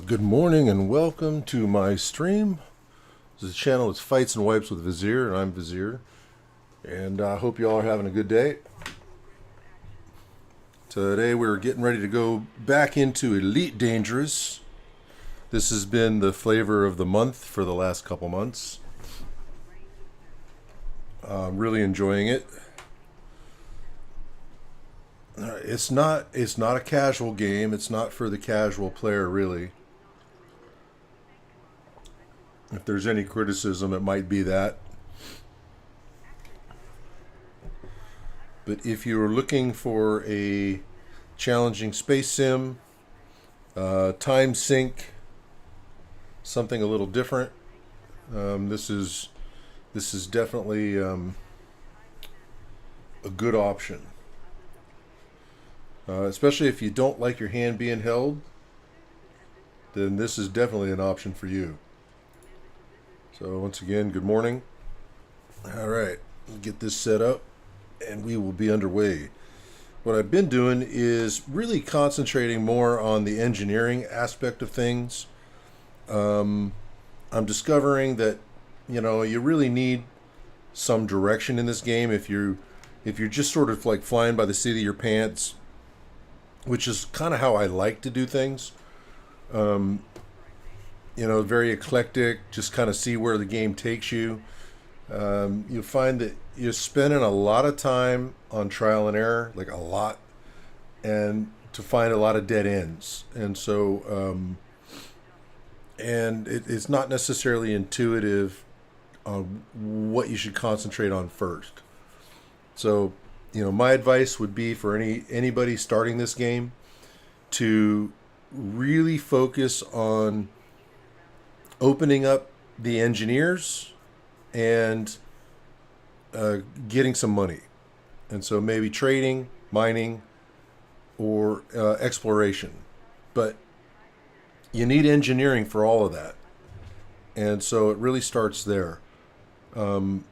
Good morning and welcome to my stream. This is a channel. It's Fights and Wipes with Vizier, and I'm Vizier. And I hope you all are having a good day. Today we're getting ready to go back into Elite Dangerous. This has been the flavor of the month for the last couple months. I'm really enjoying it. It's not a casual game. It's not for the casual player, really. If there's any criticism, it might be that. But if you're looking for a challenging space sim, time sink, something a little different, this is definitely a good option. Especially if you don't like your hand being held, then this is definitely an option for you. So once again, good morning. All right, get this set up and we will be underway. What I've been doing is really concentrating more on the engineering aspect of things. I'm discovering that, you really need some direction in this game if you're just sort of like flying by the seat of your pants, which is kind of how I like to do things. Very eclectic, just kind of see where the game takes you. You'll find that you're spending a lot of time on trial and error, like a lot, and to find a lot of dead ends. And so, it's not necessarily intuitive on what you should concentrate on first. So, my advice would be for anybody starting this game to really focus on opening up the engineers and getting some money. And so maybe trading, mining, or exploration. But you need engineering for all of that. And so it really starts there. And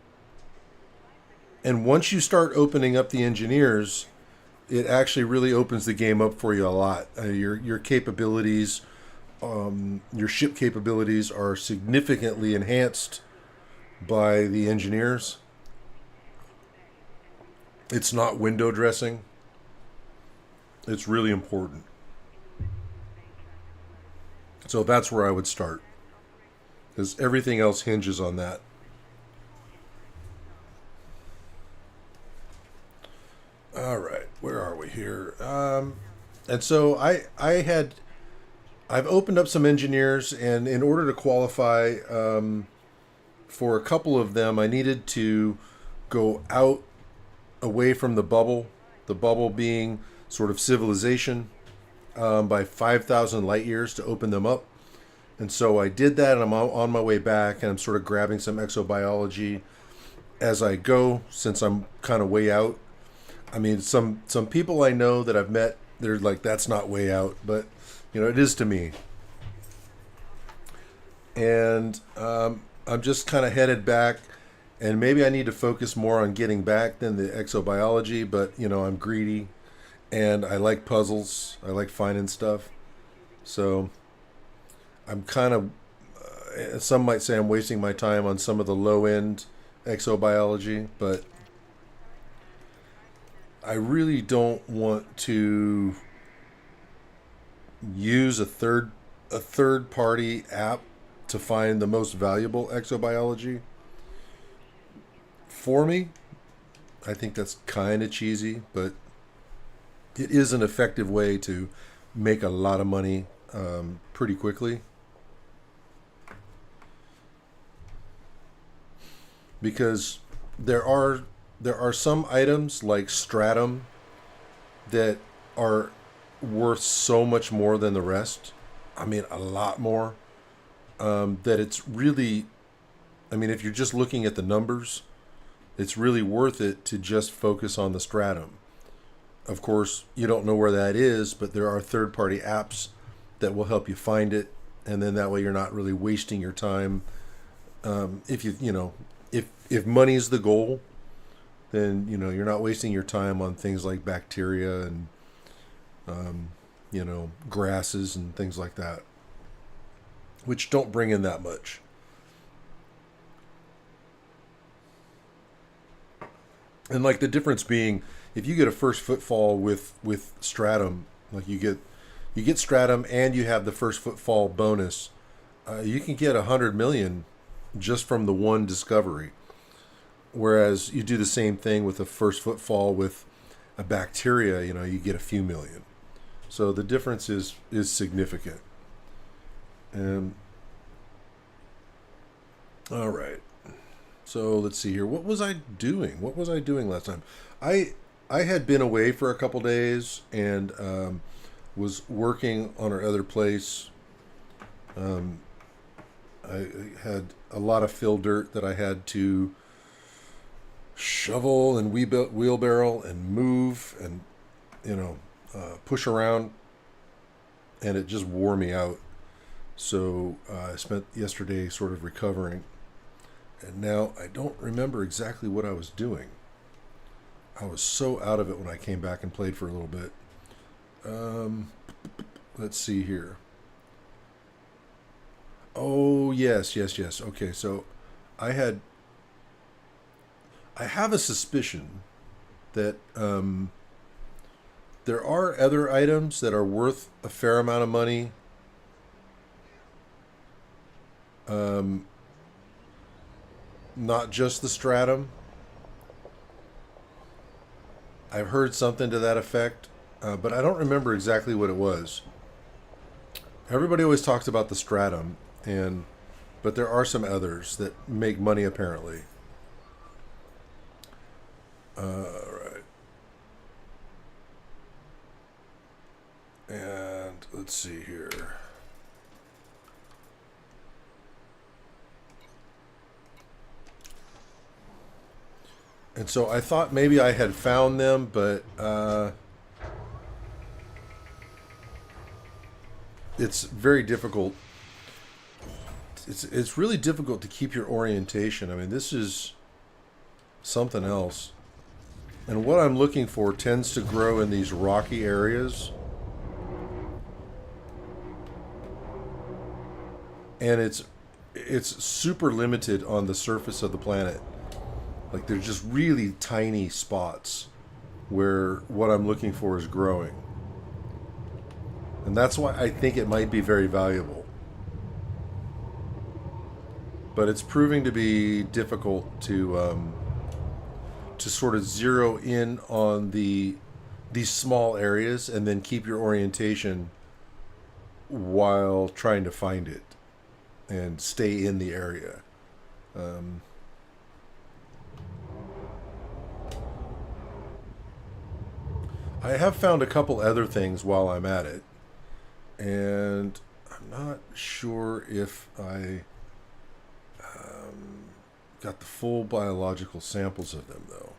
once you start opening up the engineers, it actually really opens the game up for you a lot. Your capabilities, your ship capabilities are significantly enhanced by the engineers. It's not window dressing. It's really important. So that's where I would start, because everything else hinges on that. All right, where are we here? And so I've opened up some engineers, and in order to qualify for a couple of them, I needed to go out away from the bubble being sort of civilization, by 5,000 light years to open them up. And so I did that, and I'm on my way back, and I'm sort of grabbing some exobiology as I go, since I'm kind of way out. I mean, some people I know that I've met, they're like, that's not way out, but it is to me. And I'm just kind of headed back, and maybe I need to focus more on getting back than the exobiology, but I'm greedy, and I like puzzles. I like finding stuff. So I'm kind of, some might say I'm wasting my time on some of the low-end exobiology, but I really don't want to use a third party app to find the most valuable exobiology. For me, I think that's kind of cheesy, but it is an effective way to make a lot of money pretty quickly. Because there are some items like stratum that are worth so much more than the rest. I mean, a lot more. That it's really, if you're just looking at the numbers, it's really worth it to just focus on the stratum. Of course, you don't know where that is, but there are third-party apps that will help you find it, and then that way you're not really wasting your time. If money's the goal, then you're not wasting your time on things like bacteria and grasses and things like that. which don't bring in that much. And like the difference being, if you get a first footfall with stratum, like you get stratum and you have the first footfall bonus, you can get 100 million just from the one discovery. Whereas you do the same thing with a first footfall with a bacteria, you get a few million. So the difference is significant. And all right. So let's see here. What was I doing? What was I doing last time? I I had been away for a couple days and was working on our other place. Um, I had a lot of fill dirt that I had to shovel and wheelbarrow and move and push around, and it just wore me out. So I spent yesterday sort of recovering, and now I don't remember exactly what I was doing. I was so out of it when I came back and played for a little bit. Um, let's see here. Oh yes, yes, yes. Okay, so I had I have a suspicion that there are other items that are worth a fair amount of money. Um, Not just the stratum. I've heard something to that effect, but I don't remember exactly what it was. Everybody always talks about the stratum, and but there are some others that make money apparently. Right, and let's see here. And so I thought maybe I had found them, but it's very difficult. It's really difficult to keep your orientation. I mean, this is something else. And what I'm looking for tends to grow in these rocky areas, and it's super limited on the surface of the planet. Like there's just really tiny spots where what I'm looking for is growing. And that's why I think it might be very valuable. But it's proving to be difficult to sort of zero in on these small areas and then keep your orientation while trying to find it and stay in the area. Um, I have found a couple other things while I'm at it, and I'm not sure if I got the full biological samples of them, though.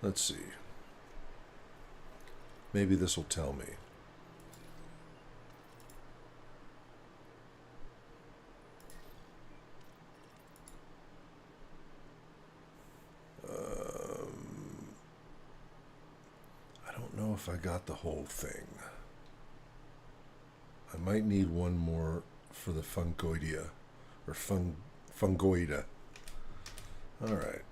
Let's see. Maybe this will tell me. I don't know if I got the whole thing. I might need one more for the fungoidea, or fungoida. All right.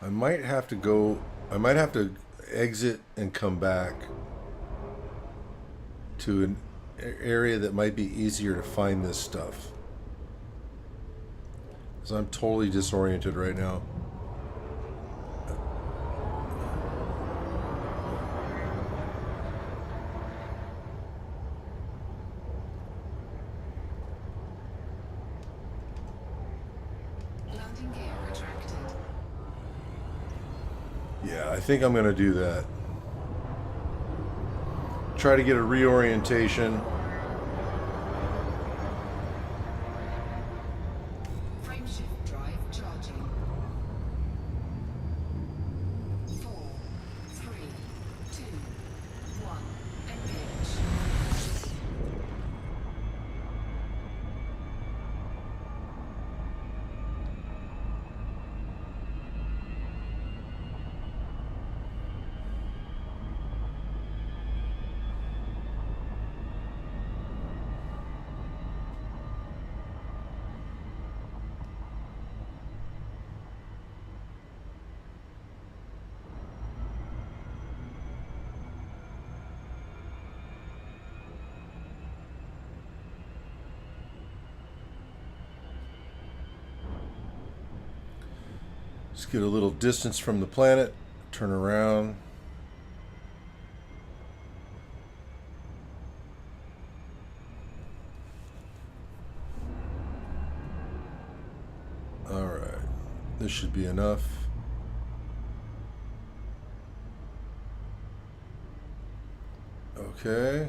I might have to go. I might have to exit and come back to an area that might be easier to find this stuff. Because I'm totally disoriented right now. Landing gear retracted. Yeah, I think I'm going to do that. Try to get a reorientation. Frameshift drive charging. 4, 3, 2, 1. Engage. Let's get a little distance from the planet. Turn around. Alright. This should be enough. Okay.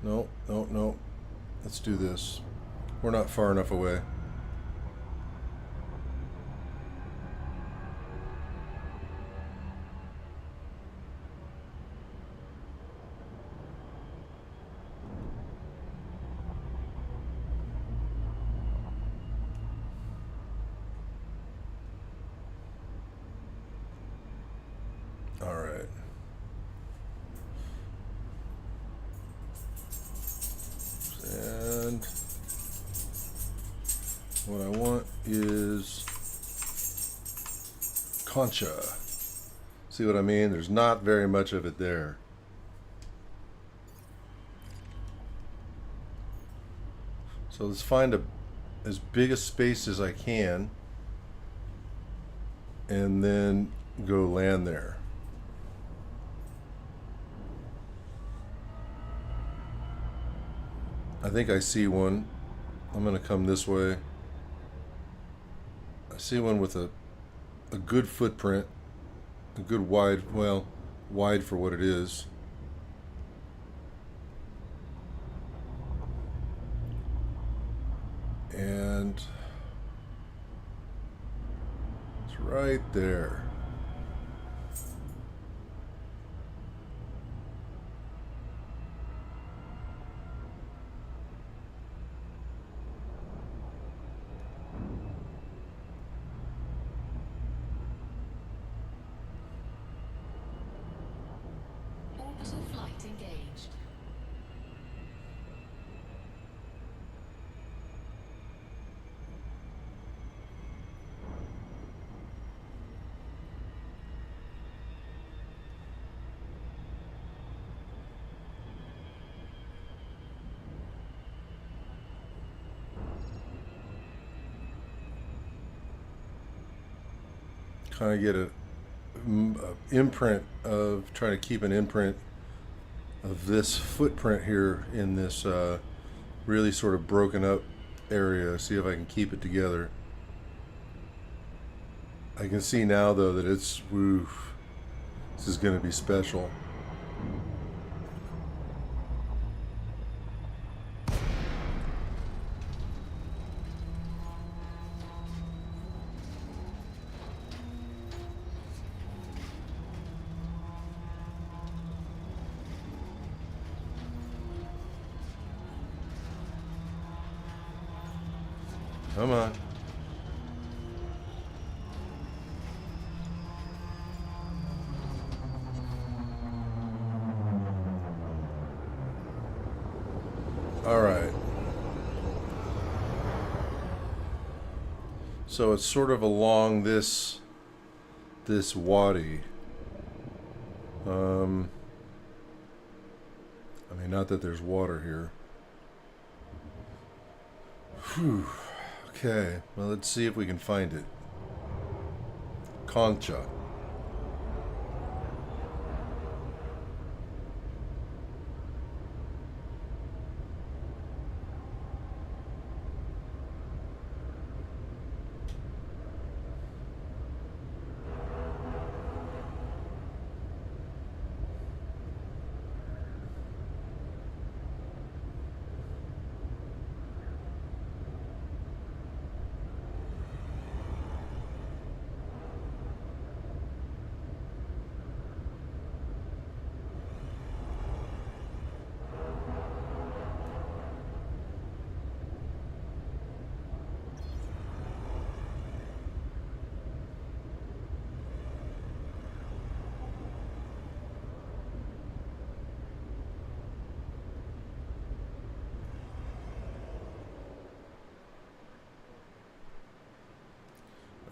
No, no, no. Let's do this. We're not far enough away. All right. And what I want is concha. See what I mean? There's not very much of it there. So let's find as big a space as I can and then go land there. I think I see one. I'm going to come this way. I see one with a good footprint, a good wide, well, wide for what it is. And it's right there. Orbital flight engaged. Kind of get a imprint of, trying to keep an imprint of this footprint here in this really sort of broken up area. See if I can keep it together. I can see now though that it's, woof, this is going to be special. Come on. All right. So it's sort of along this wadi. I mean, not that there's water here. Whew. Okay, well, let's see if we can find it. Concha.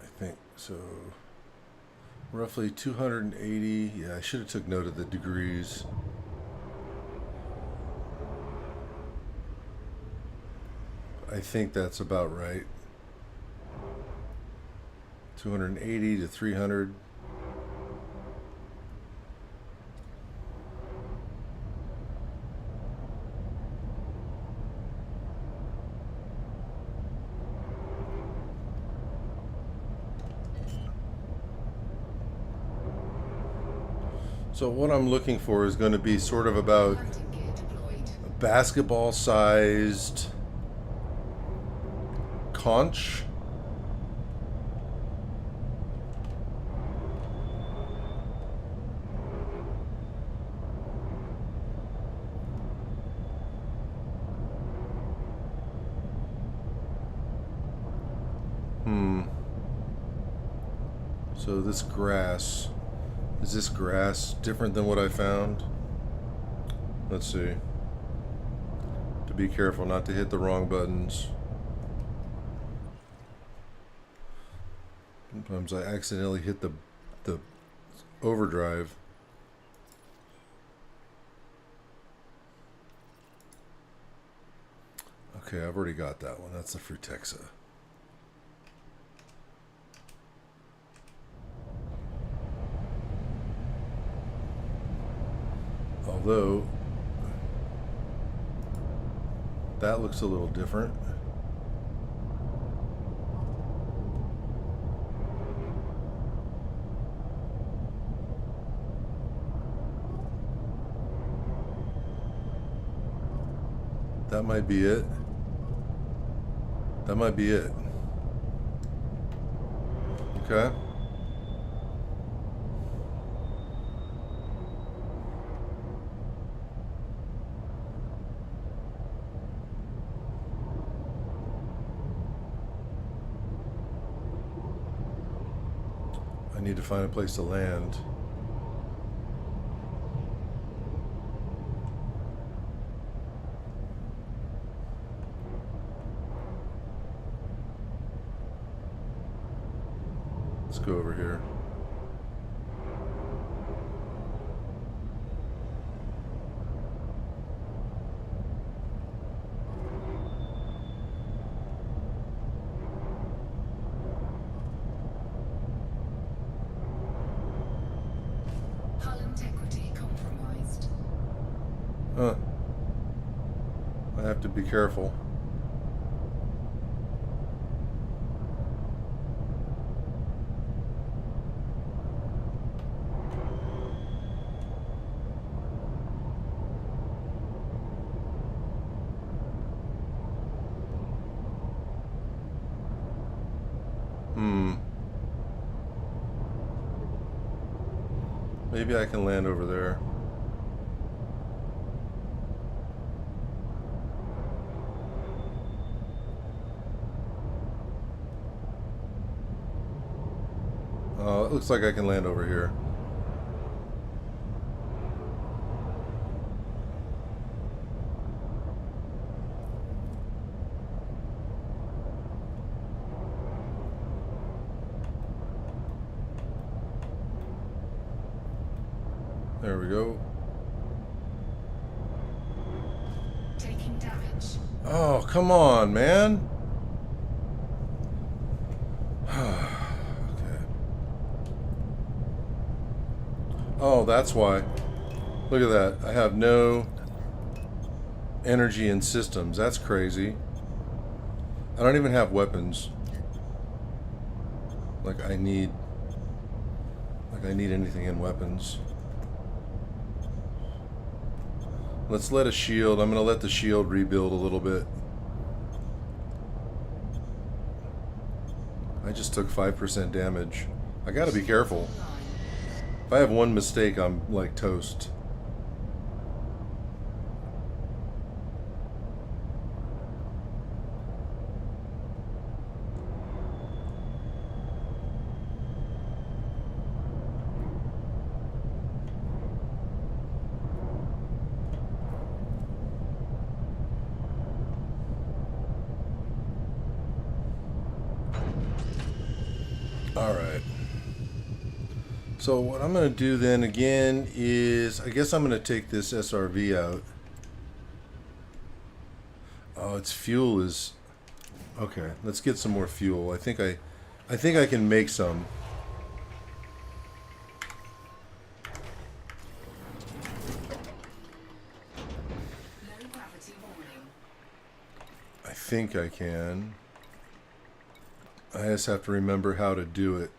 I think so. Roughly 280. Yeah, I should have took note of the degrees. I think that's about right. 280 to 300. So what I'm looking for is going to be sort of about Hunting gear deployed. a basketball-sized conch. So this grass, is this grass different than what I found? Let's see. To be careful not to hit the wrong buttons. Sometimes I accidentally hit the overdrive. Okay, I've already got that one. That's the Frutexa. Although that looks a little different. That might be it. That might be it. Okay. I need to find a place to land. Let's go over here. Hull integrity compromised. Huh. I have to be careful. Maybe I can land over there. Oh, it looks like I can land over here. There we go. Taking damage. Oh, come on, man. Okay. Oh, that's why. Look at that. I have no energy in systems. That's crazy. I don't even have weapons. Like I need anything in weapons. Let's let a shield. I'm going to let the shield rebuild a little bit. I just took 5% damage. I got to be careful. If I have one mistake, I'm like toast. Alright. So what I'm going to do then again is, I guess I'm going to take this SRV out. Oh, its fuel is Okay, let's get some more fuel. I think I can make some. Low gravity warning. I think I can. I just have to remember how to do it.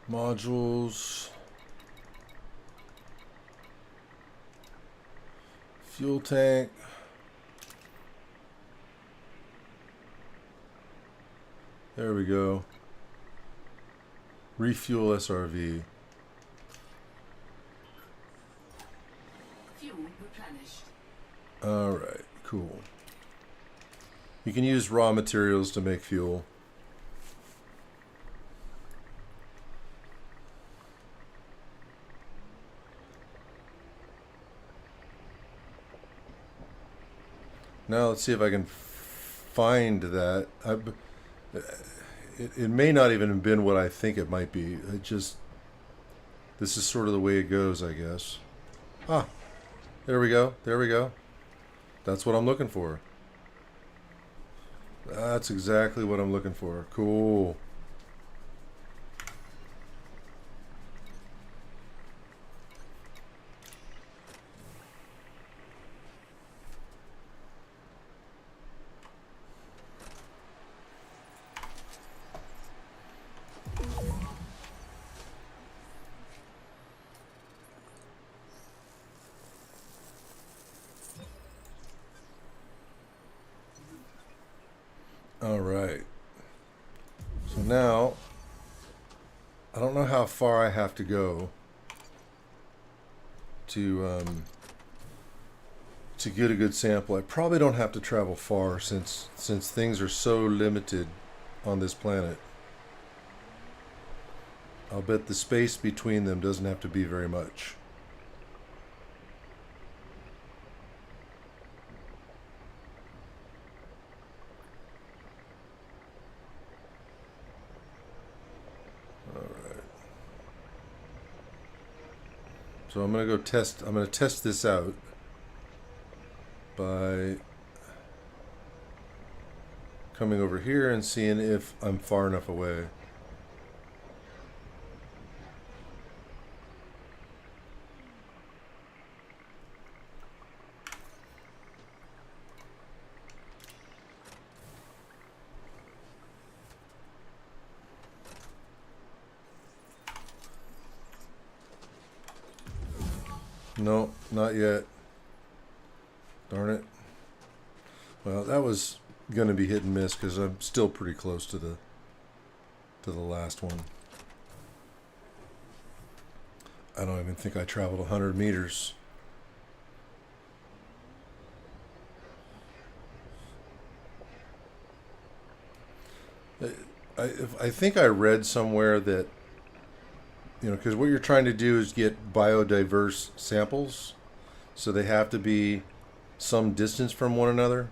Modules. Fuel tank. There we go. Refuel SRV. Fuel replenished. Alright, cool. You can use raw materials to make fuel. Now let's see if I can find that. It may not even have been what I think it might be. This is sort of the way it goes, I guess. Ah, there we go. There we go. That's what I'm looking for. That's exactly what I'm looking for. Cool. All right. So now, I don't know how far I have to go to get a good sample. I probably don't have to travel far since things are so limited on this planet. I'll bet the space between them doesn't have to be very much. So I'm gonna test this out by coming over here and seeing if I'm far enough away. No, not yet. Darn it. Well, that was going to be hit and miss because I'm still pretty close to the last one. I don't even think I traveled 100 meters. I think I read somewhere that, because what you're trying to do is get biodiverse samples, so they have to be some distance from one another.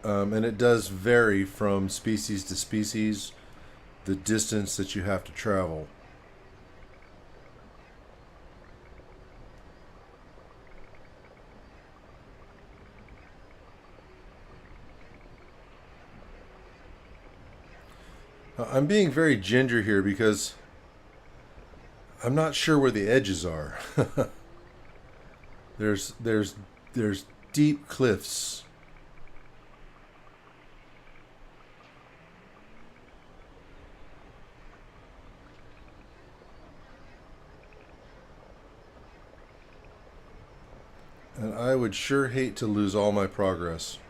And it does vary from species to species, the distance that you have to travel. I'm being very ginger here because I'm not sure where the edges are. there's deep cliffs. And I would sure hate to lose all my progress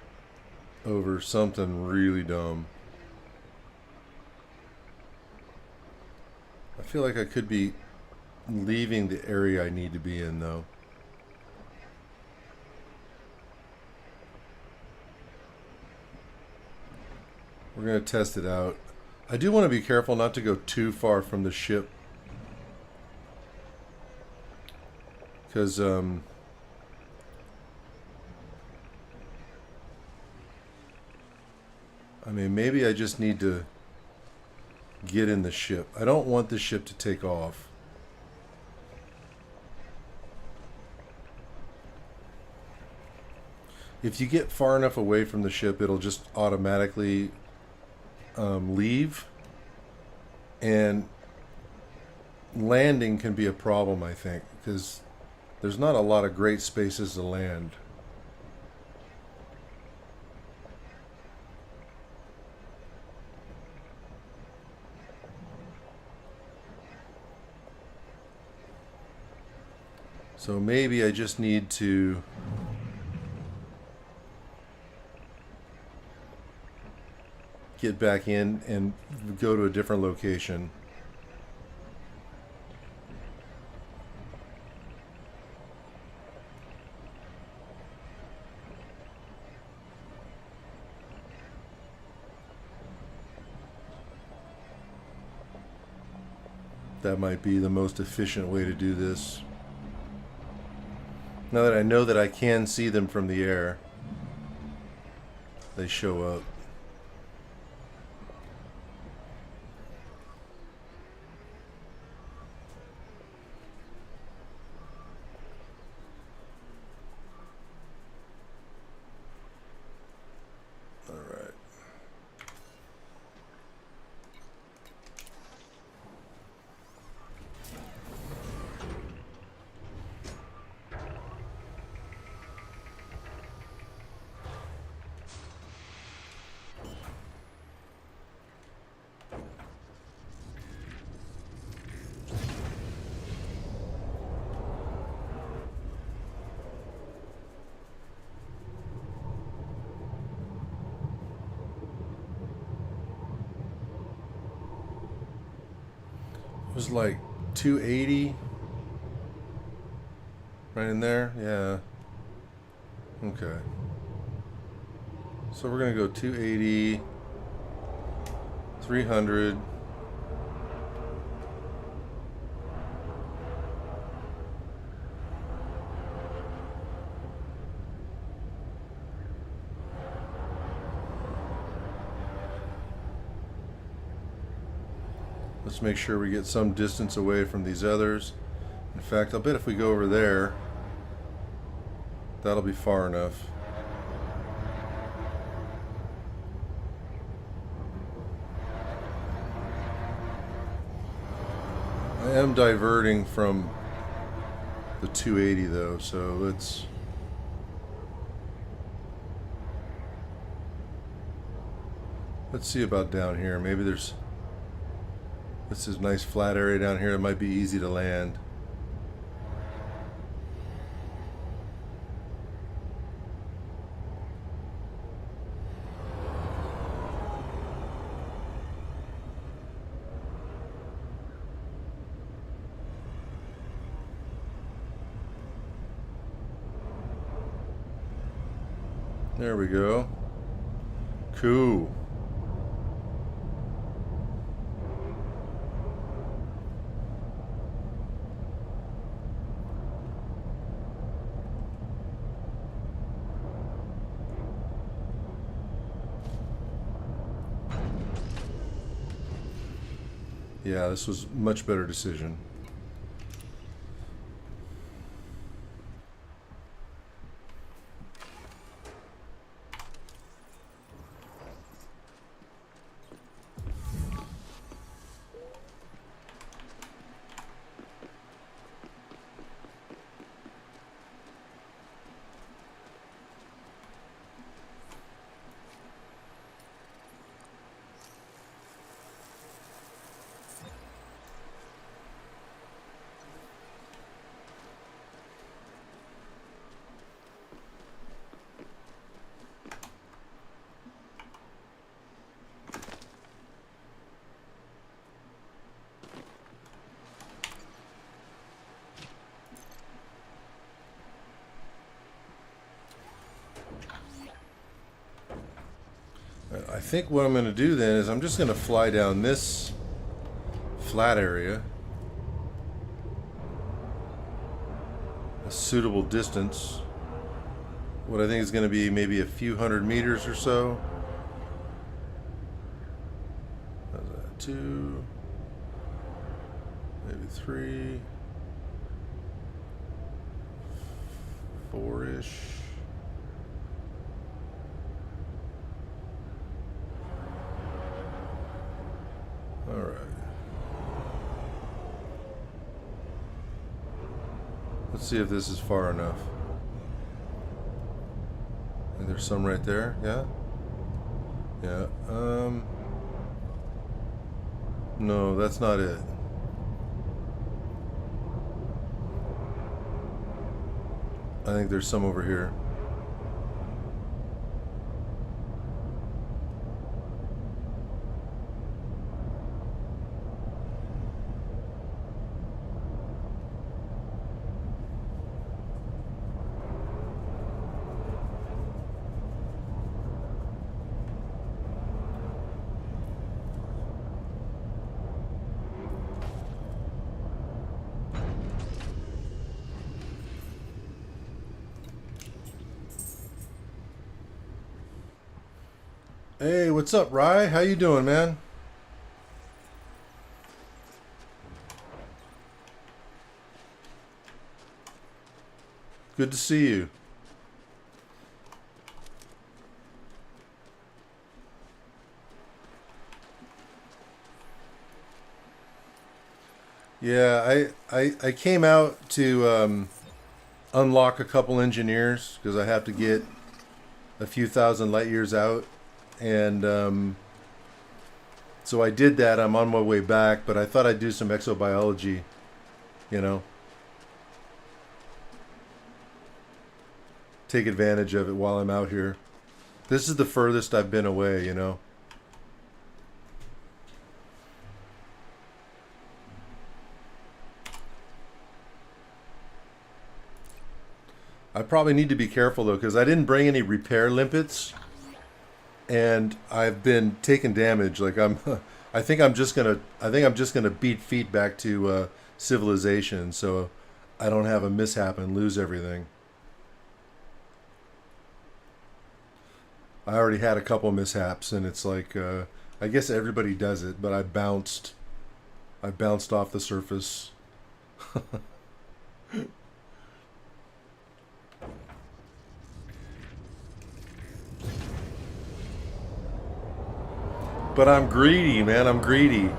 over something really dumb. I feel like I could be leaving the area I need to be in, though. We're going to test it out. I do want to be careful not to go too far from the ship. Because, I mean, maybe I just need to get in the ship. I don't want the ship to take off. If you get far enough away from the ship, it'll just automatically leave. And landing can be a problem, I think, because there's not a lot of great spaces to land. So maybe I just need to get back in and go to a different location. That might be the most efficient way to do this. Now that I know that I can see them from the air, they show up. All right. It was like 280 right in there. Yeah. Okay. So we're going to go 280, 300. Let's make sure we get some distance away from these others. In fact, I'll bet if we go over there, that'll be far enough. I am diverting from the 280 though, so let's see about down here. Maybe this is a nice flat area down here. It might be easy to land. There we go. Cool. Yeah, this was a much better decision. I think what I'm going to do then is I'm just going to fly down this flat area a suitable distance. What I think is going to be maybe a few hundred meters or so. 2, maybe 3, 4-ish. All right. Let's see if this is far enough. And there's some right there. Yeah. Yeah. No, that's not it. I think there's some over here. Hey, what's up, Rye? How you doing, man? Good to see you. Yeah, I came out to unlock a couple engineers because I have to get a few thousand light years out, and so I did that. I'm on my way back, but I thought I'd do some exobiology, you know, take advantage of it while I'm out here. This is the furthest I've been away, you know. I probably need to be careful though, because I didn't bring any repair limpets, and I've been taking damage. Like I'm, I think I'm just gonna beat feet back to civilization, so I don't have a mishap and lose everything. I already had a couple mishaps, and it's like, I guess everybody does it, but I bounced off the surface. But I'm greedy, man. I'm greedy.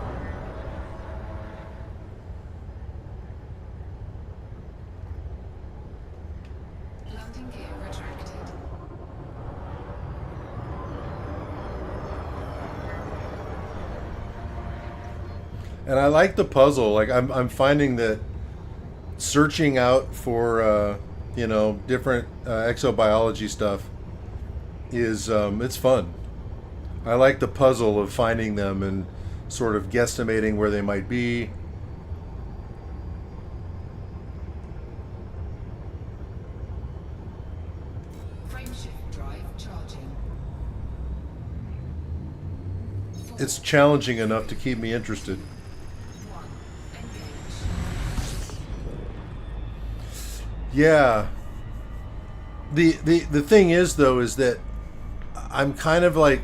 Landing gear retracted. And I like the puzzle. Like I'm finding that searching out for different exobiology stuff is it's fun. I like the puzzle of finding them and sort of guesstimating where they might be. Frameshift drive charging. It's challenging enough to keep me interested. 1. Engage. Yeah. The thing is though is that I'm kind of like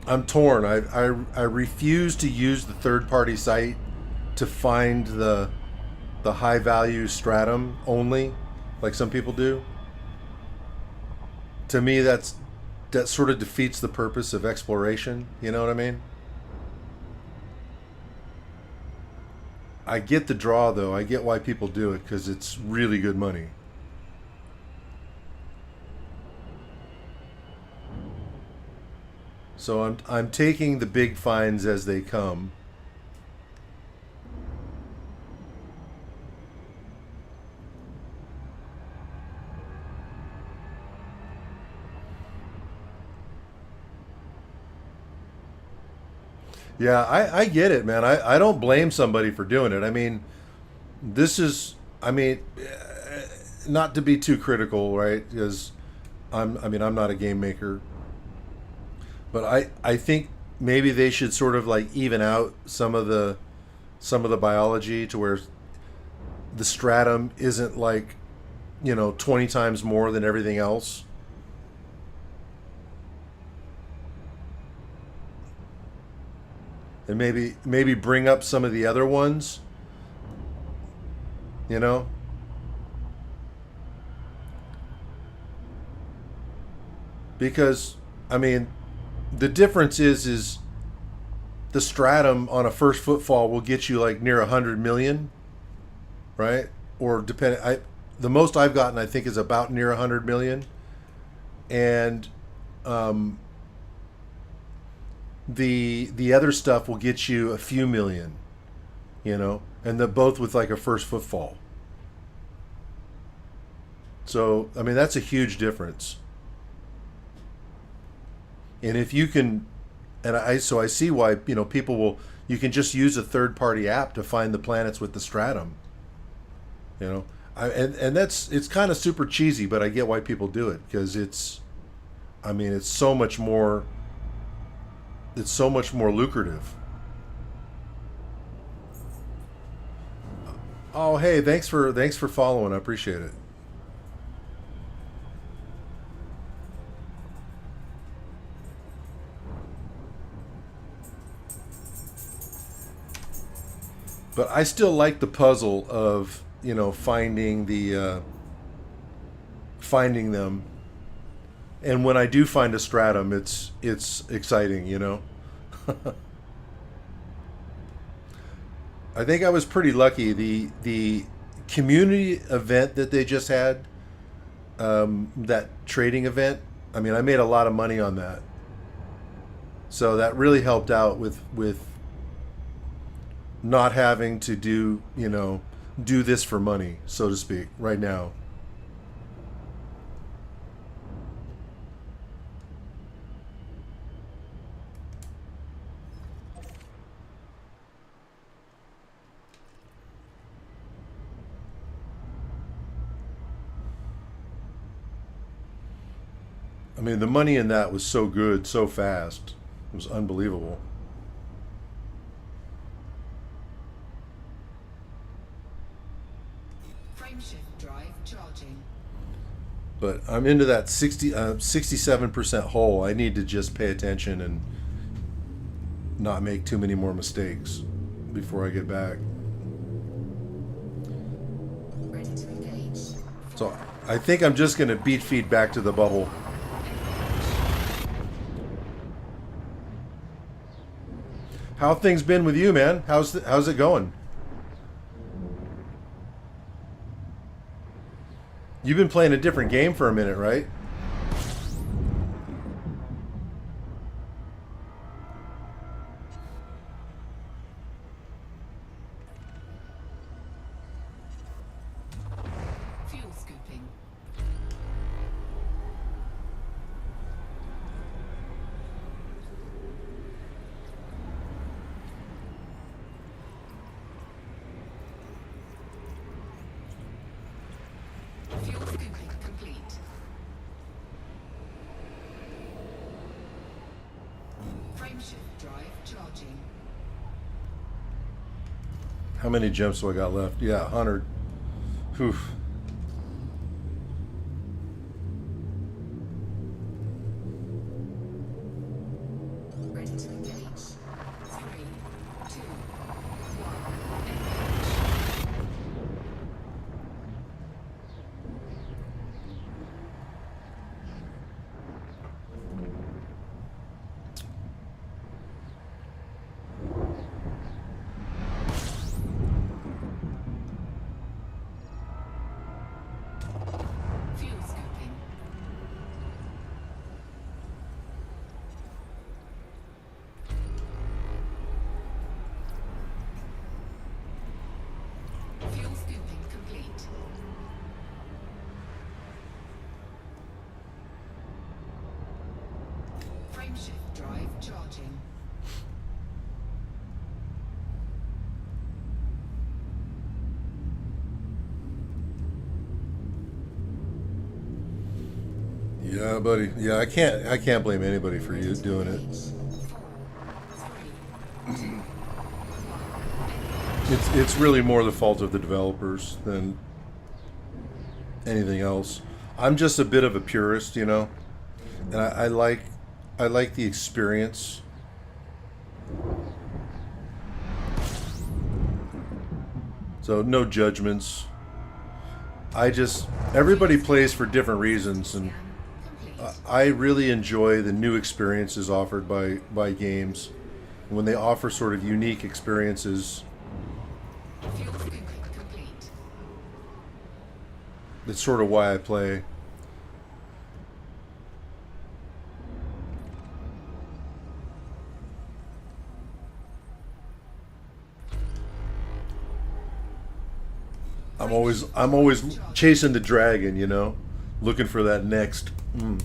I'm torn. I refuse to use the third party site to find the high value stratum only, like some people do. To me, that sort of defeats the purpose of exploration. You know what I mean? I get the draw though. I get why people do it because it's really good money. So I'm taking the big finds as they come. Yeah, I get it, man. I don't blame somebody for doing it. I mean, this is, I mean, not to be too critical, right? Because I'm not a game maker, but I think maybe they should sort of like even out some of the biology to where the stratum isn't like 20 times more than everything else. and maybe bring up some of the other ones, you know? Because I mean, the difference is the stratum on a first footfall will get you like near 100 million, right? Or depending, the most I've gotten I think is about near 100 million, and um, the other stuff will get you a few million, you know, and they're both with like a first footfall. So I mean that's a huge difference. And if you can, and I see why people will. You can just use a third party app to find the planets with the stratum. And it's kind of super cheesy, but I get why people do it because I mean, it's so much more. It's so much more lucrative. Oh, hey, thanks for following. I appreciate it. But I still like the puzzle of finding finding them, and when I do find a stratum, it's exciting. I think I was pretty lucky. The community event that they just had, that trading event. I mean, I made a lot of money on that, so that really helped out with not having to do this for money, so to speak, right now. I mean, the money in that was so good, so fast. It was unbelievable. Frameshift drive charging. But I'm into that 67% hole. I need to just pay attention and not make too many more mistakes before I get back. Ready to engage. So I think I'm just going to beat feed back to the bubble. How have things been with you, man? How's it going? You've been playing a different game for a minute, right? Fuel scooping. Fuel scooping complete. Frameshift drive charging. How many jumps do I got left? Yeah, 100. Whew. Ready to engage. 3, 2, 1. Engage. Fuel scooping. Fuel scooping complete. Frameshift drive charging. Yeah, buddy. Yeah, I can't blame anybody for you doing it. 4, 3, 2, 1. It's really more the fault of the developers than anything else. I'm just a bit of a purist, and I like the experience. So no judgments. Everybody plays for different reasons, and Scan complete. I really enjoy the new experiences offered by games. When they offer sort of unique experiences, Fuel scooping complete. that's sort of why I play. I'm always chasing the dragon, you know, looking for that next. Ready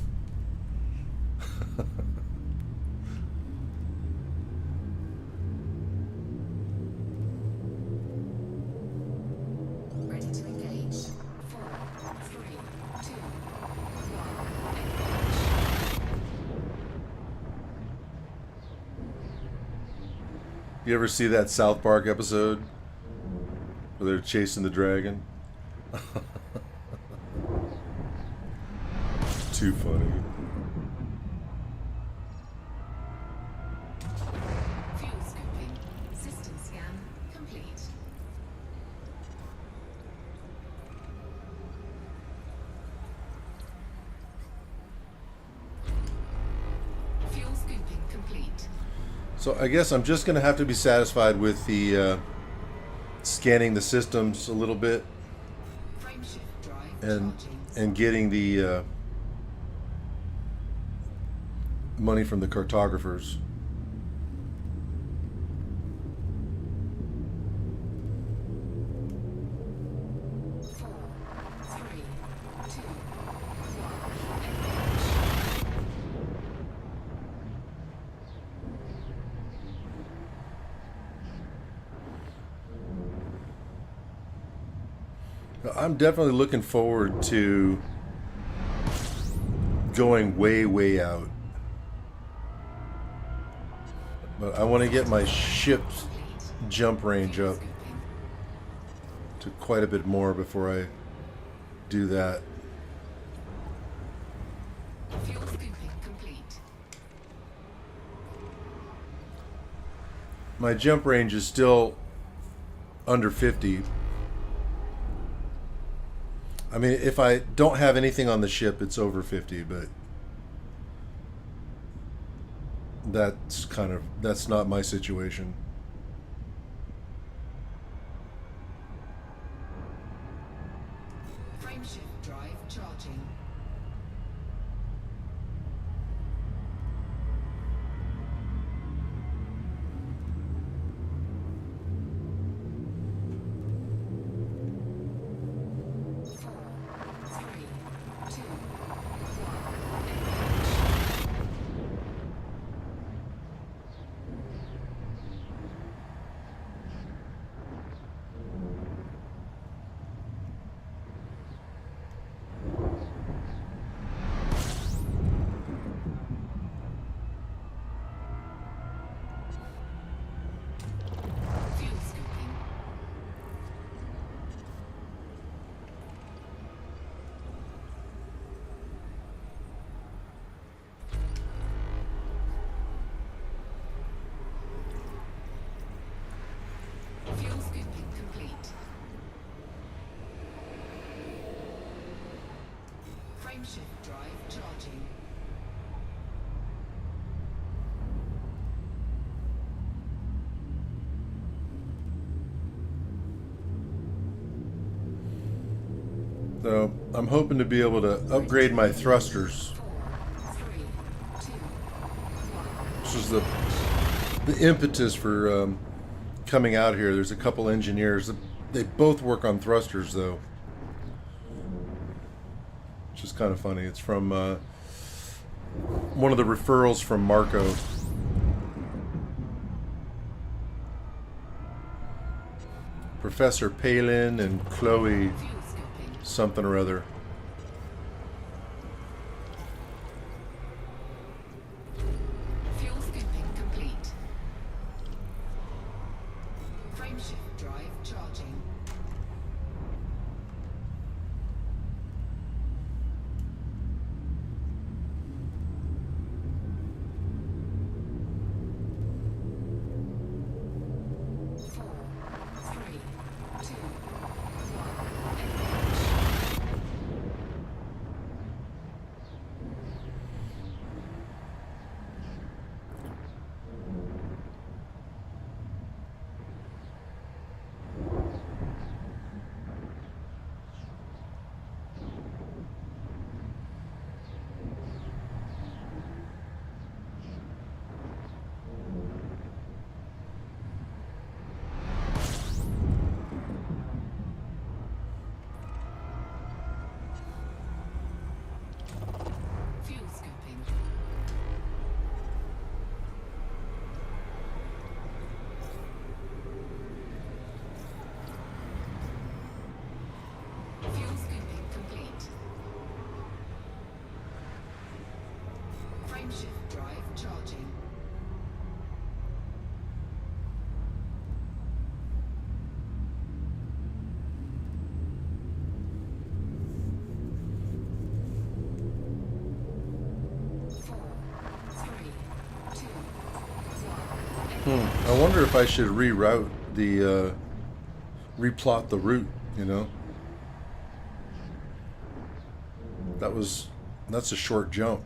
to engage. 4, 3, 2, 1. You ever see that South Park episode where they're chasing the dragon? Too funny. Fuel scooping. System scan complete. Fuel scooping complete. So I guess I'm just gonna have to be satisfied with the scanning the systems a little bit Frameshift drive and charging. getting the money from the cartographers. Four, three, two, one. I'm definitely looking forward to going way, way out. But I want to get my ship's Complete. jump range Fuel up scooping. to quite a bit more before I do that. Fuel scooping complete. My jump range is still under 50. I mean, if I don't have anything on the ship, it's over 50, but that's not my situation. Frameshift drive charging. Four, three, two, fuel scooping. Fuel scooping complete. Frameshift drive charging. So I'm hoping to be able to upgrade my thrusters. 4, 3, 2, 1. This is the impetus for coming out here. There's a couple engineers. They both work on thrusters, though, which is kind of funny. It's from one of the referrals from Marco. Professor Palin and Chloe Fuel scooping. something or other. Fuel scooping complete. Frameshift drive charging. Four, three, two, Frameshift drive charging. Four, three, two, one. I wonder if I should reroute the, replot the route, you know? That's a short jump.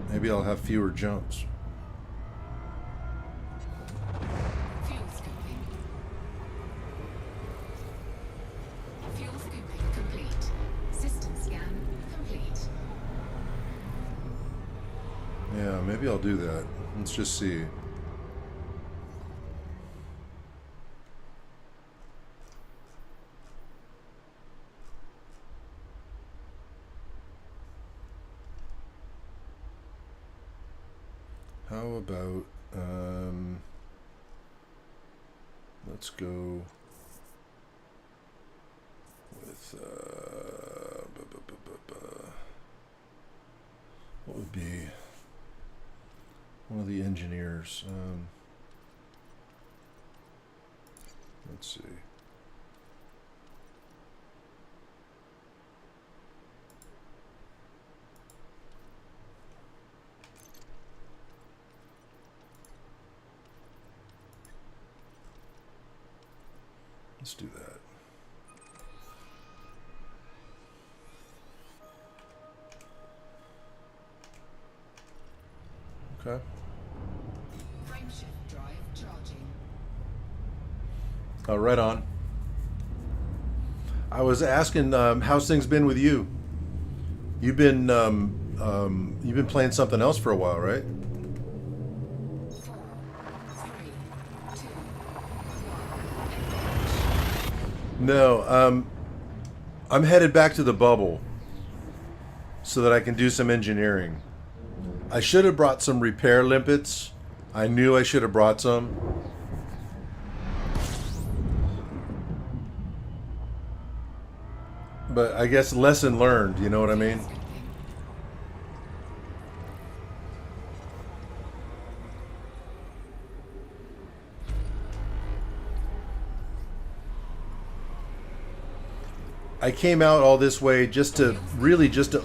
Maybe I'll have fewer jumps. Fuel scooping. Fuel scooping complete. System scan complete. Yeah, maybe I'll do that. Let's just see. How about, let's go with, what would be one of the engineers? Let's see. Let's do that. Okay. Frameshift drive charging. Oh, right on. I was asking, how's things been with you? You've been playing something else for a while, right? 4, 3, 2, 1. No, I'm headed back to the bubble so that I can do some engineering. I should have brought some repair limpets. I knew I should have brought some. But I guess lesson learned, you know what I mean? Scooping. I came out all this way just to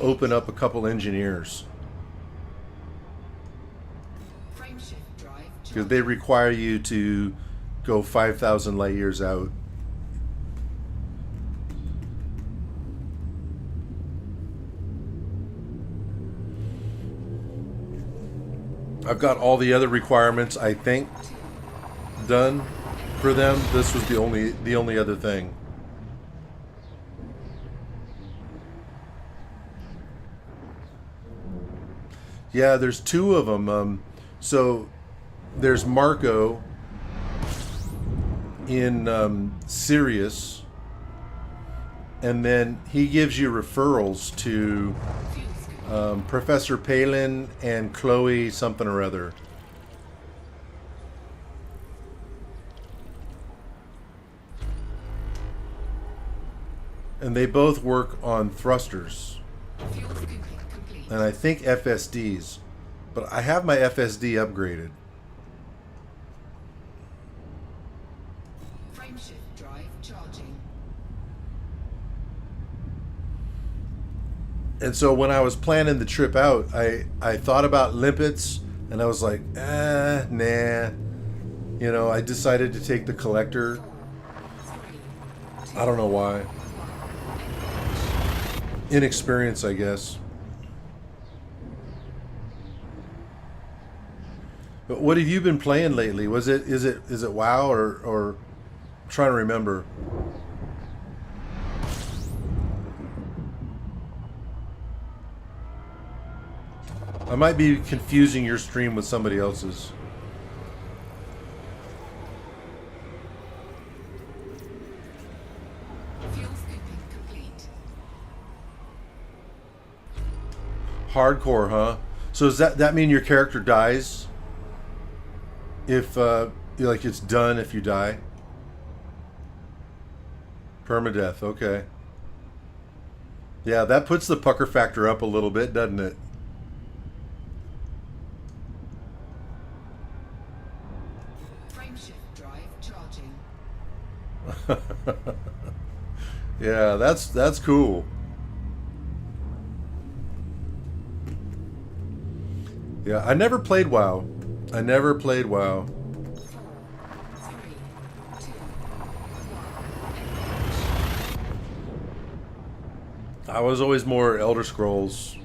open up a couple engineers Frameshift drive because charging. they require you to go 5,000 light years out. I've got all the other requirements, I think, done for them. This was the only other thing. Yeah, there's two of them. So there's Marco in Sirius, and then he gives you referrals to Fuel scooping. Professor Palin and Chloe something or other. And they both work on thrusters. Fuel scooping complete. And I think FSDs. But I have my FSD upgraded. Frameshift drive charging. And so when I was planning the trip out, I thought about limpets, and I was like, nah. You know, I decided to take the collector. 4, 3, I don't know why. Inexperience, I guess. But what have you been playing lately? Is it WoW or I'm trying to remember. I might be confusing your stream with somebody else's. Fuel scooping complete. Hardcore, huh? So does that mean your character dies? If like it's done if you die? Permadeath, okay. Yeah, that puts the pucker factor up a little bit, doesn't it? Frameshift drive charging. Yeah, that's cool. Yeah, I never played WoW. I never played WoW. 4, 3, 2, 1. I was always more Elder Scrolls.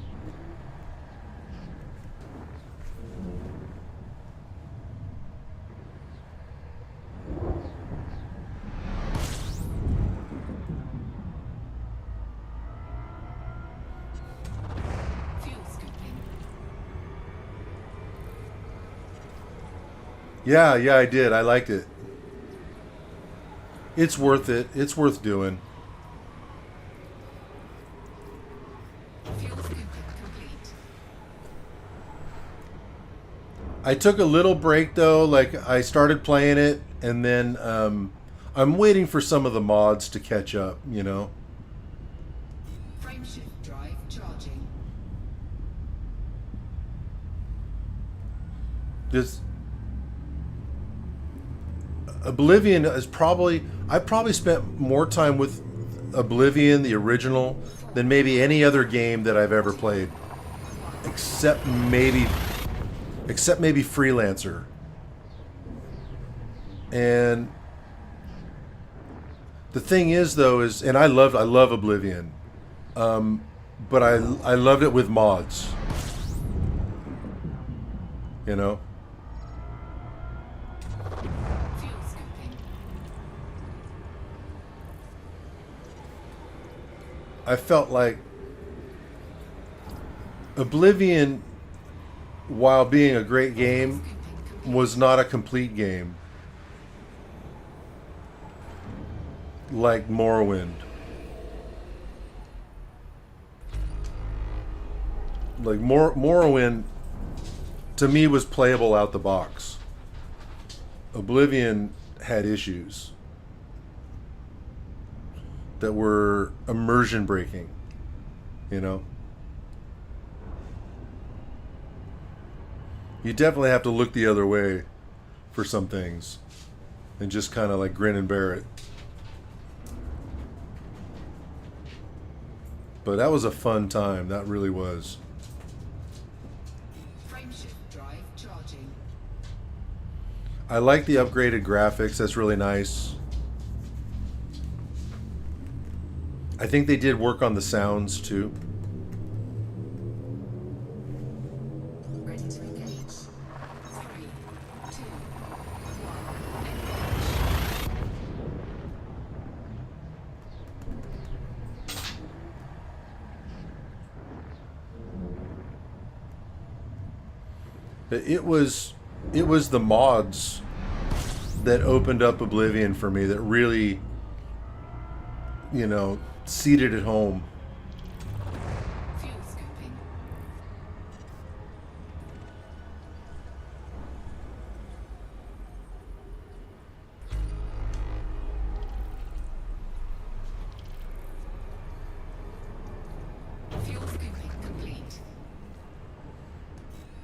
Fuel scooping. Yeah, yeah, I did. I liked it. It's worth it. It's worth doing. Fuel scooping complete. I took a little break though. Like I started playing it, and then I'm waiting for some of the mods to catch up. You know, Frameshift drive charging. just Oblivion is probably I probably spent more time with Oblivion, the original, than maybe any other game that I've ever played, except maybe Freelancer. And the thing is, though, is and I love Oblivion, but I loved it with mods. You know, Fuel scooping. I felt like Oblivion, while being a great game, was not a complete game like Morrowind. Like Morrowind, to me, was playable out the box. Oblivion had issues that were immersion breaking. You know, you definitely have to look the other way for some things, and just kind of like grin and bear it. But that was a fun time. That really was. Frameshift drive charging. I like the upgraded graphics. That's really nice. I think they did work on the sounds too. Ready to engage. 3, 2, 1. It was the mods that opened up Oblivion for me that really, you know, seated at home. Fuel scooping. Fuel scooping complete.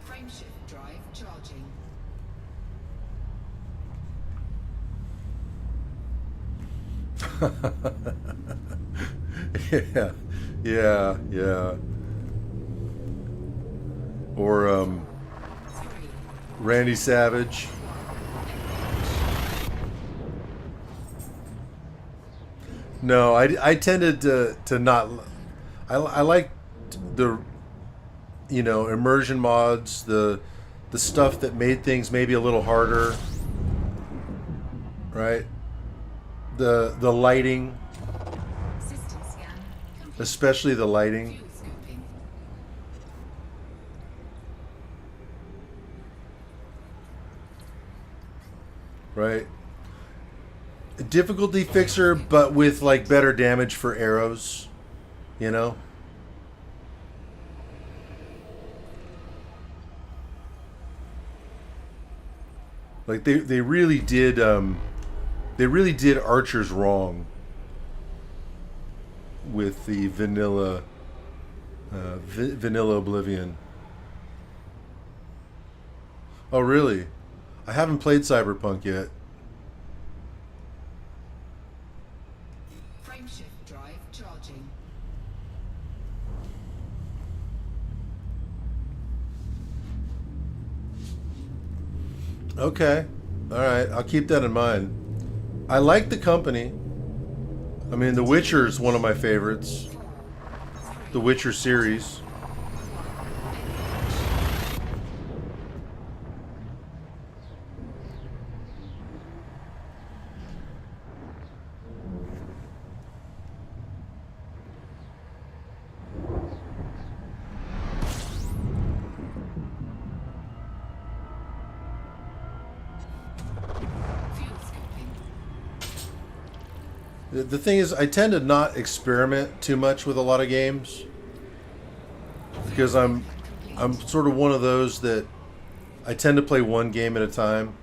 Frameshift drive charging. Yeah, yeah, yeah. Or 3, Randy Savage. No, I tended to not. I like the, you know, immersion mods, the stuff that made things maybe a little harder, right? The lighting, system scan complete. especially the lighting, Fuel scooping. right? A difficulty fixer, but with like better damage for arrows, you know? Like they really did archers wrong. with the vanilla vanilla Oblivion. Oh, really? I haven't played Cyberpunk yet. Frameshift drive charging. Okay. All right. I'll keep that in mind. I like the company. I mean, The Witcher is one of my favorites. The Witcher series. Fuel scooping. The thing is, I tend to not experiment too much with a lot of games because I'm sort of one of those that I tend to play one game at a time,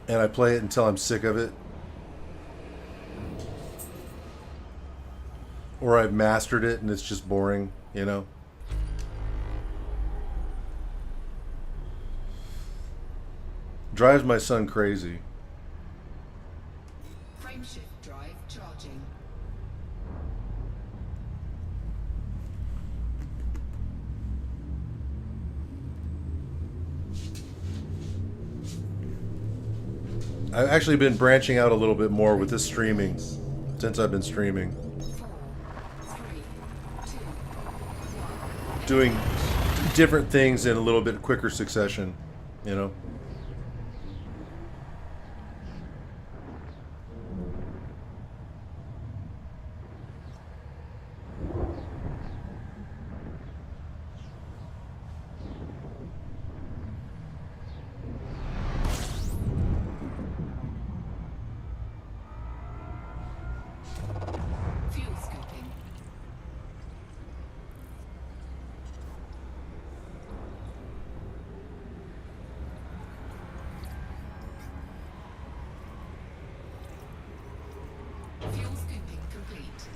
and I play it until I'm sick of it, or I've mastered it and it's just boring, you know. Drives my son crazy. Frameshift drive charging. I've actually been branching out a little bit more with this streaming since I've been streaming, 4, 3, 2, doing different things in a little bit quicker succession, you know. fuel scooping. Fuel scooping complete.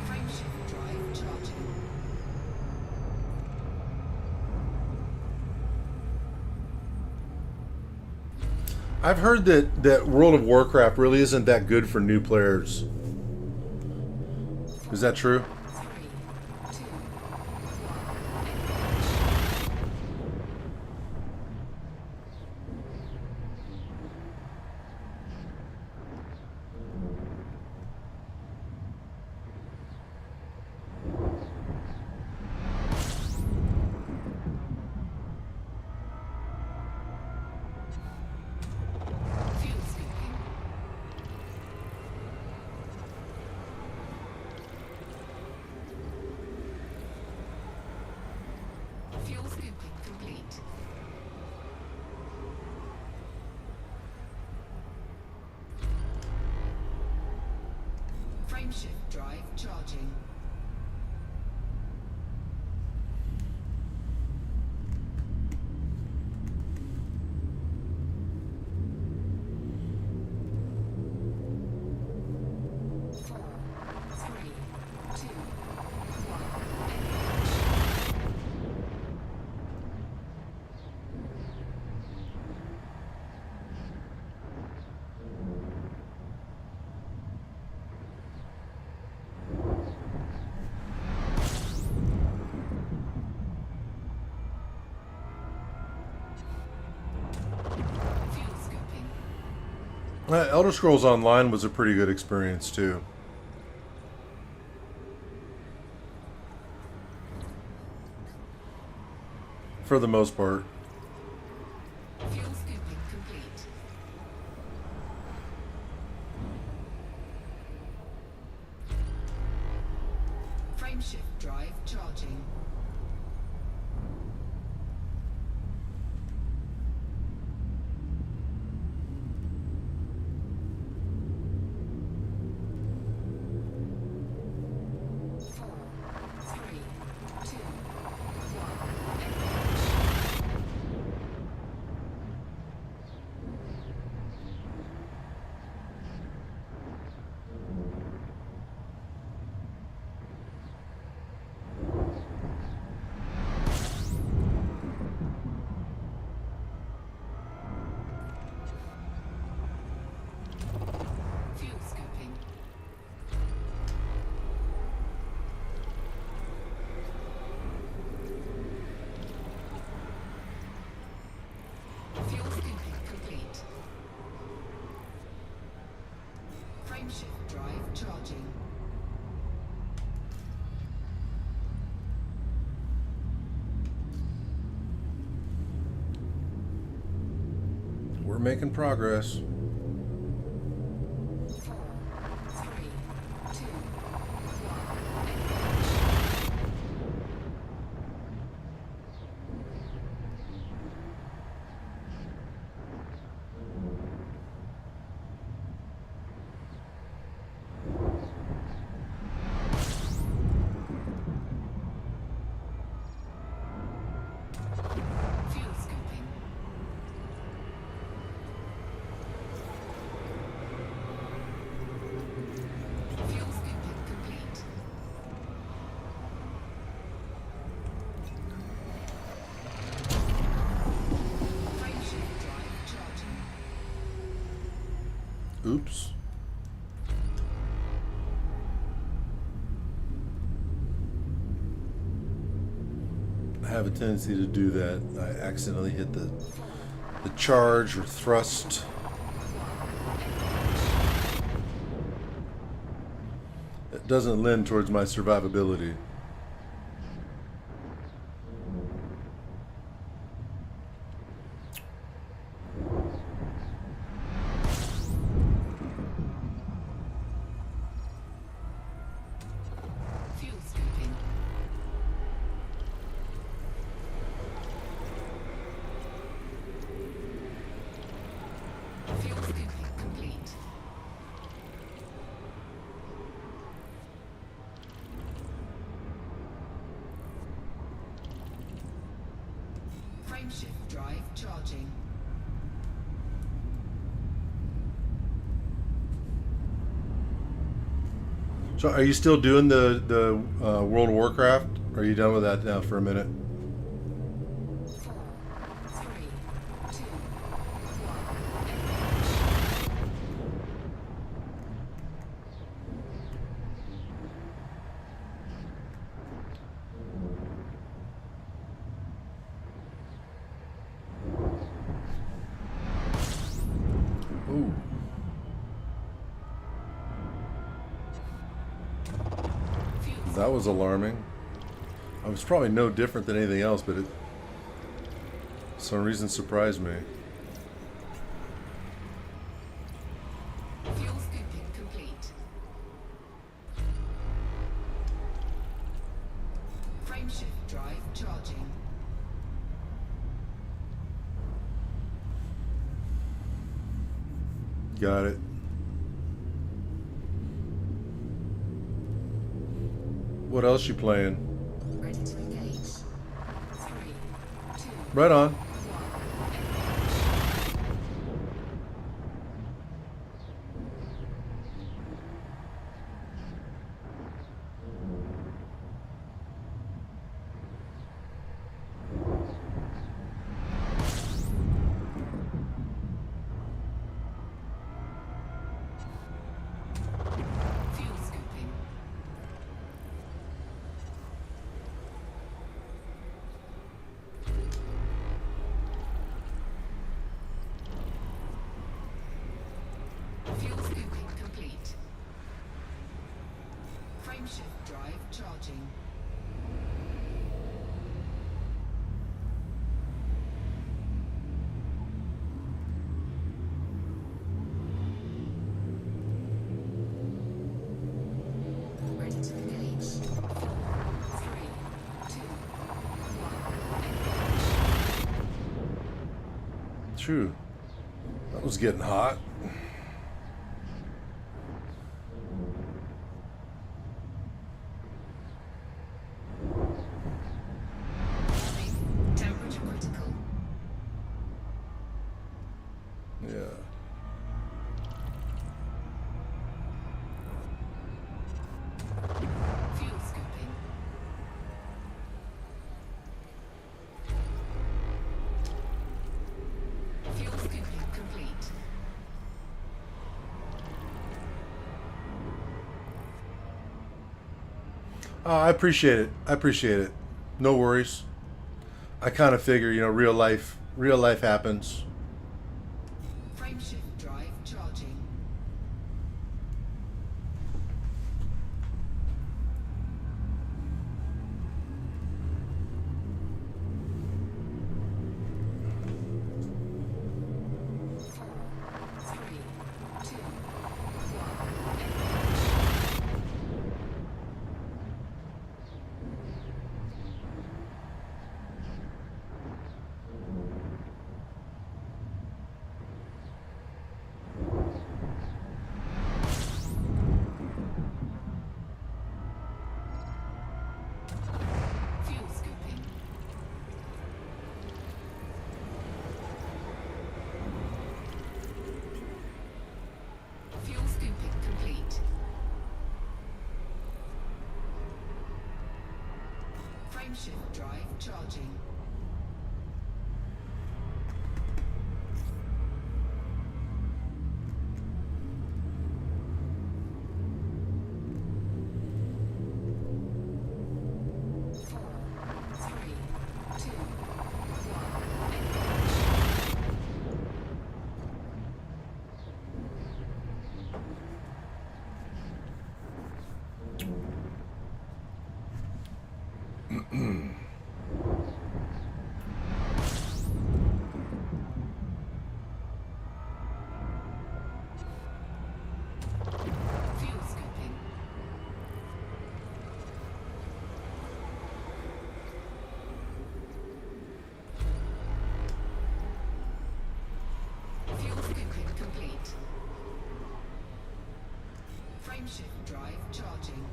Frameshift drive charging. I've heard that World of Warcraft really isn't that good for new players. Is that true? 3, 2, fuel scooping. Fuel scooping complete. Frameshift drive charging. Four, three, two, fuel scooping. Elder Scrolls Online was a pretty good experience too, for the most part. Fuel scooping complete. Frameshift drive charging. we're making progress. 4, 3, 2, 1. Fuel scooping. Fuel scooping complete. Frameshift drive charging. Oops. I have a tendency to do that. I accidentally hit the charge or thrust. It doesn't lend towards my survivability. Fuel scooping. Fuel scooping complete. Frameshift drive charging. So, are you still doing the World of Warcraft? Or are you done with that now for a minute? 4, 3, 2, 1. Ooh. Fuel That was alarming. I was probably no different than anything else, but it, for some reason, surprised me. Fuel scooping complete. Frameshift drive charging. Got it. What else you playing? Ready to engage. 3, 2, Right on. fuel scooping. Fuel scooping complete. Frameshift drive charging. Ready to engage. 4, 3, 2, 1. True. That was getting hot. Warning. Temperature critical. Yeah. Fuel scooping. Fuel scooping complete. I appreciate it. I appreciate it. No worries. I kind of figure, real life happens. Frameshift drive charging. Frameshift drive charging. Fuel scooping. Fuel scooping complete. Frameshift drive charging.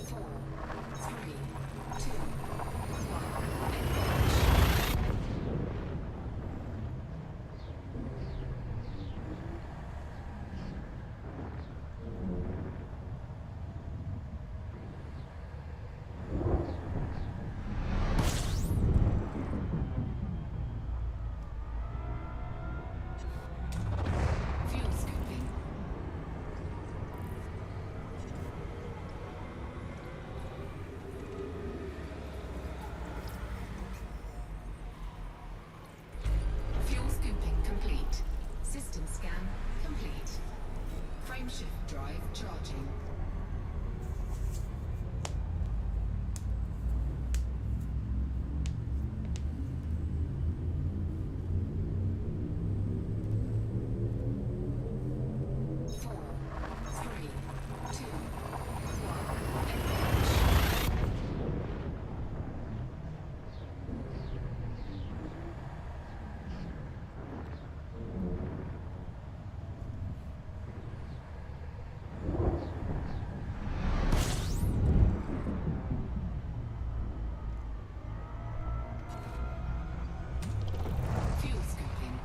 Four, three, two, one, engage. Fuel scooping. Fuel scooping complete. System scan complete. Frameshift drive charging. Four, three, two, one, engage. Fuel scooping.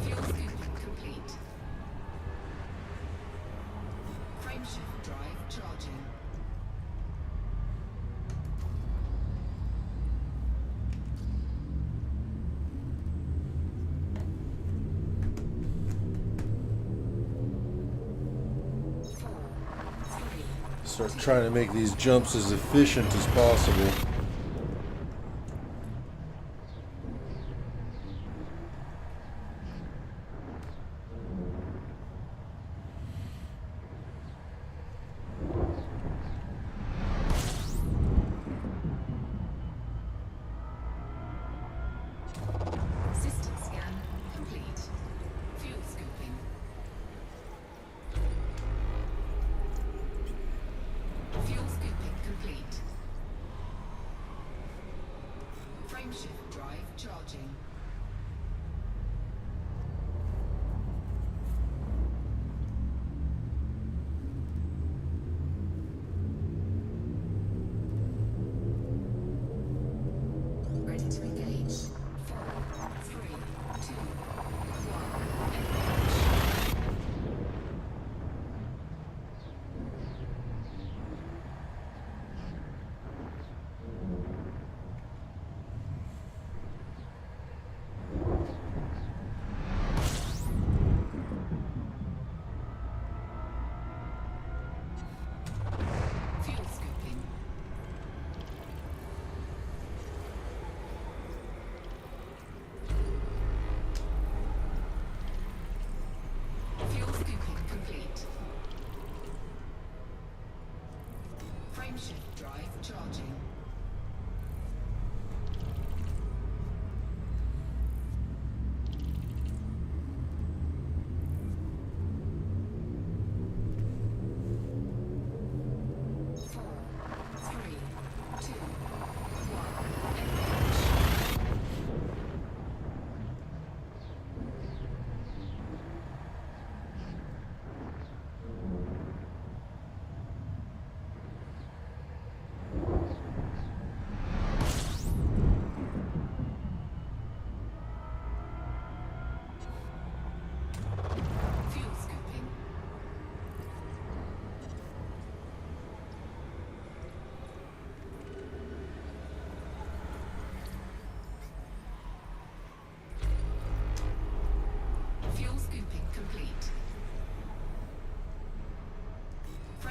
Fuel scooping complete. Frameshift drive charging. Four, three, Start trying to make these jumps as efficient as possible. System scan complete. Fuel scooping. Fuel scooping complete.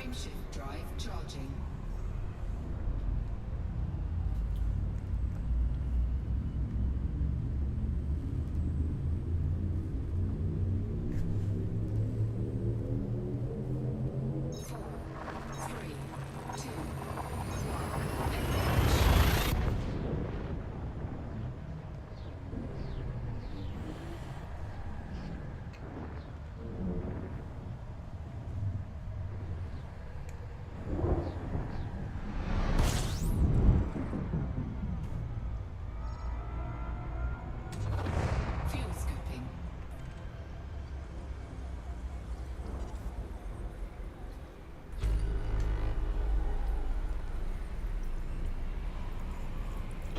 Frameshift drive charging. Fuel scooping.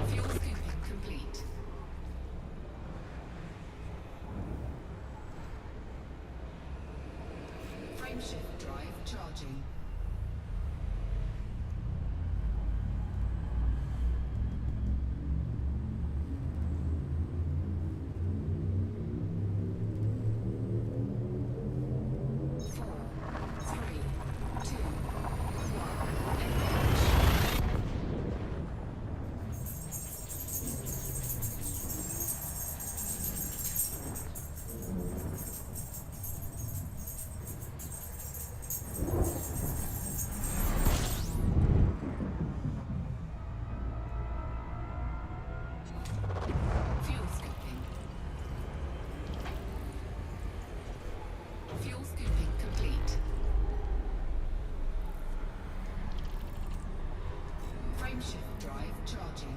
Fuel scooping complete. Frameshift drive charging. Fuel scooping. Fuel scooping complete. Frameshift drive charging.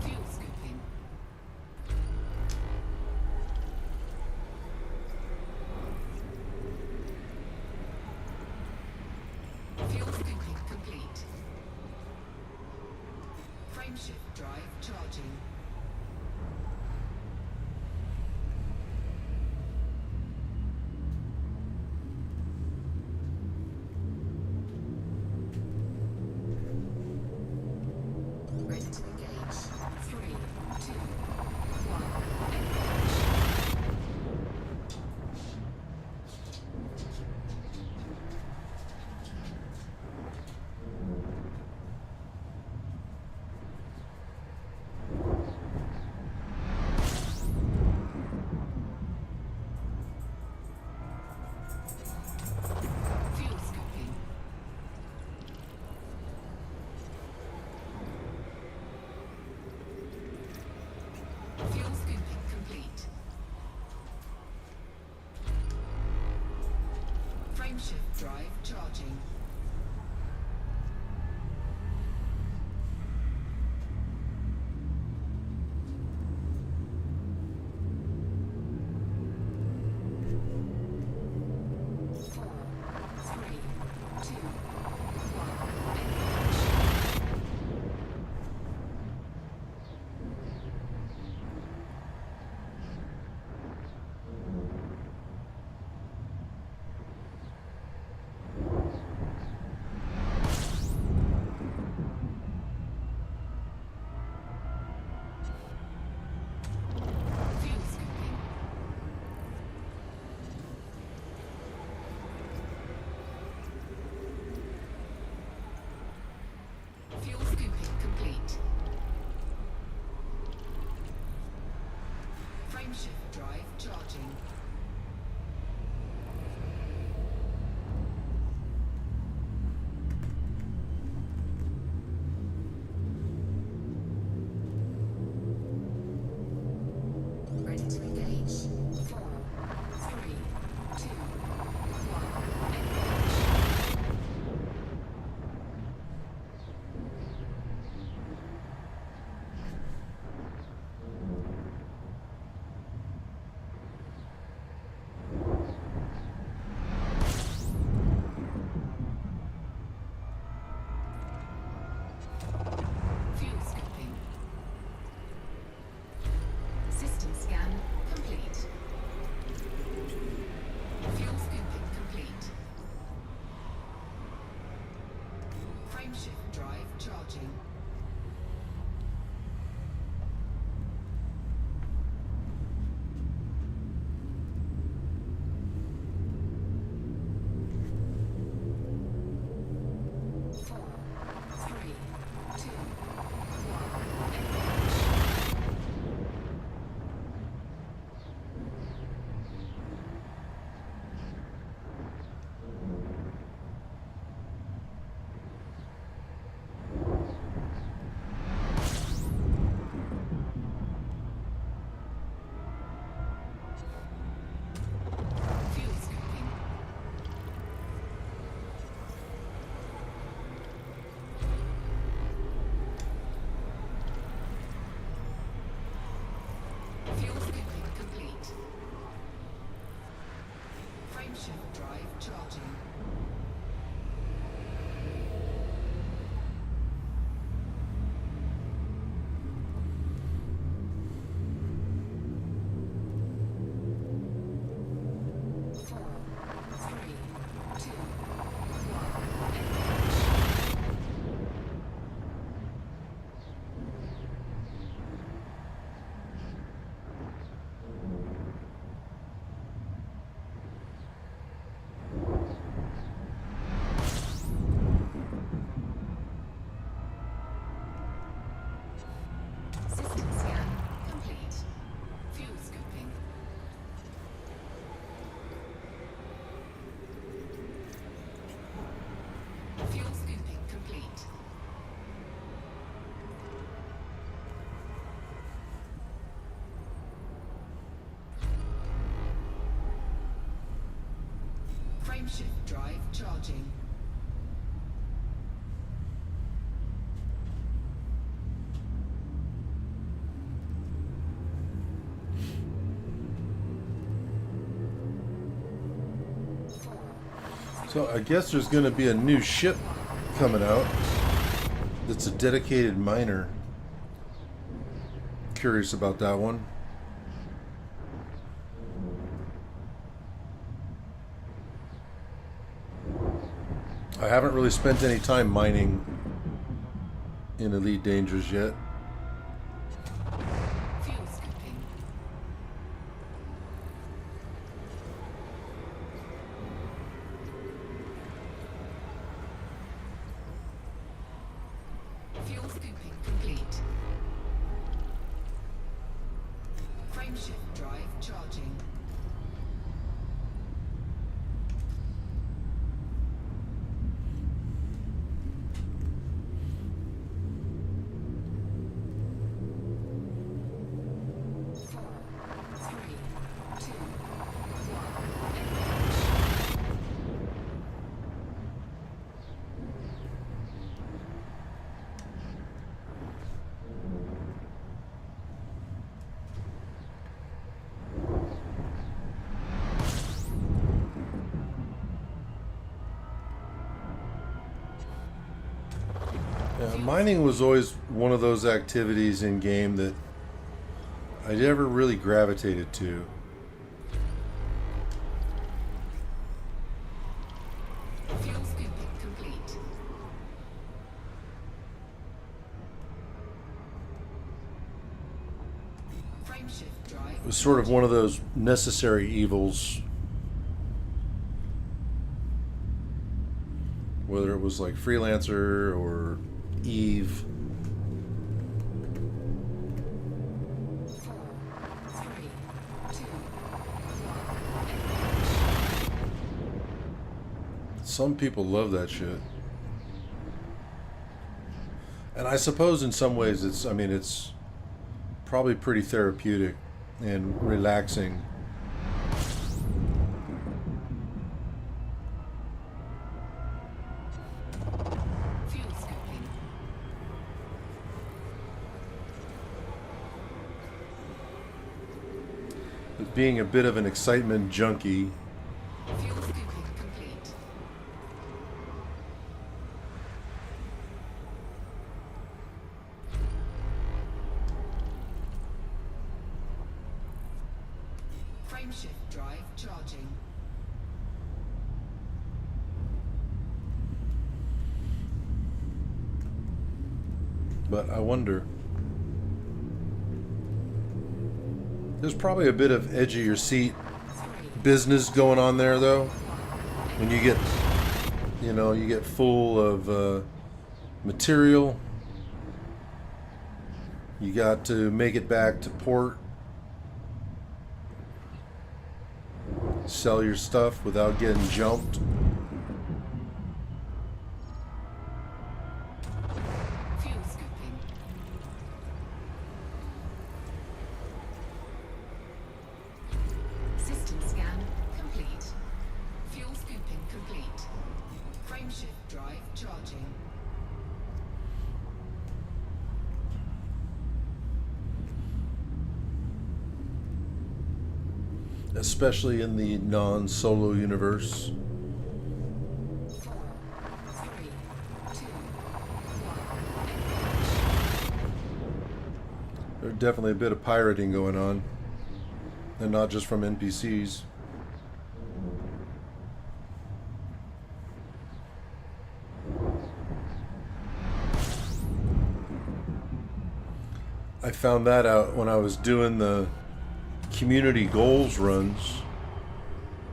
Fuel scooping. Fuel scooping complete. Frameshift drive charging. Ready to engage. 3, 2, 1, engage. Fuel scooping. Fuel scooping complete. Frameshift drive charging. Four, three, two, one, engage. Fuel scooping. Fuel scooping complete. Frameshift drive charging. Ready to engage. 4, 3, 2, 1, engage. Frameshift drive charging. So I guess there's going to be a new ship coming out that's a dedicated miner. Curious about that one. I haven't really spent any time mining in Elite Dangerous yet. Fuel scooping. Fuel scooping complete. Frameshift drive charging. Yeah, mining was always one of those activities in game that I never really gravitated to. Fuel scooping complete. Frameshift drive. It was sort of one of those necessary evils. Whether it was like Freelancer or Eve. 4, 3, 2, 1. Some people love that shit. And I suppose in some ways it's probably pretty therapeutic and relaxing. Fuel scooping. Being a bit of an excitement junkie, Fuel scooping complete. Frameshift drive charging. but I wonder. There's probably a bit of edge of your seat 3, business going on there, though. When you get full of material, you got to make it back to port, sell your stuff without getting jumped. fuel scooping. System scan complete. Fuel scooping complete. Frameshift drive charging. Especially in the non-solo universe. 4, 3, 2, 1. There's definitely a bit of pirating going on, and not just from NPCs. I found that out when I was doing the community goals runs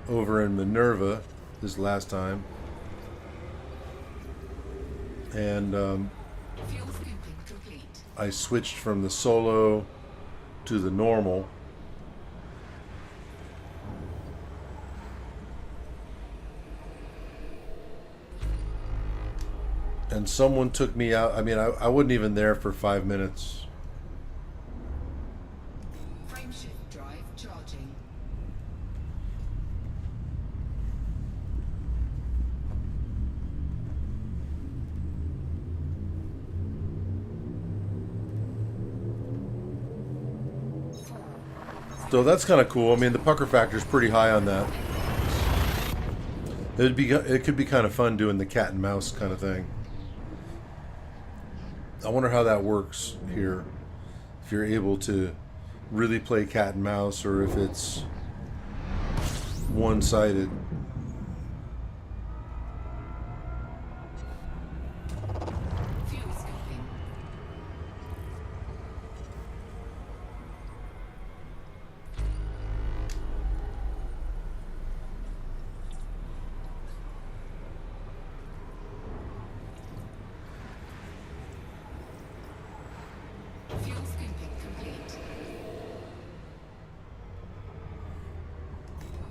over in Minerva this last time, and Fuel scooping complete. I switched from the solo to the normal. And someone took me out. I mean, I wasn't even there for 5 minutes. Frameshift drive charging. So that's kind of cool. I mean, the pucker factor is pretty high on that. It could be kind of fun doing the cat and mouse kind of thing. I wonder how that works here. If you're able to really play cat and mouse, or if it's one-sided. Fuel scooping. Fuel scooping complete.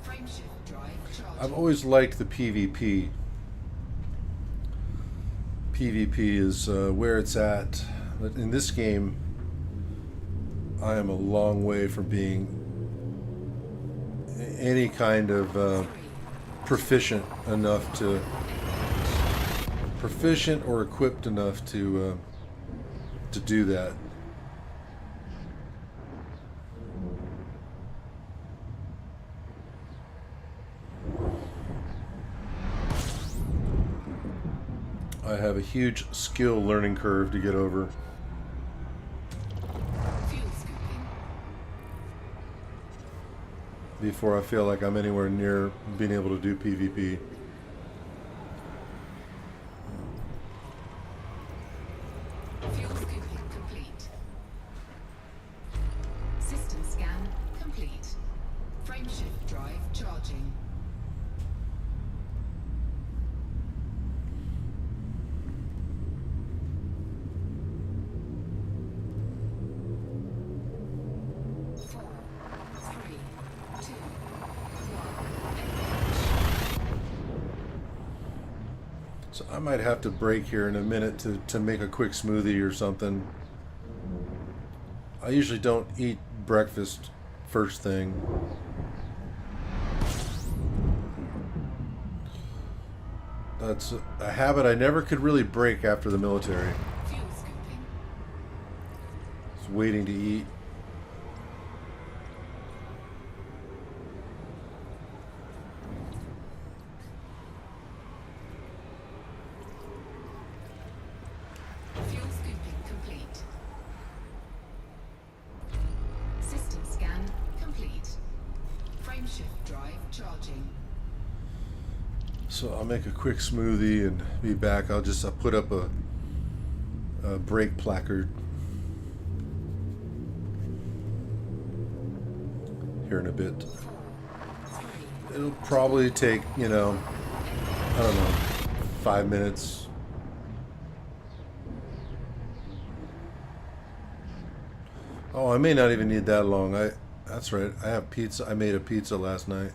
Frameshift drive charging. I've always liked the PvP. PvP is where it's at. But in this game, I am a long way from being any kind of proficient or equipped enough to do that. I have a huge skill learning curve to get over. Fuel scooping. Before I feel like I'm anywhere near being able to do PvP. Fuel scooping complete. System scan complete. Frameshift drive charging. Four, three, two, one. So I might have to break here in a minute to make a quick smoothie or something. I usually don't eat breakfast first thing. That's a habit I never could really break after the military. Fuel scooping. Just waiting to eat. Fuel scooping complete. System scan complete. Frameshift drive charging. So I'll make a quick smoothie and be back. I'll put up a break placard here in a bit. 4, 3, It'll probably take, I don't know, 5 minutes. Oh, I may not even need that long. That's right. I have pizza. I made a pizza last night.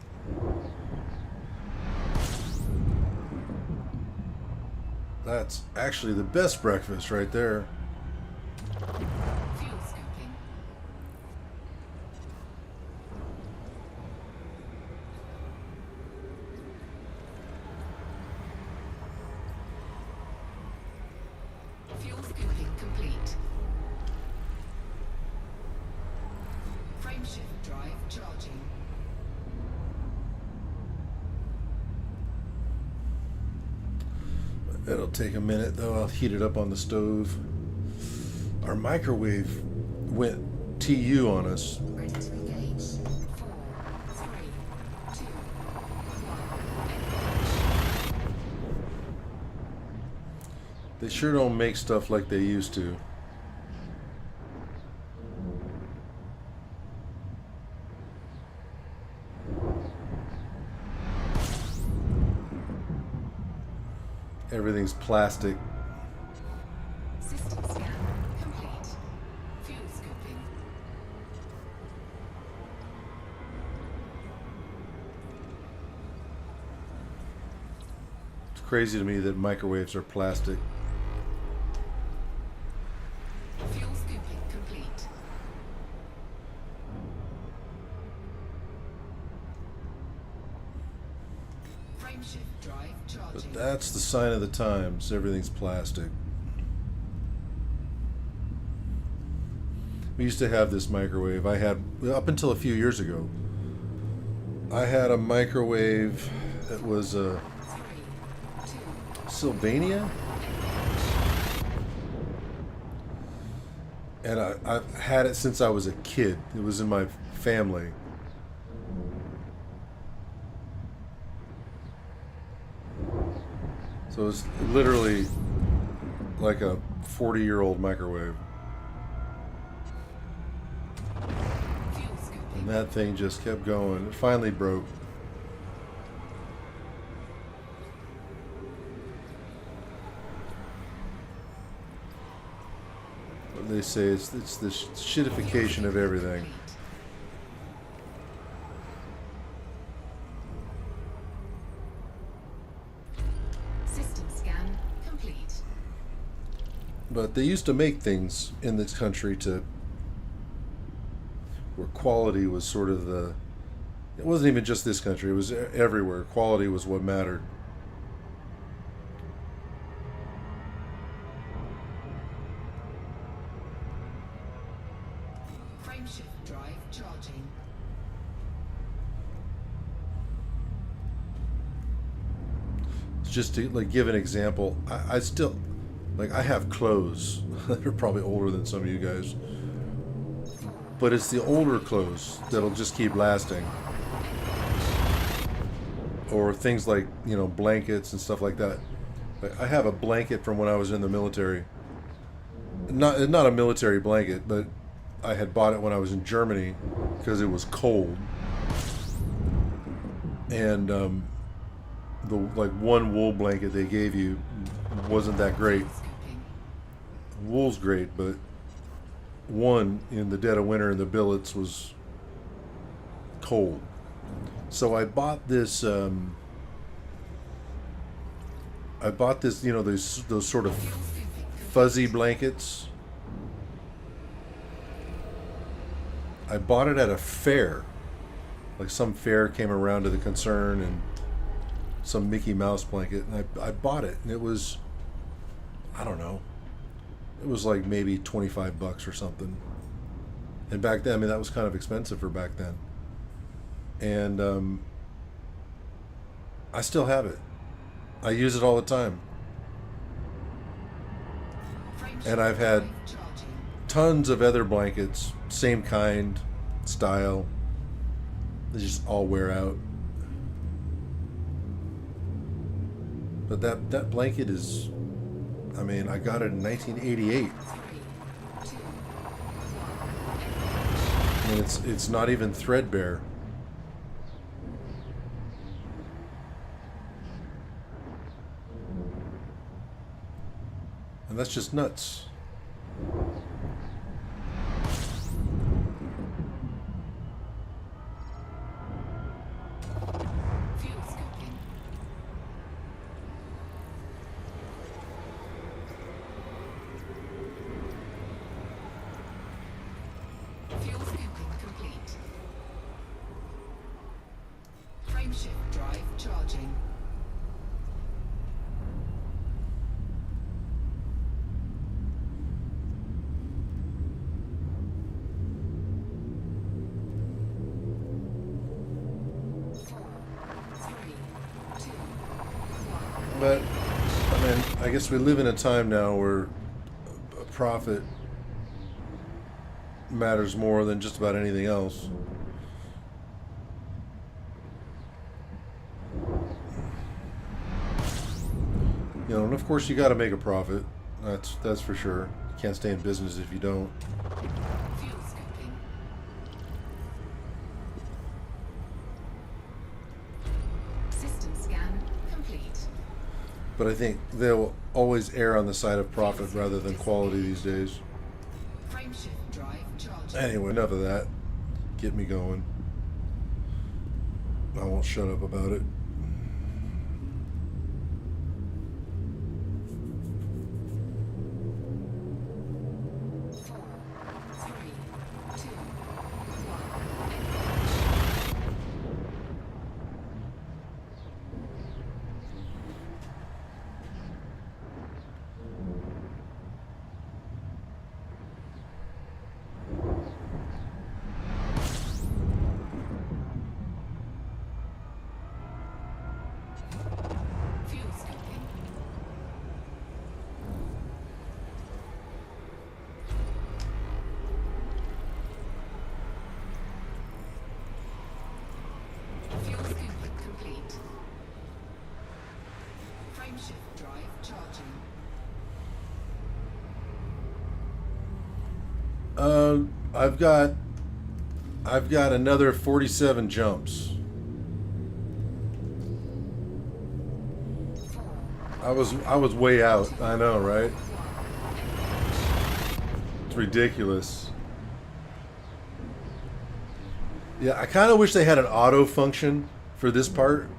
That's actually the best breakfast right there. fuel scooping. Fuel scooping complete. Frameshift drive charging. It'll take a minute though. I'll heat it up on the stove. Our microwave went TU on us. Ready to engage. 4, 3, 2, 1. They sure don't make stuff like they used to. Everything's plastic. System scan complete. Fuel scooping. It's crazy to me that microwaves are plastic. Fuel scooping complete. Frameshift drive But charging. that's the sign of the times. Everything's plastic. We used to have this microwave. I had, up until a few years ago, I had a microwave that was a 3, 2, Sylvania, and I've had it since I was a kid. It was in my family. So it's literally like a 40-year-old microwave. fuel scooping. And that thing just kept going. It finally broke. What they say it's the shitification of everything. System scan complete. But they used to make things in this country to where quality was sort of the. It wasn't even just this country. It was everywhere. Quality was what mattered. Frameshift drive charging. Just to like give an example, I still like I have clothes that are probably older than some of you guys, but it's the older clothes that'll just keep lasting, or things like blankets and stuff like that. Like, I have a blanket from when I was in the military. Not a military blanket, but I had bought it when I was in Germany because it was cold, and the like one wool blanket they gave you wasn't that great. Scooping. Wool's great, but one in the dead of winter in the billets was cold. So I bought this. Those sort of fuzzy blankets. I bought it at a fair. Like some fair came around to the concern and some Mickey Mouse blanket, and I bought it, and it was, I don't know, it was like maybe $25 or something. And back then, I mean, that was kind of expensive for back then. And I still have it. I use it all the time. And I've had Charging. tons of other blankets, same kind, style. They just all wear out. But that blanket is, I mean, I got it in 1988. 3, 2, And it's not even threadbare. And that's just nuts. fuel scooping. Fuel scooping complete. Frameshift drive charging. But I mean, I guess we live in a time now where a profit matters more than just about anything else. And of course you got to make a profit. That's for sure. You can't stay in business if you don't. Fuel scooping. System scan complete. But I think they'll always err on the side of profit rather than quality these days. Frameshift drive charging. Anyway, enough of that. Get me going. I won't shut up about it. Four, three, two, one. I've got another 47 jumps. Four, I was way out. I know, right? one. It's ridiculous. Yeah, I kind of wish they had an auto function for this part.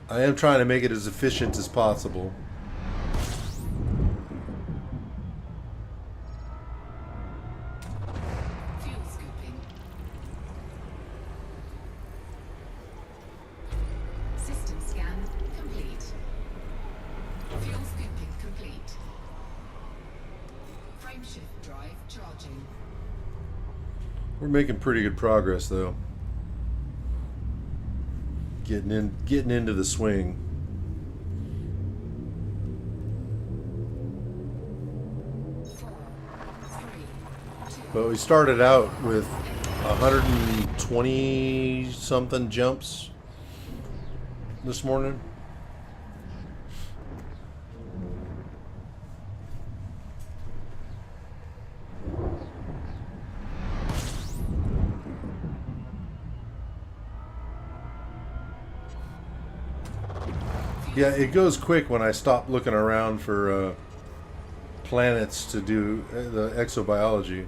I am trying to make it as efficient as possible. Fuel scooping. System scan complete. Fuel scooping complete. Frameshift drive charging. We're making pretty good progress, though. Getting into the swing. Four, three, two. But we started out with 120 something jumps this morning. Yeah, it goes quick when I stop looking around for planets to do the exobiology.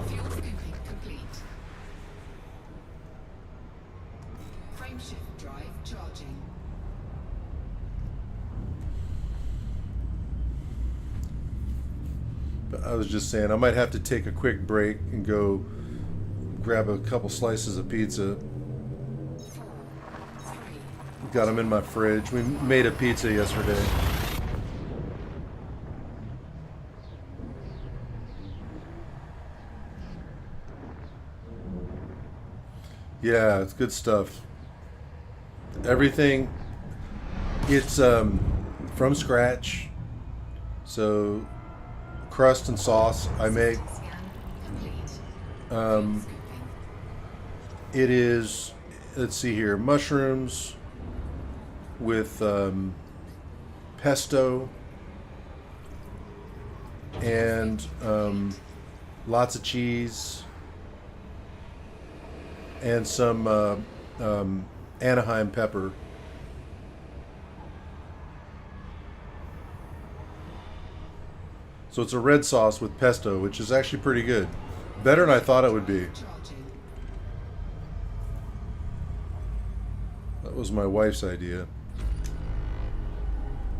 Fuel scooping complete. Frameshift drive charging. But I was just saying, I might have to take a quick break and go grab a couple slices of pizza. Four, three, Got them in my fridge. We made a pizza yesterday. Yeah, it's good stuff. Everything, it's from scratch. So crust and sauce I make. scan complete. Um, Scooping. it is, let's see here, mushrooms with pesto and lots of cheese and some Anaheim pepper. So it's a red sauce with pesto, which is actually pretty good. Better than I thought it would be. Charging. That was my wife's idea.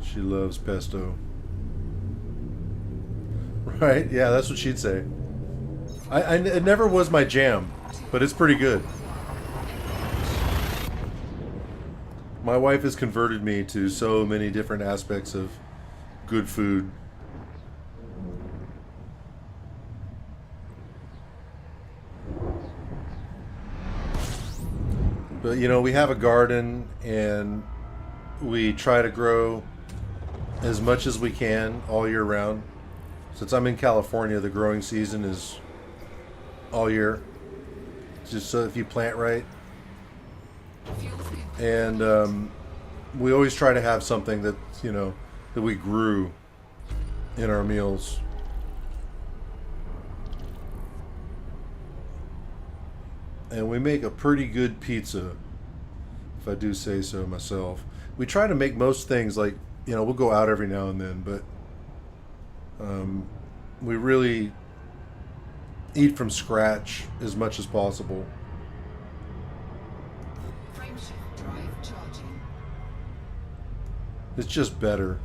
She loves pesto. Right? Yeah, that's what she'd say. It never was my jam, but it's pretty good. My wife has converted me to so many different aspects of good food. But you know, we have a garden and we try to grow as much as we can all year round. Since I'm in California, the growing season is all year. Just so if you plant right. Fuel scooping. And we always try to have something that, you know, that we grew in our meals. And we make a pretty good pizza, if I do say so myself. We try to make most things like, you know, we'll go out every now and then, but we really eat from scratch as much as possible. Frameshift drive charging. It's just better.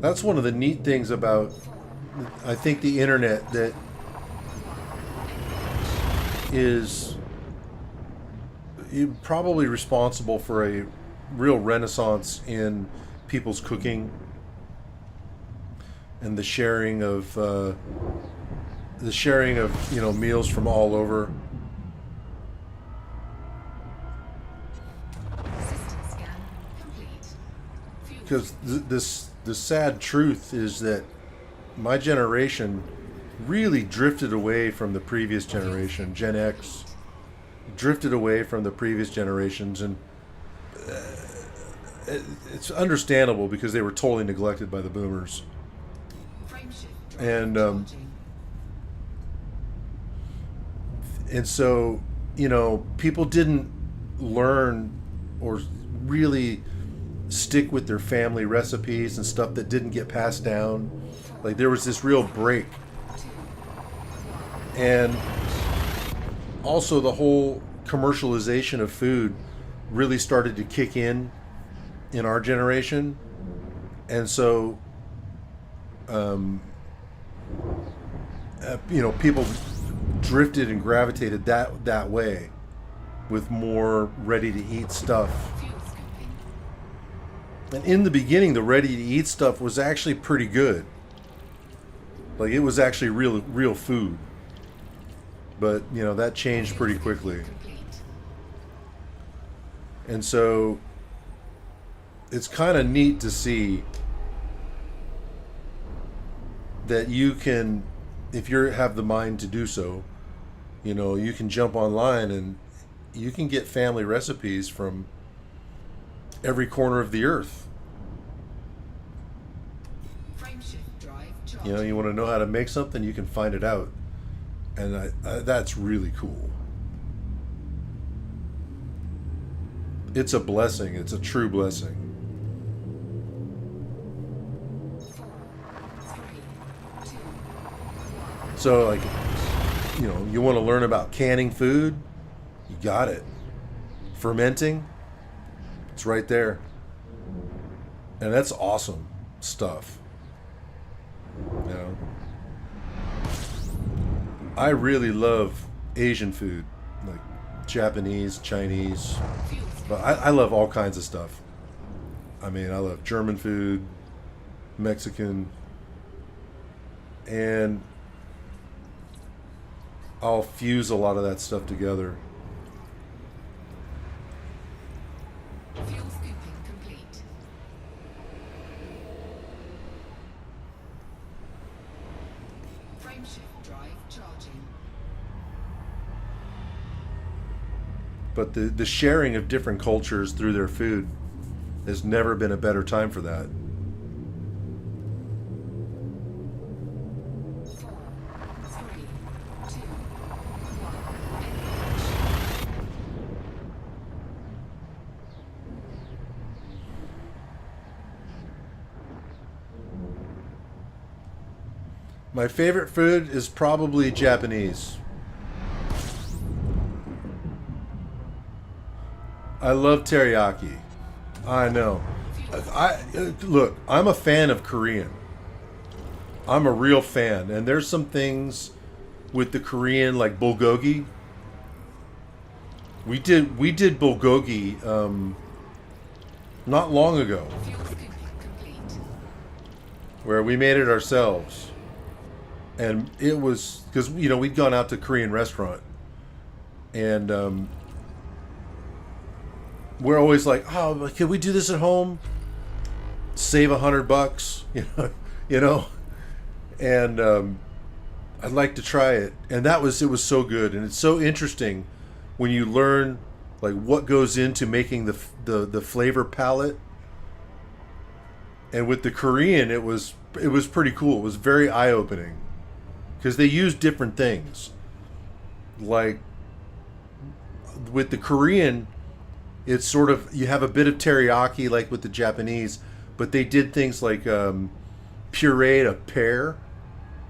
That's one of the neat things about, I think, the internet that is probably responsible for a real renaissance in people's cooking and the sharing of you know, meals from all over. System scan complete. Fuel Because the sad truth is that my generation really drifted away from the previous generation. Gen X drifted away from the previous generations, and it's understandable because they were totally neglected by the boomers. Frameshift drive And charging. and so, people didn't learn or really stick with their family recipes and stuff that didn't get passed down. Like, there was this real break. And also, the whole commercialization of food really started to kick in our generation. And so, people drifted and gravitated that way with more ready to eat stuff. Fuel scooping. And in the beginning, the ready to eat stuff was actually pretty good. Like, it was actually real food. But, that changed pretty quickly. Complete. And so it's kind of neat to see that you can, if you have the mind to do so, you can jump online and you can get family recipes from every corner of the earth. Frameshift drive charging. You want to know how to make something, you can find it out. And that's really cool. It's a blessing. It's a true blessing. 4, 3, 2, So, like, you want to learn about canning food? You got it. Fermenting? It's right there. And that's awesome stuff. I really love Asian food, like Japanese, Chinese. fuel But I love all kinds of stuff. I mean, I love German food, Mexican, and I'll fuse a lot of that stuff together. fuel scooping complete. Frameshift drive charging. But the sharing of different cultures through their food has never been a better time for that. 4, 3, 2, 1. My favorite food is probably Japanese. I love teriyaki. I know. Look, I'm a fan of Korean. I'm a real fan, and there's some things with the Korean, like bulgogi. We did bulgogi not long ago, Fuel scooping complete. where we made it ourselves, and it was because we'd gone out to a Korean restaurant, and we're always like, oh, can we do this at home? Save $100, and I'd like to try it. And it was so good, and it's so interesting when you learn like what goes into making the flavor palette. And with the Korean, it was pretty cool. It was very eye opening because they use different things. Like with the Korean, it's sort of, you have a bit of teriyaki like with the Japanese, but they did things like pureed a pear,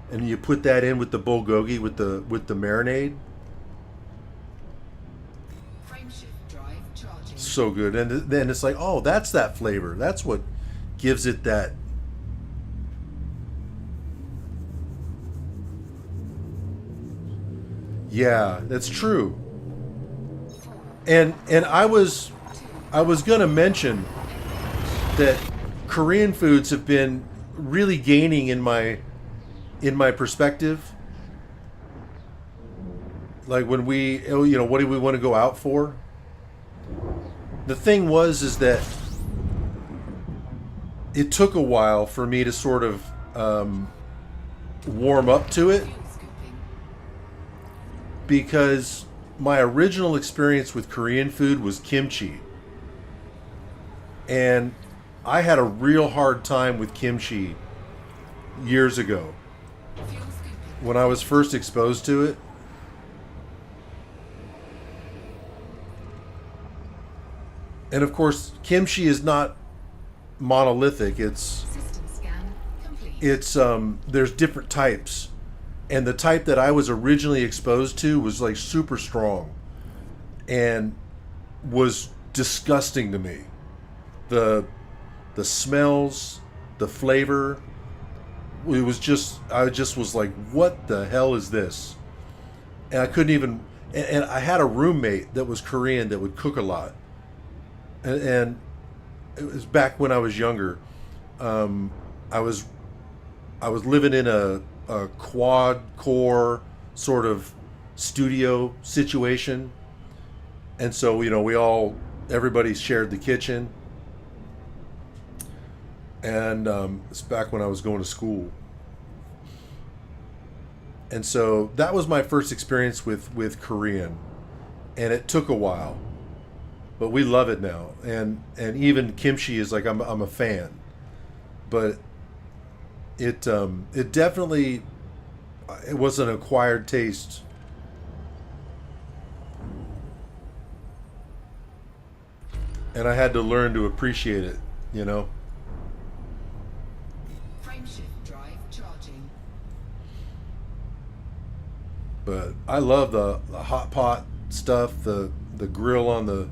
and you put that in with the bulgogi with the marinade. Frameshift drive charging. So good, and then it's like, oh, that's that flavor. That's what gives it that. Yeah, that's true. And I was gonna mention that Korean foods have been really gaining in my perspective. Like when what do we want to go out for? The thing is that it took a while for me to sort of warm up to it. Fuel because my original experience with Korean food was kimchi. And I had a real hard time with kimchi years ago Fuel scooping. when I was first exposed to it. And of course, kimchi is not monolithic. System scan complete. It's there's different types. And the type that I was originally exposed to was like super strong and was disgusting to me. The smells, the flavor, it was just I just was like, what the hell is this? And I couldn't even and I had a roommate that was Korean that would cook a lot. And it was back when I was younger. I was living in a quad core sort of studio situation, and so everybody shared the kitchen, and it's back when I was going to school, and so that was my first experience with Korean, and it took a while, but we love it now, and even kimchi is like I'm a fan, but it definitely it was an acquired taste. And I had to learn to appreciate it, you know. Frameshift drive charging. But I love the hot pot stuff, the grill on the,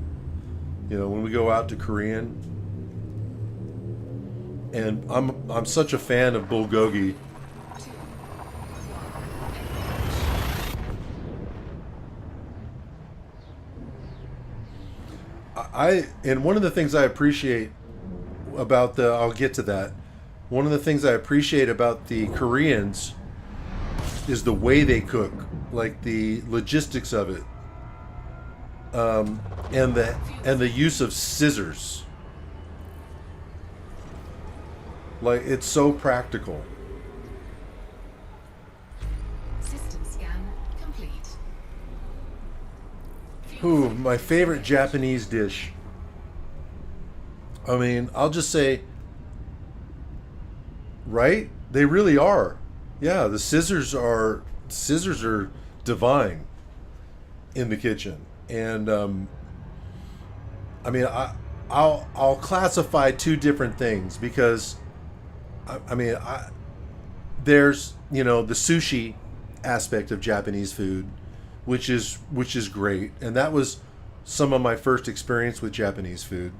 when we go out to Korean. And I'm such a fan of bulgogi. 2, 1, And one of the things I appreciate about I'll get to that. One of the things I appreciate about the Koreans is the way they cook, like the logistics of it, and the use of scissors. Like, it's so practical. system scan complete. Ooh, my favorite Japanese dish. I mean, I'll just say, right? They really are. Yeah, the scissors are divine in the kitchen. And I mean, I'll classify two different things because there's the sushi aspect of Japanese food, which is great, and that was some of my first experience with Japanese food.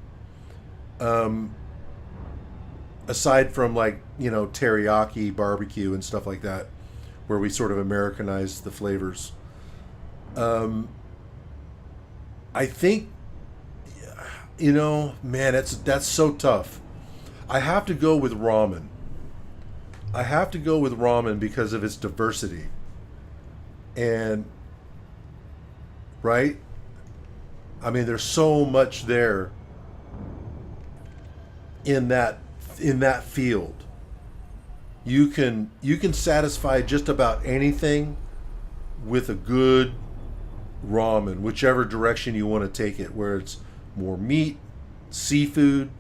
Aside from teriyaki barbecue and stuff like that, where we sort of Americanized the flavors. I think, man, that's so tough. I have to go with ramen. I have to go with ramen because of its diversity. And right? I mean, there's so much there in that field. You can satisfy just about anything with a good ramen, whichever direction you want to take it, where it's more meat, seafood,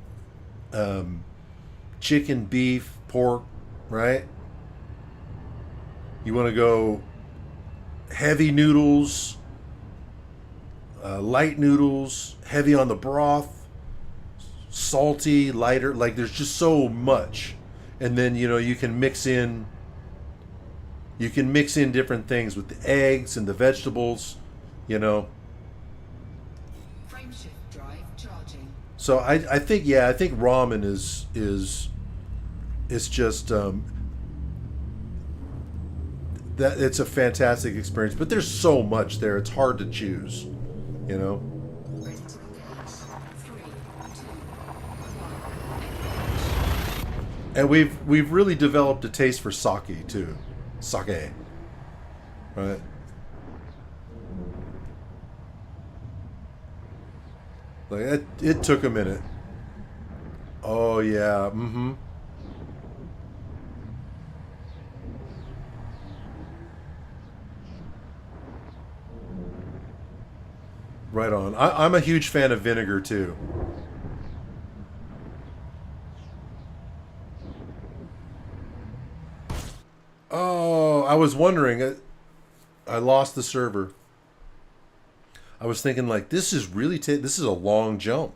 chicken, beef, pork, right? You want to go heavy noodles, light noodles, heavy on the broth, salty, lighter. Like, there's just so much. And then you can mix in different things with the eggs and the vegetables, Frameshift drive charging. So I think ramen is just that it's a fantastic experience, but there's so much there, it's hard to choose, Ready to engage. 3, 2, 1. And we've really developed a taste for sake too. Sake. Right? Like it took a minute. Oh yeah. Mm-hmm. Right on. I'm a huge fan of vinegar too. Oh, I was wondering. I lost the server. I was thinking like this is really this is a long jump.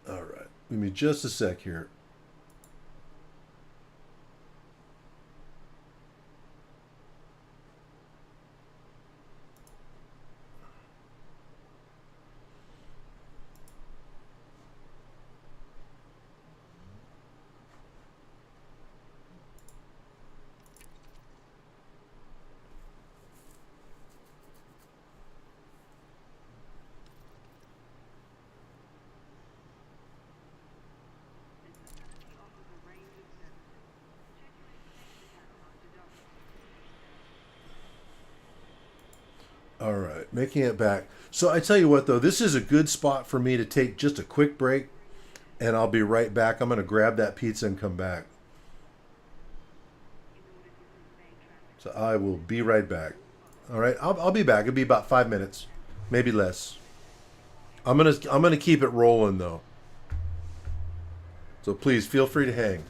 All right, give me just a sec here. All right, making it back. So I tell you what though, this is a good spot for me to take just a quick break, and I'll be right back. I'm gonna grab that pizza and come back. So I will be right back. All right, I'll be back. It'll be about 5 minutes, maybe less. I'm gonna keep it rolling though. So please feel free to hang.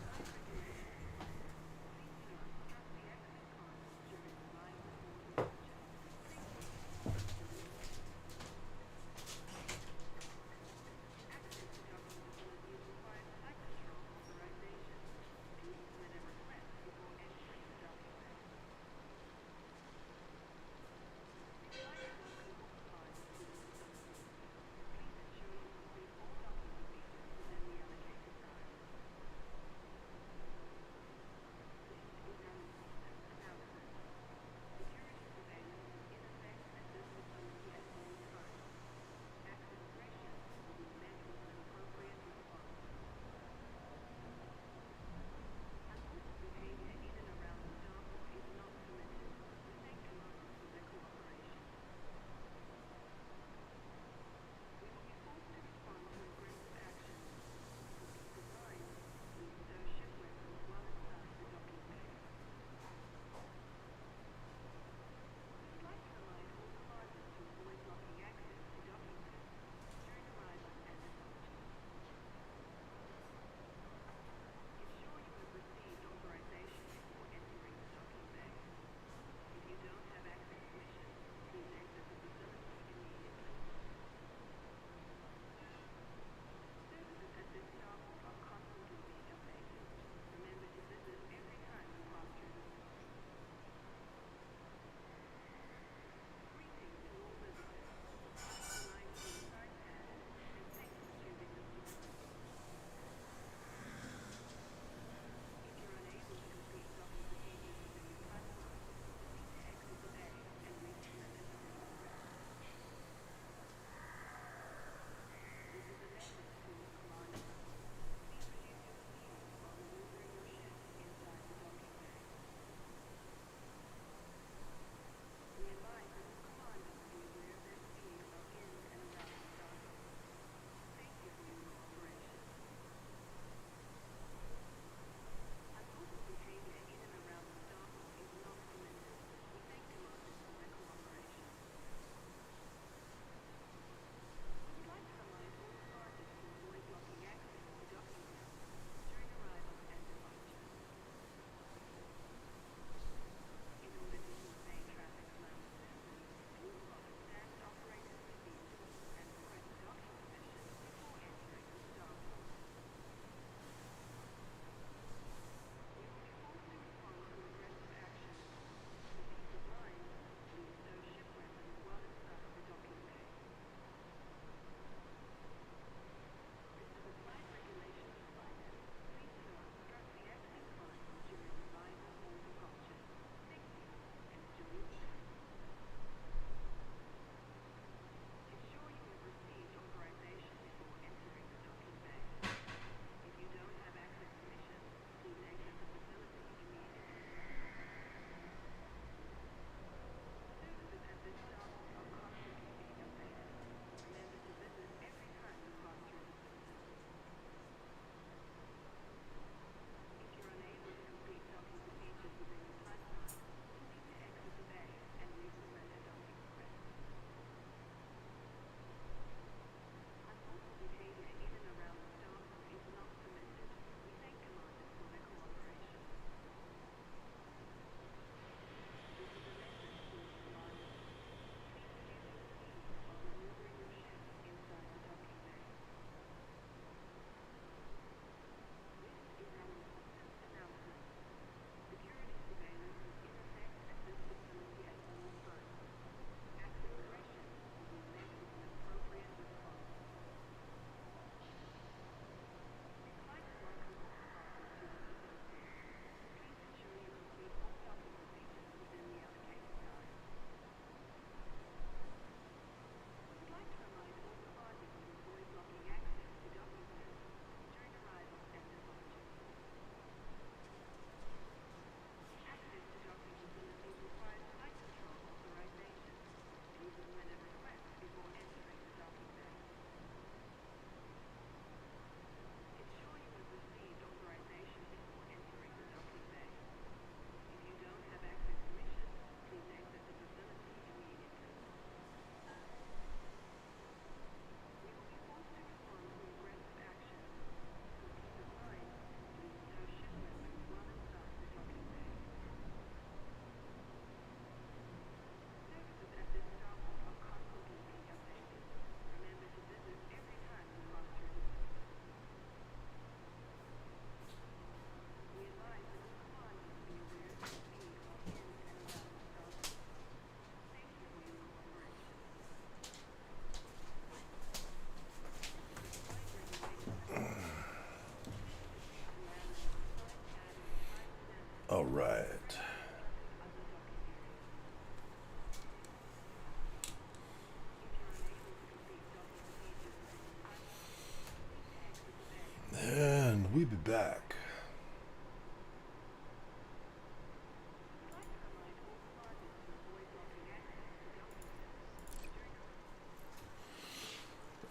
All right. And we be back.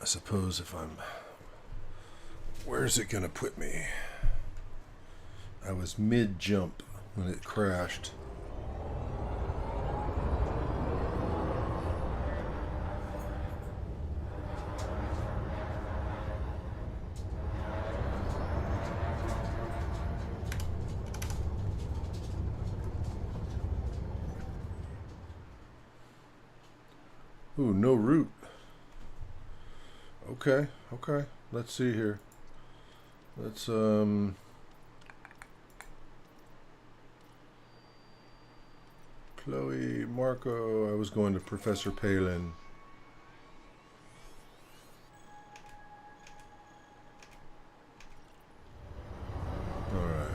I suppose if I'm... Where's it going to put me? I was mid-jump when it crashed. Ooh, no route. Okay, okay. Let's see here. Let's Chloe, Marco. I was going to Professor Palin. All right.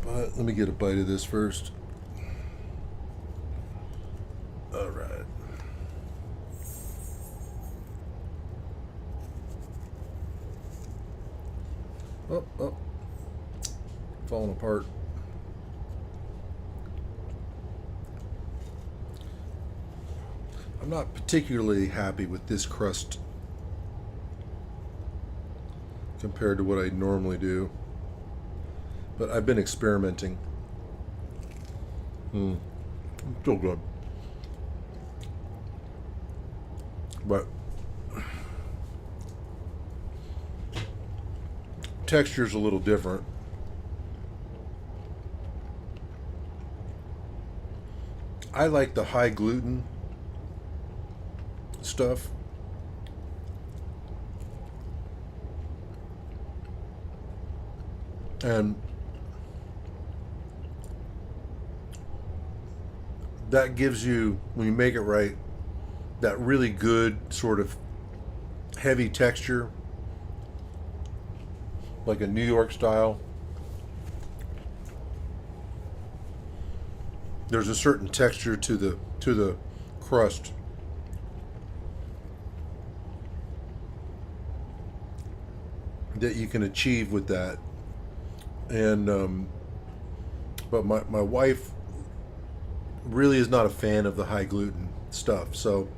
But let me get a bite of this first. All right. Oh, oh. Falling apart. I'm not particularly happy with this crust compared to what I normally do. But I've been experimenting. Still good. But texture's a little different. I like the high gluten stuff. And that gives you, when you make it right, that really good sort of heavy texture, like a New York style. There's a certain texture to the crust. That you can achieve with that. And but my wife really is not a fan of the high gluten stuff, so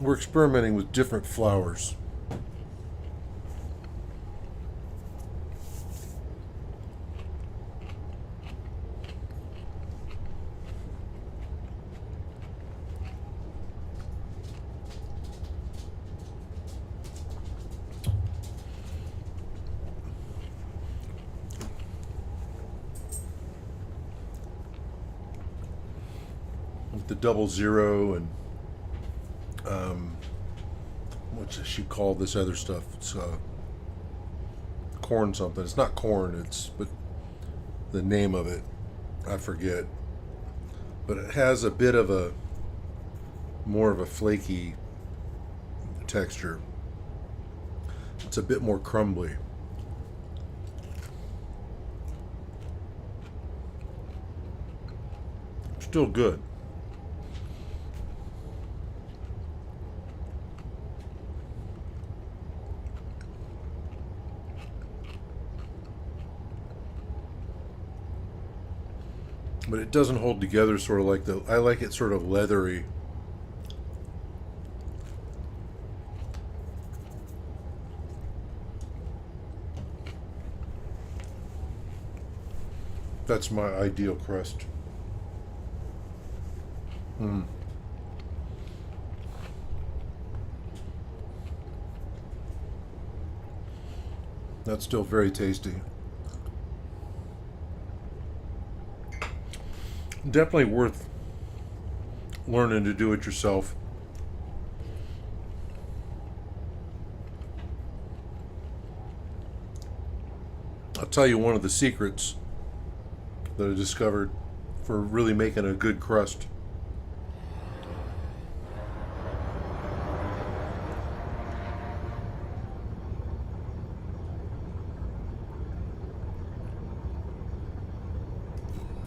we're experimenting with different flours. With the 00 and what does she call this other stuff? It's corn something. It's not corn. It's but the name of it I forget. But it has a bit of a more of a flaky texture. It's a bit more crumbly. Still good. But it doesn't hold together sort of like I like it sort of leathery. That's my ideal crust. That's still very tasty. Definitely worth learning to do it yourself. I'll tell you one of the secrets that I discovered for really making a good crust.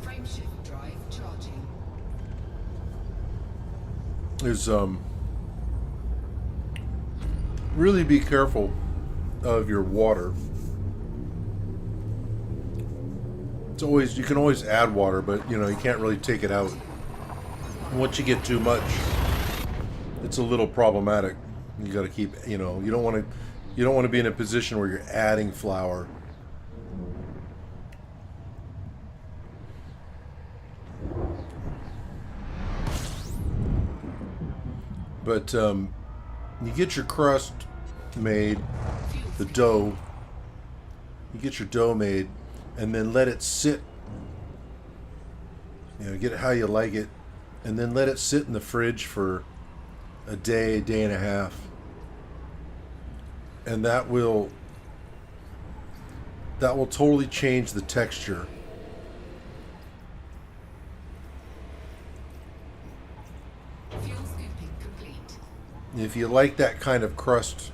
Frameshift drive charging. Is really be careful of your water. It's always, you can always add water, but you know you can't really take it out. Once you get too much, it's a little problematic. You got to keep, you know, you don't want to be in a position where you're adding flour. But you get your crust made, the dough. You get your dough made, and then let it sit. You know, get it how you like it, and then let it sit in the fridge for a day and a half, and that will totally change the texture. Fuel scooping complete. If you like that kind of crust,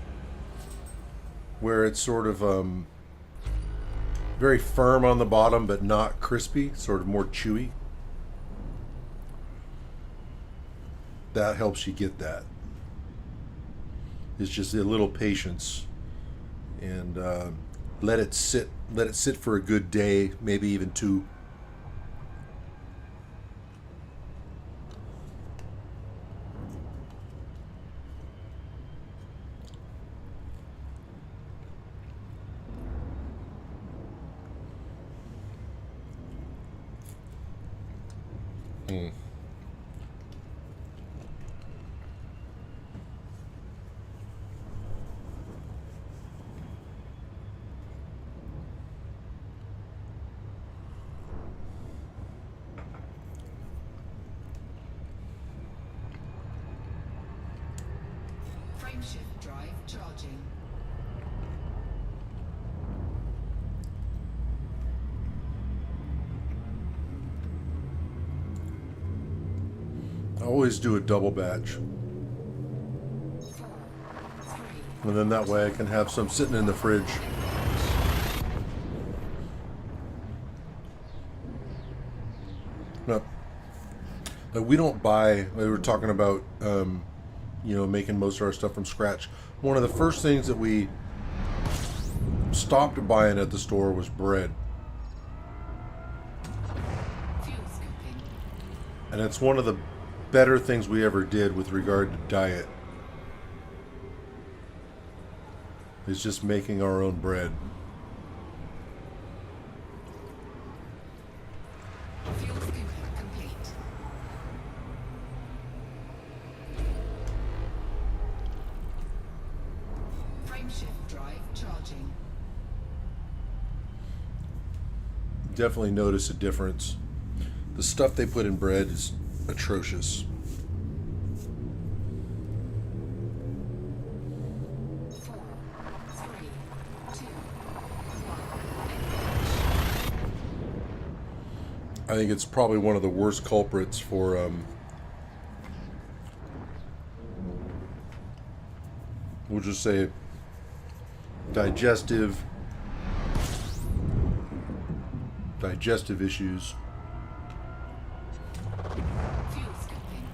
where it's sort of very firm on the bottom but not crispy, sort of more chewy, that helps you get that. It's just a little patience, and let it sit for a good day, maybe even two. Frameshift drive charging. I always do a double batch, 4, 3, and then that way I can have some sitting in the fridge. Now, we don't buy. We were talking about, you know, making most of our stuff from scratch. One of the first things that we stopped buying at the store was bread, fuel scooping. and it's one of the better things we ever did with regard to diet. Is just making our own bread. Fuel scooping complete. Frameshift drive charging. Definitely notice a difference. The stuff they put in bread is atrocious. 4, 3, 2, 1. I think it's probably one of the worst culprits for we'll just say digestive issues. Fuel scooping.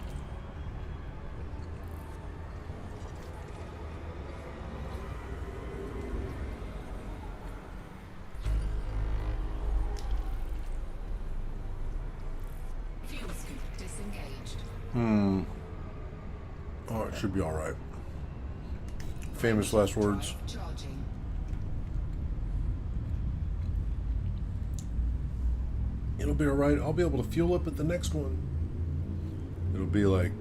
Fuel scoop disengaged. Oh, it should be all right. Famous last words. Drive charging. It'll be all right. I'll be able to fuel up at the next one. It'll be like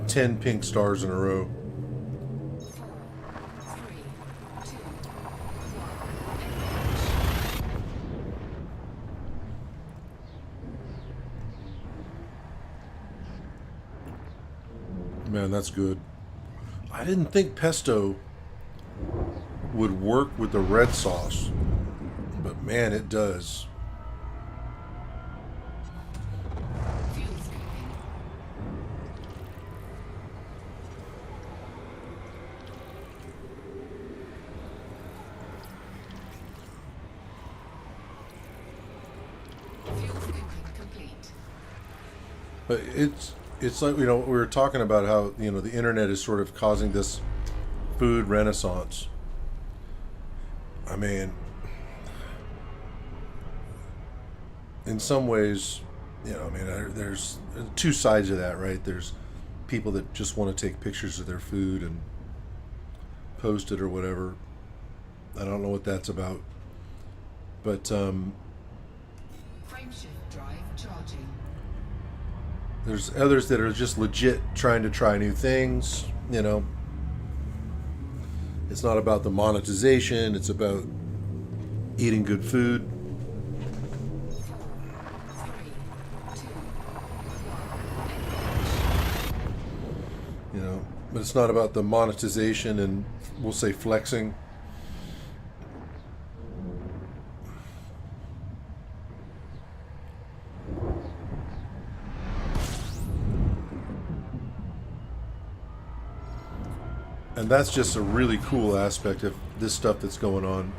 10 pink stars in a row. 4, 3, 2, 1. Man, that's good. I didn't think pesto would work with the red sauce, but man, it does. But it's like, we were talking about how, the internet is sort of causing this food renaissance. I mean, in some ways, there's two sides of that, right? There's people that just want to take pictures of their food and post it or whatever. I don't know what that's about, but Frameshift drive charging. there's others that are just legit trying to try new things. It's not about the monetization. It's about eating good food. 4, 3, 2, 1. But it's not about the monetization and, we'll say, flexing. And that's just a really cool aspect of this stuff that's going on.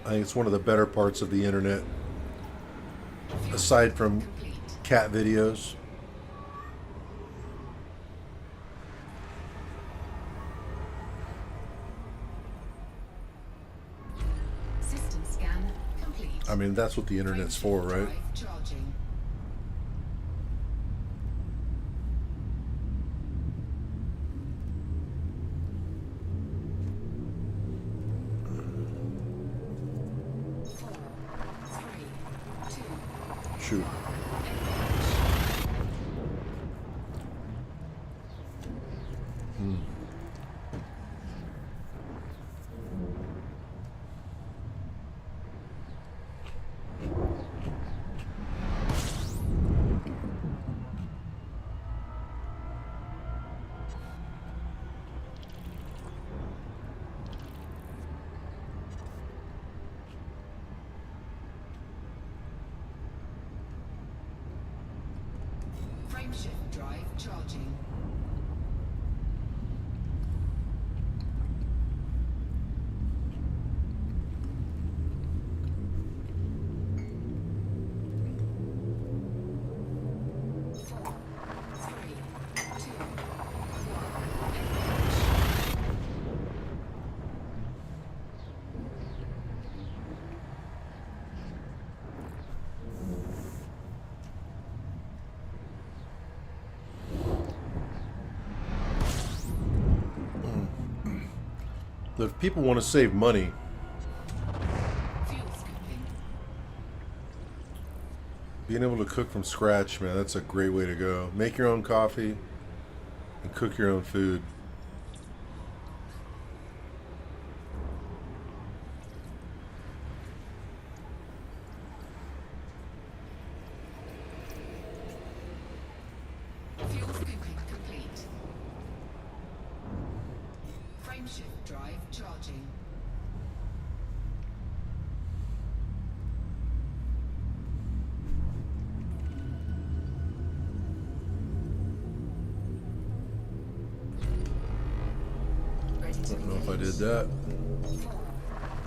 I think it's one of the better parts of the internet, aside from Complete. cat videos. System scan complete. I mean, that's what the internet's for, Frameshift right? drive charging. Four, three, two, Shoot. Frameshift drive charging. Four, three, two, If people want to save money, fuel scooping. being able to cook from scratch, man, that's a great way to go. Make your own coffee and cook your own food. Fuel scooping complete. Frameshift drive charging. Ready I to don't know if I engage. did that. 4,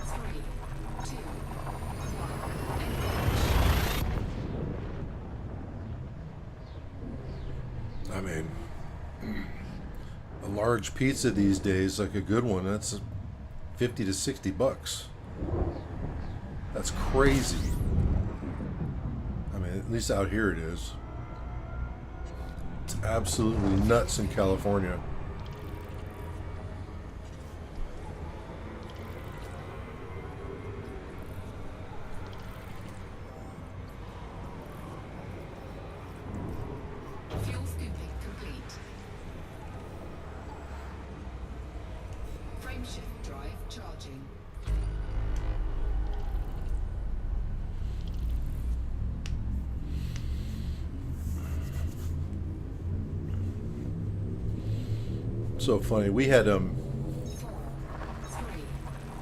3, 2, 1. I mean, a large pizza these days, like a good one, that's 50 to 60 bucks. That's crazy. I mean, at least out here it is. It's absolutely nuts in California. Fuel scooping complete. Frameshift drive charging. So funny. We had 4, 3,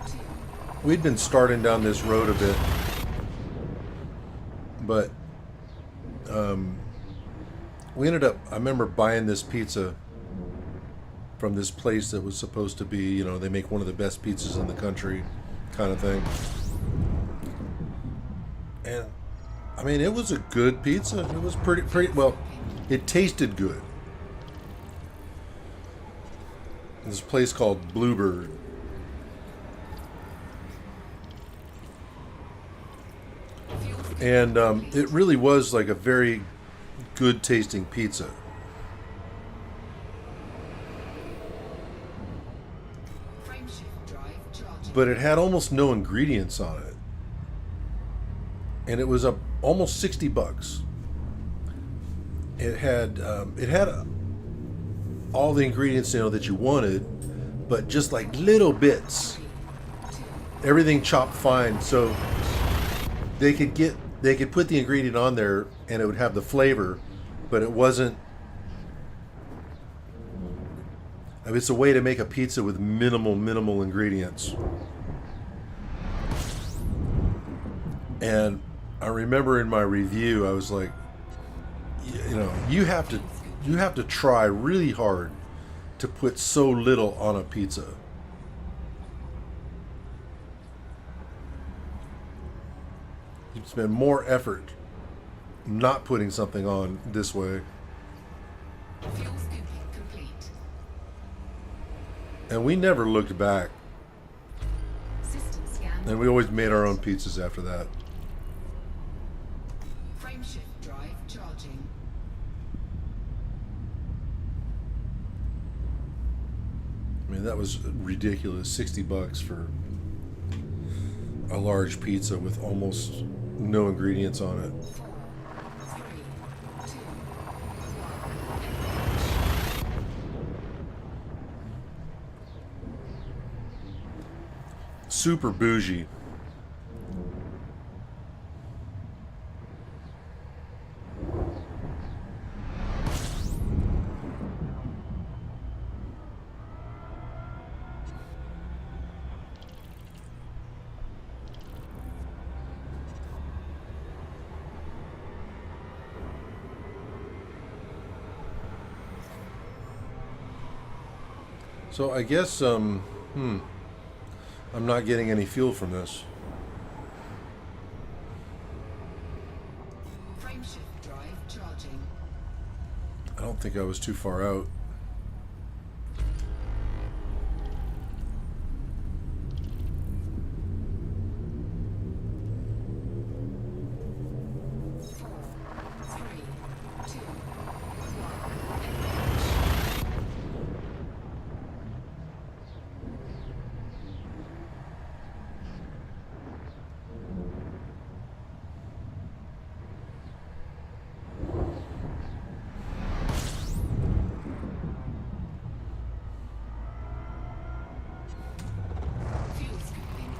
2, we'd been starting down this road a bit, but we ended up, I remember buying this pizza from this place that was supposed to be, they make one of the best pizzas in the country, kind of thing. And I mean, it was a good pizza. It was pretty well. It tasted good. This place called Bluebird. And it really was like a very good tasting pizza. Frameshift drive charging. But it had almost no ingredients on it. And it was almost $60. It had all the ingredients that you wanted, but just like little bits. Everything chopped fine, so they could put the ingredient on there and it would have the flavor, but it wasn't. I mean, it's a way to make a pizza with minimal ingredients. And I remember in my review, I was like, you have to try really hard to put so little on a pizza. You spend more effort not putting something on this way. Fuel scooping complete. And we never looked back. System scan. And we always made our own pizzas after that. Frameshift drive charging. I mean, that was ridiculous. $60 for a large pizza with almost no ingredients on it. 4, 3, 2, 1. Super bougie. So I guess I'm not getting any fuel from this. Frameshift drive charging. I don't think I was too far out. Fuel scooping.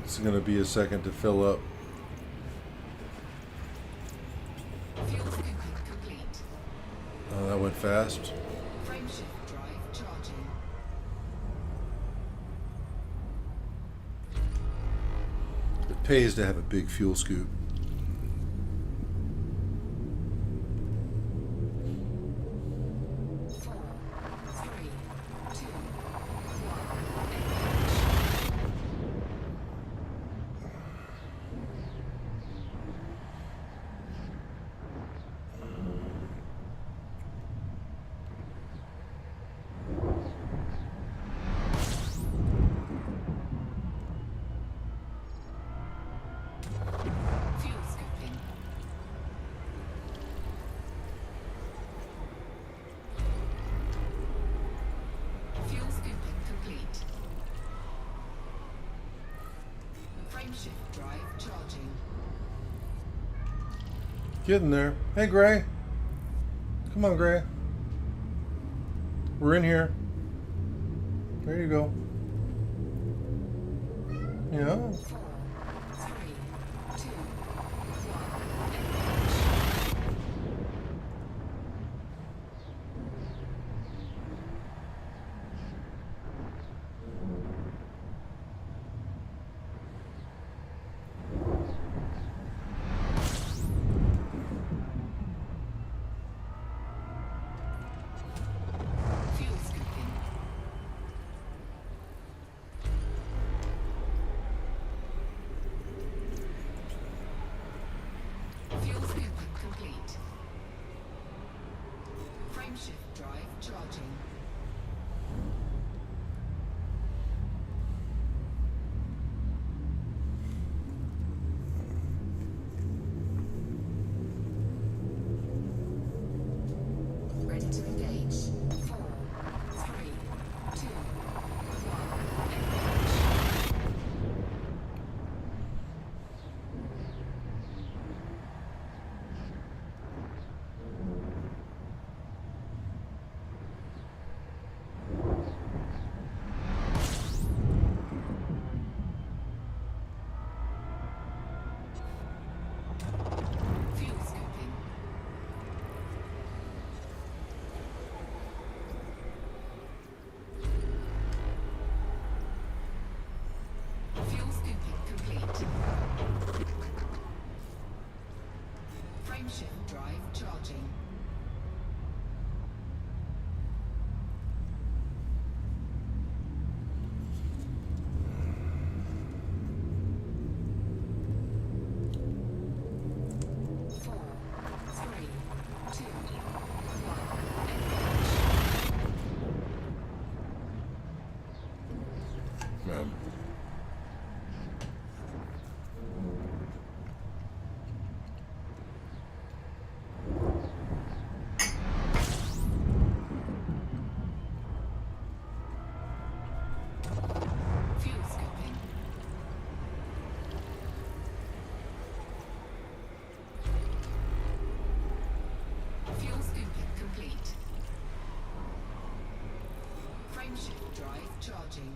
It's going to be a second to fill up. Fuel scooping complete. Oh, that went fast. Frameshift drive charging. It pays to have a big fuel scoop. Four, three, two, fuel scooping. Fuel scooping complete. Frameshift drive charging. Get in there. Hey, Gray. Come on, Gray. We're in here. There you go. Yeah. 4, 3, 2, 1. drive charging. Four, three, two, one. Um, Fuel scooping. Fuel scooping complete. Frameshift drive charging.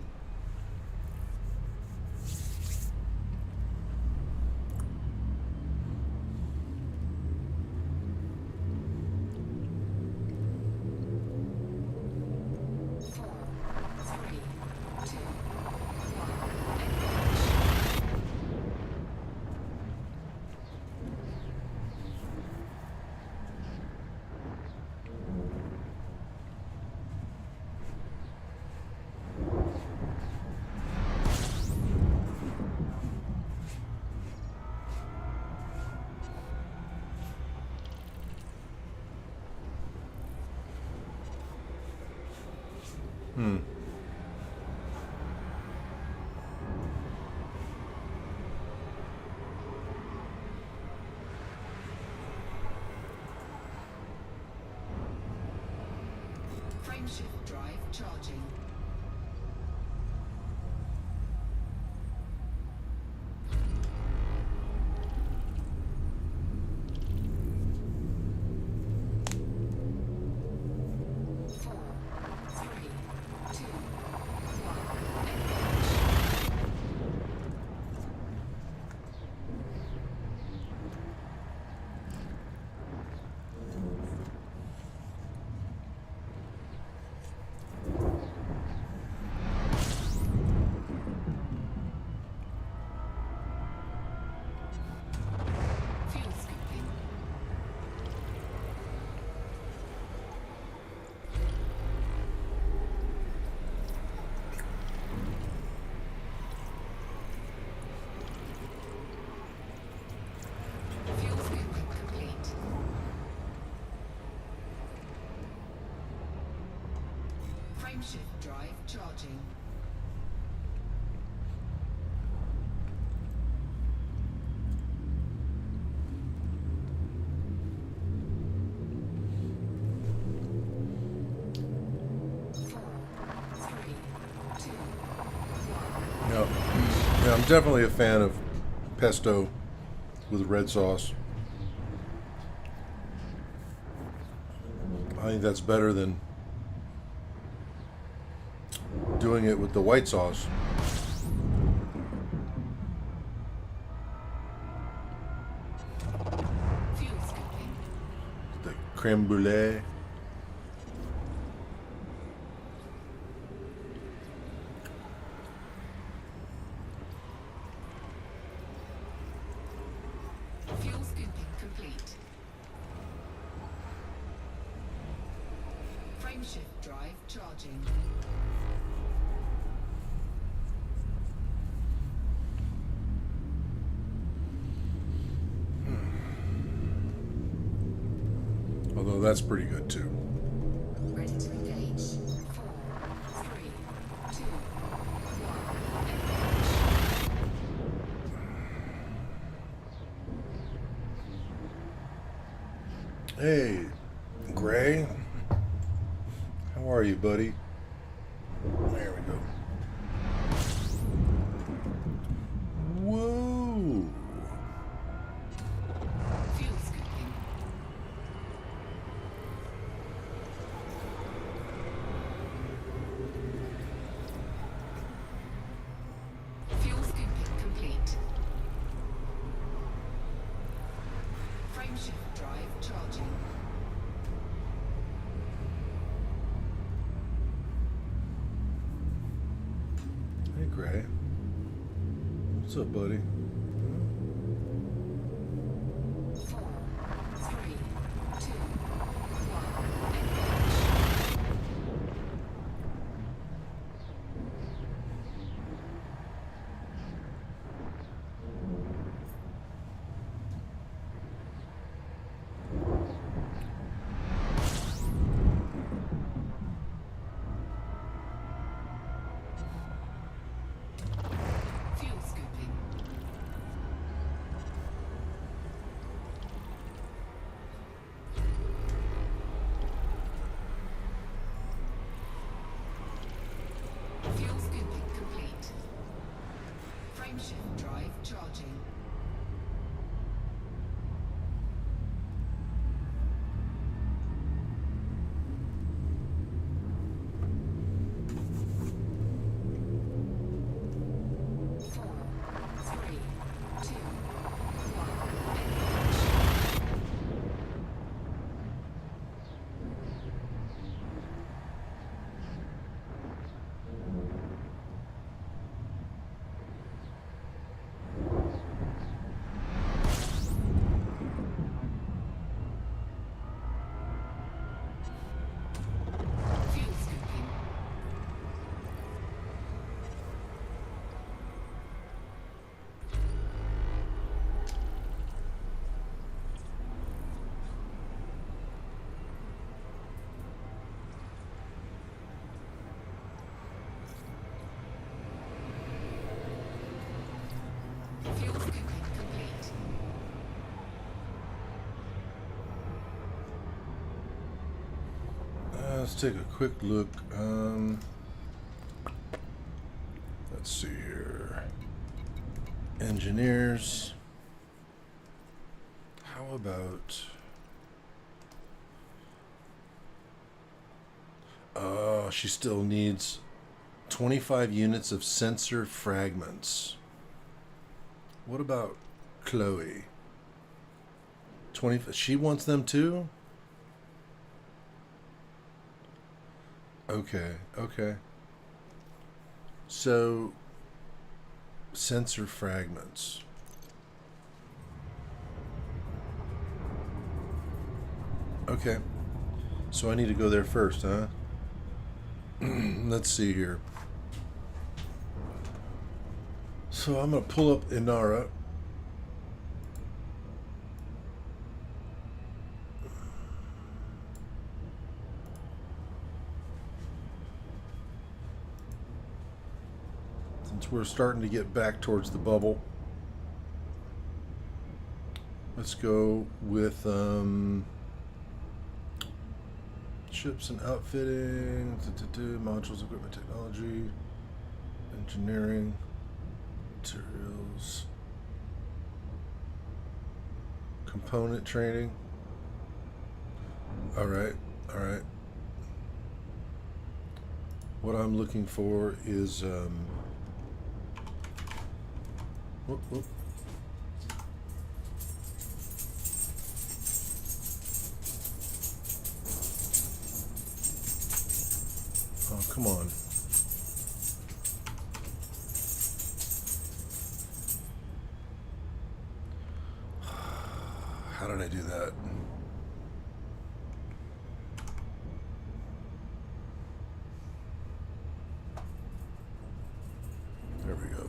Four, three, two, Frameshift drive charging. Four, three, two, fuel scooping. Fuel scooping complete. Frameshift drive charging. Four, three, two, no. Yeah, I'm definitely a fan of pesto with red sauce. I think that's better than doing it with the white sauce. fuel scooping. The creme brulee. Fuel scooping complete. Frameshift drive charging. Although that's pretty good too. Ready to engage. Four, three, two, Hey, Gray. How are you, buddy? There we go. Whoa. fuel scooping. Fuel scooping complete. Frameshift drive charging. Hey, Gray. What's up, buddy? Four, three, charging. Four, three, two, one. Engage. Fuel scooping. Fuel scooping complete. Let's take a quick look. Let's see here. Engineers. How about... she still needs 25 units of sensor fragments. What about Chloe? 20. She wants them too? Okay. So, sensor fragments. Okay. So I need to go there first, huh? Let's see here. So I'm going to pull up Inara. Since we're starting to get back towards the bubble. Let's go with ships and outfitting, modules, equipment, technology, engineering, materials, component training. All right. What I'm looking for is whoop. Oh, come on. How did I do that? There we go.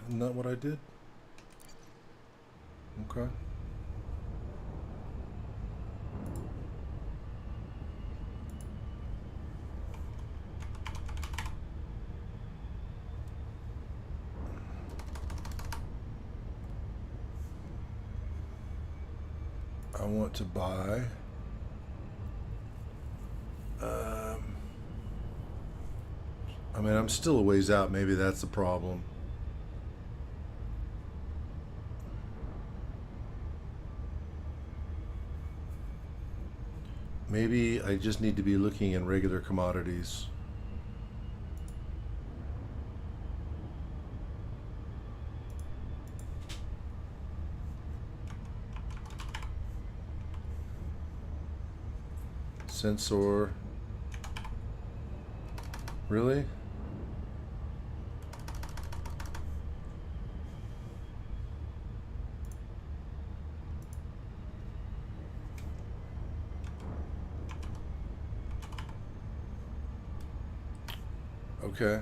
Isn't that what I did? Okay. I want to buy I mean, I'm still a ways out. Maybe that's the problem. Maybe I just need to be looking in regular commodities. Sensor. Really? Okay.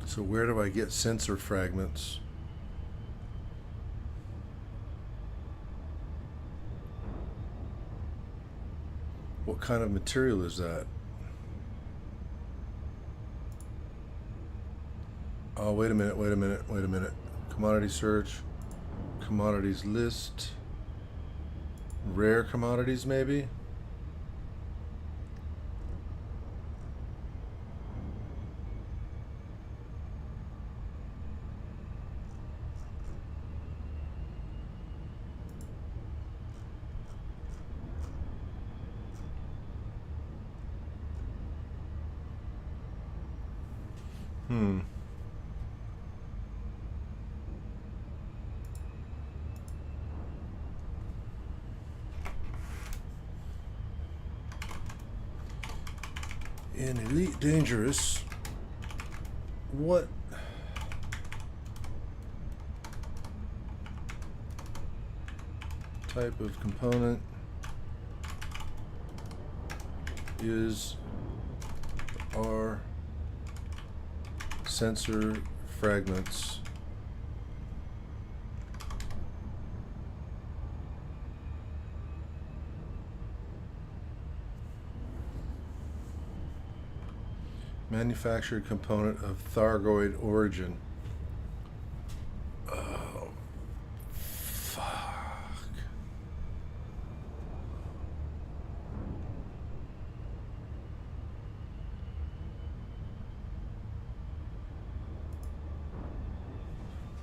So where do I get sensor fragments? What kind of material is that? Oh, wait a minute, wait a minute, wait a minute. Commodity search, commodities list, rare commodities maybe? Hmm. In Elite Dangerous, what type of component is our sensor fragments? Manufactured component of Thargoid origin. Oh, fuck.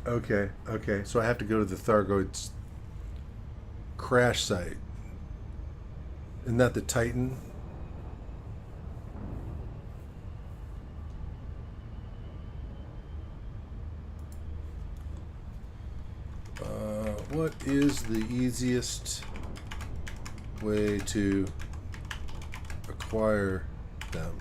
Okay, okay. So I have to go to the Thargoid's crash site. Isn't that the Titan? What is the easiest way to acquire them?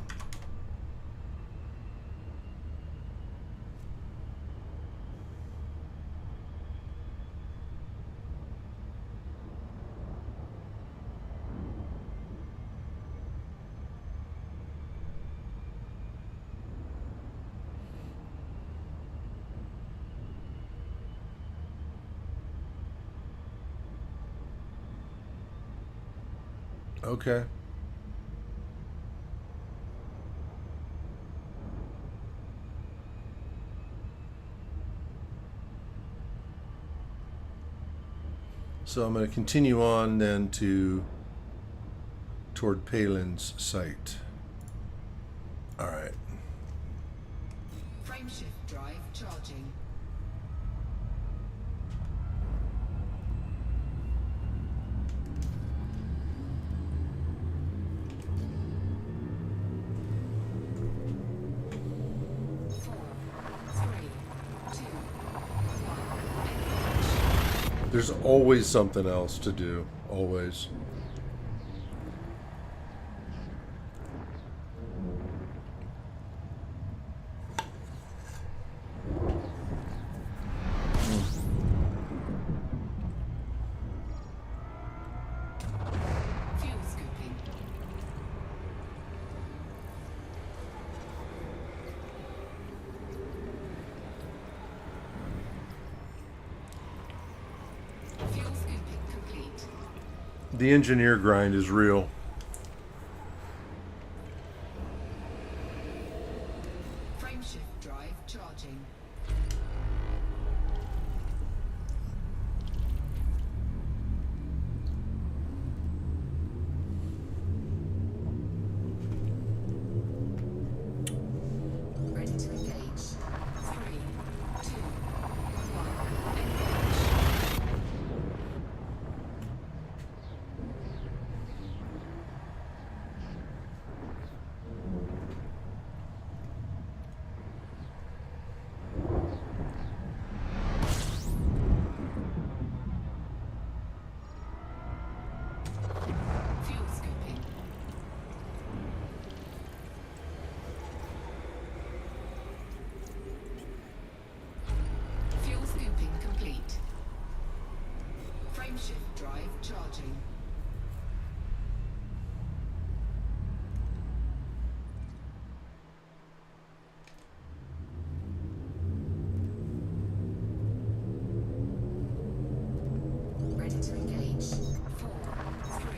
Okay. So I'm going to continue on then toward Palin's site. All right. Frameshift drive charging. There's always something else to do. Always. Fuel scooping. Fuel scooping complete. The engineer grind is real. Frameshift drive charging. Ready to engage. 3, 2, 1, engage. Frameshift drive charging. Ready to engage. 4, 3,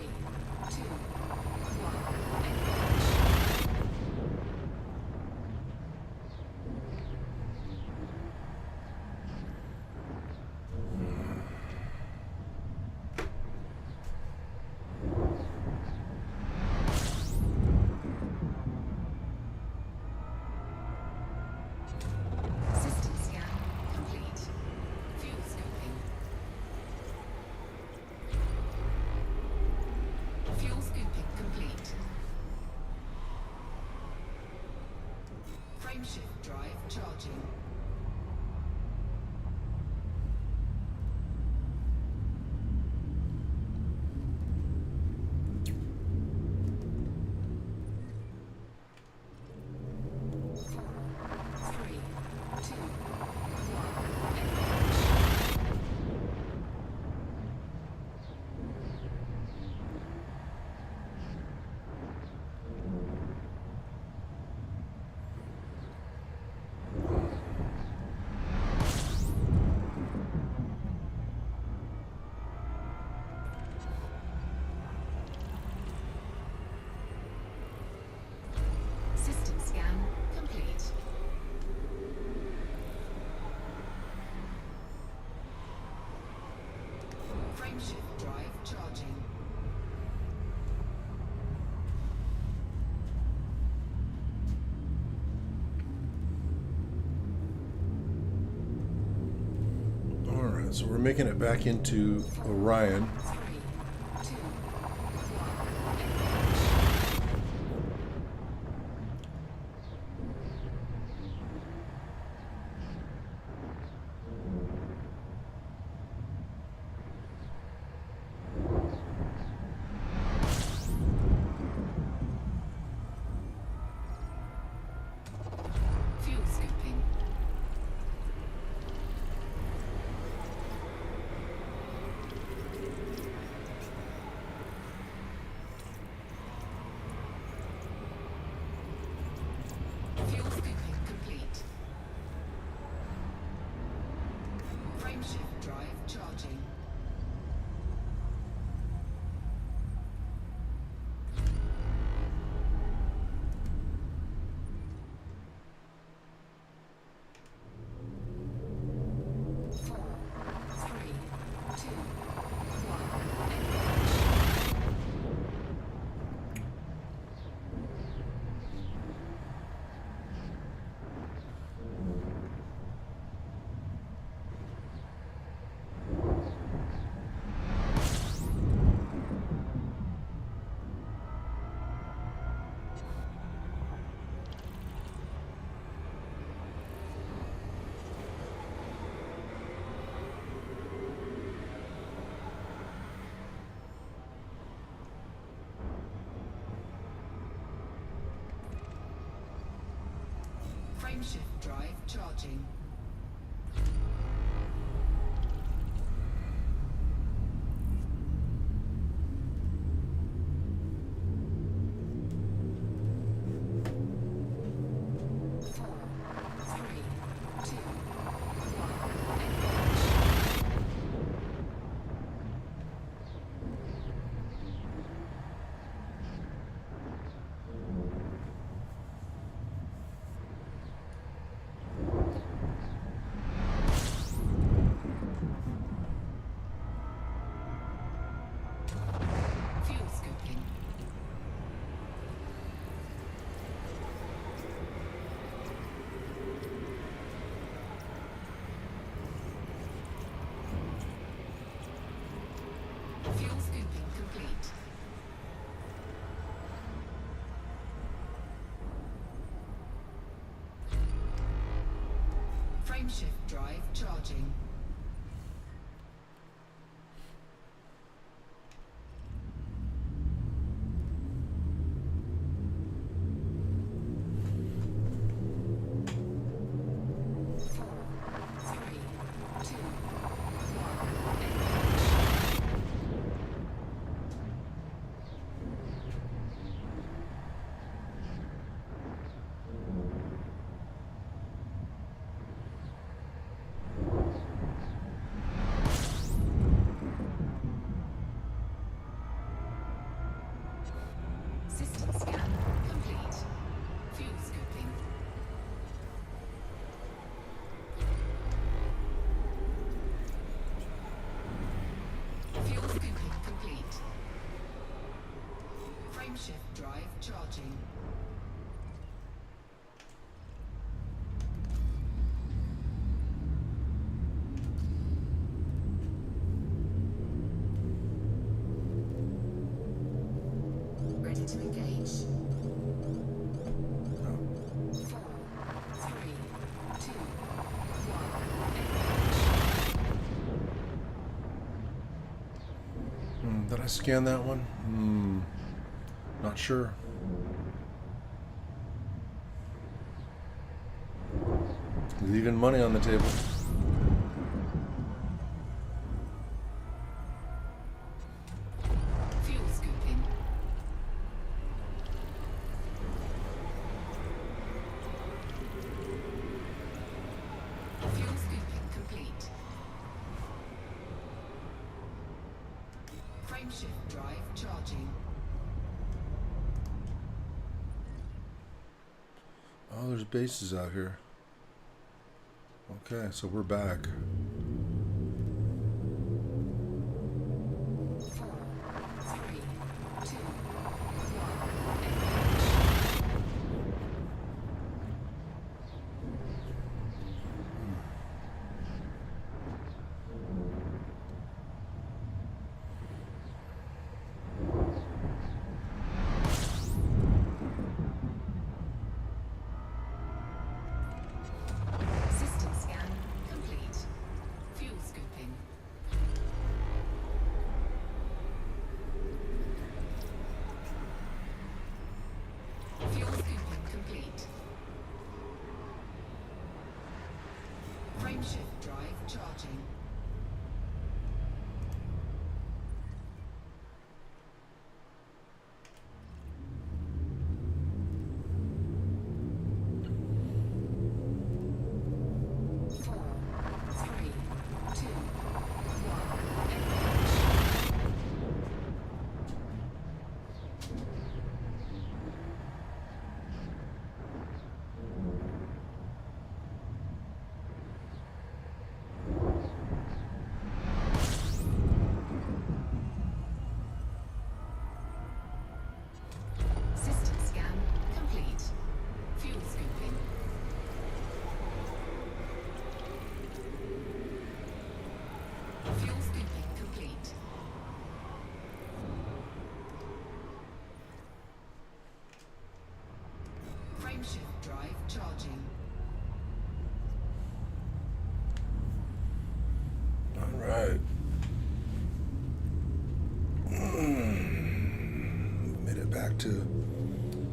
2, 1. Engage. System scan complete. Fuel scoping. Fuel scooping complete. Frameshift drive charging. Four, three, two, one. Engage. System scan complete. Frameshift drive charging. All right, so we're making it back into Orion. 3, 2, 1. Engage. Fuel scooping. Fuel scooping complete. Frameshift drive charging. Four, three, two, one. Engage. Frameshift drive charging. Four, three, two, one. Engage. Fuel scooping. Fuel scooping complete. Frameshift drive charging. Four, three, two, one. Engage. charging. Ready to engage. 4, 3, 2, 1. Did I scan that one? Not sure. Leaving money on the table. Fuel scooping. Fuel scooping complete. Frameshift drive charging. Oh, there's bases out here. Okay, so we're back. 4, 3, 2, 1. System scan complete. Fuel scooping. Fuel scooping complete. Frameshift drive charging. Four, three, two, one. System scan complete. Fuel scooping. Fuel scooping complete. Frameshift drive charging. All right. Made it back to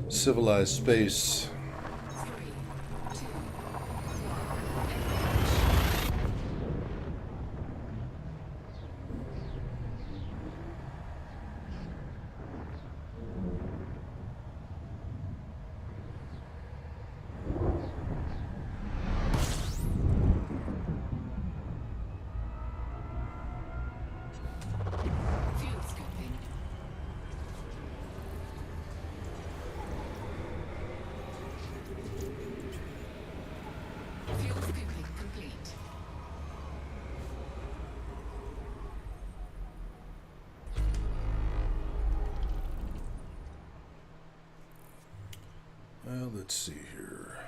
civilized space. 3, 2, 1. Fuel scooping. Fuel scooping complete. Well, let's see here.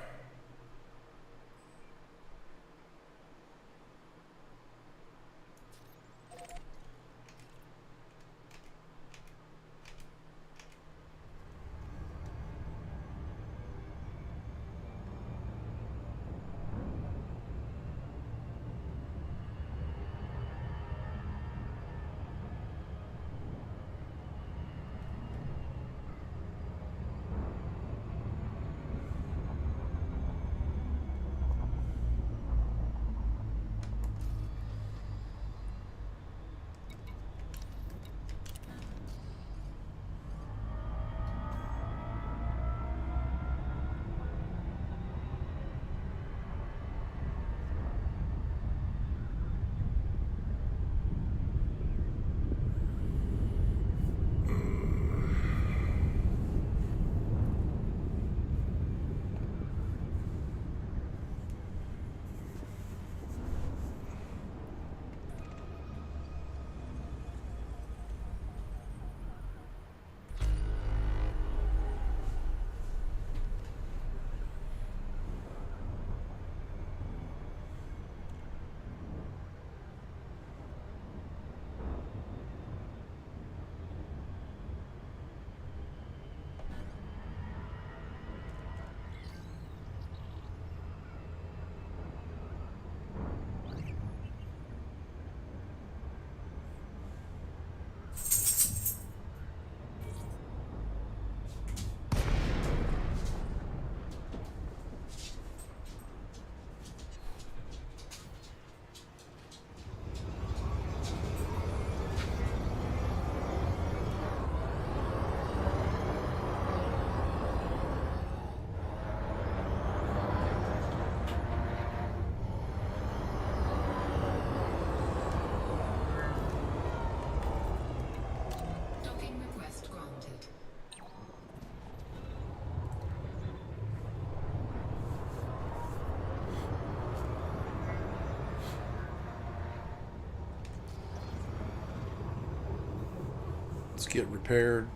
Let's get repaired.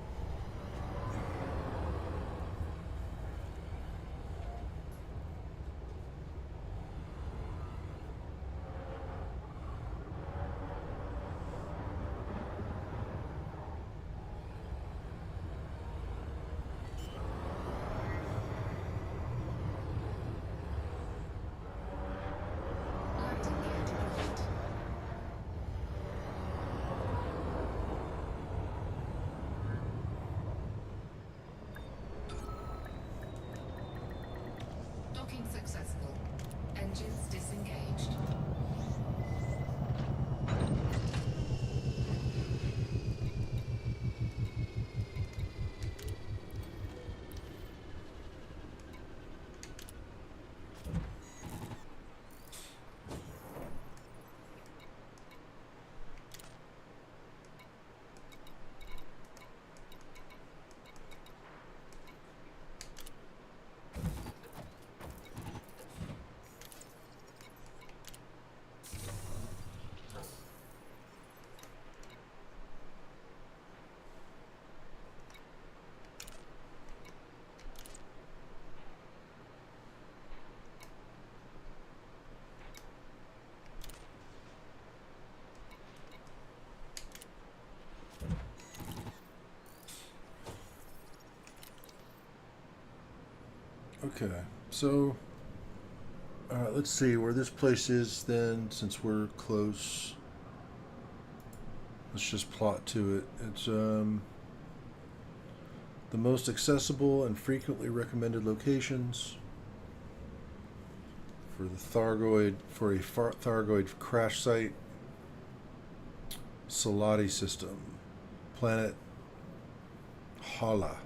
Landing gear deployed. Docking successful. Engines disengaged. Okay, so let's see where this place is then, since we're close. Let's just plot to it. It's the most accessible and frequently recommended locations for the Thargoid crash site. Salati system, planet Hala.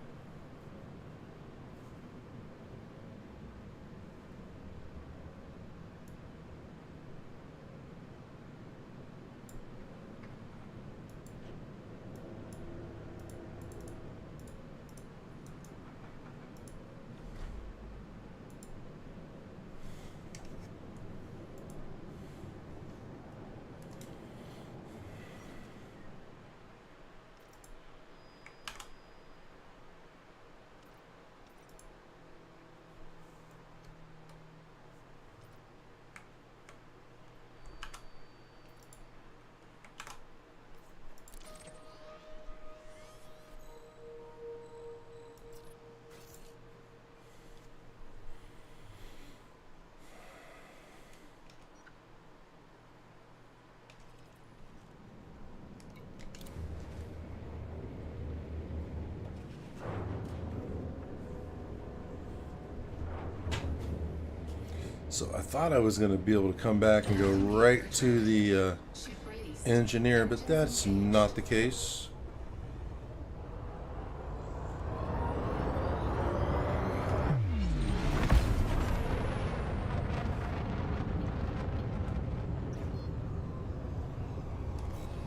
So I thought I was going to be able to come back and go right to the Ship released. engineer, but that's not the case.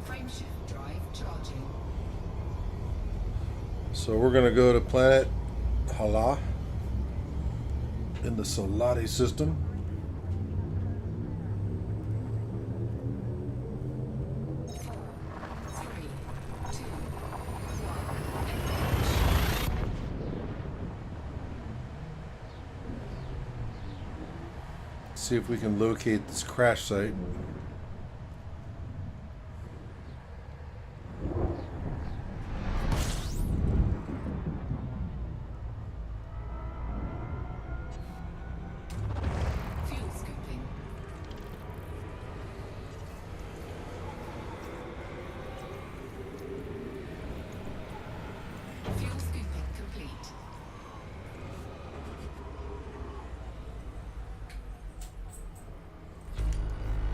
Frameshift drive charging. So we're going to go to planet Hala in the Salati system. Four, three, two, one. Engage. See if we can locate this crash site. Fuel scooping. Fuel scooping complete.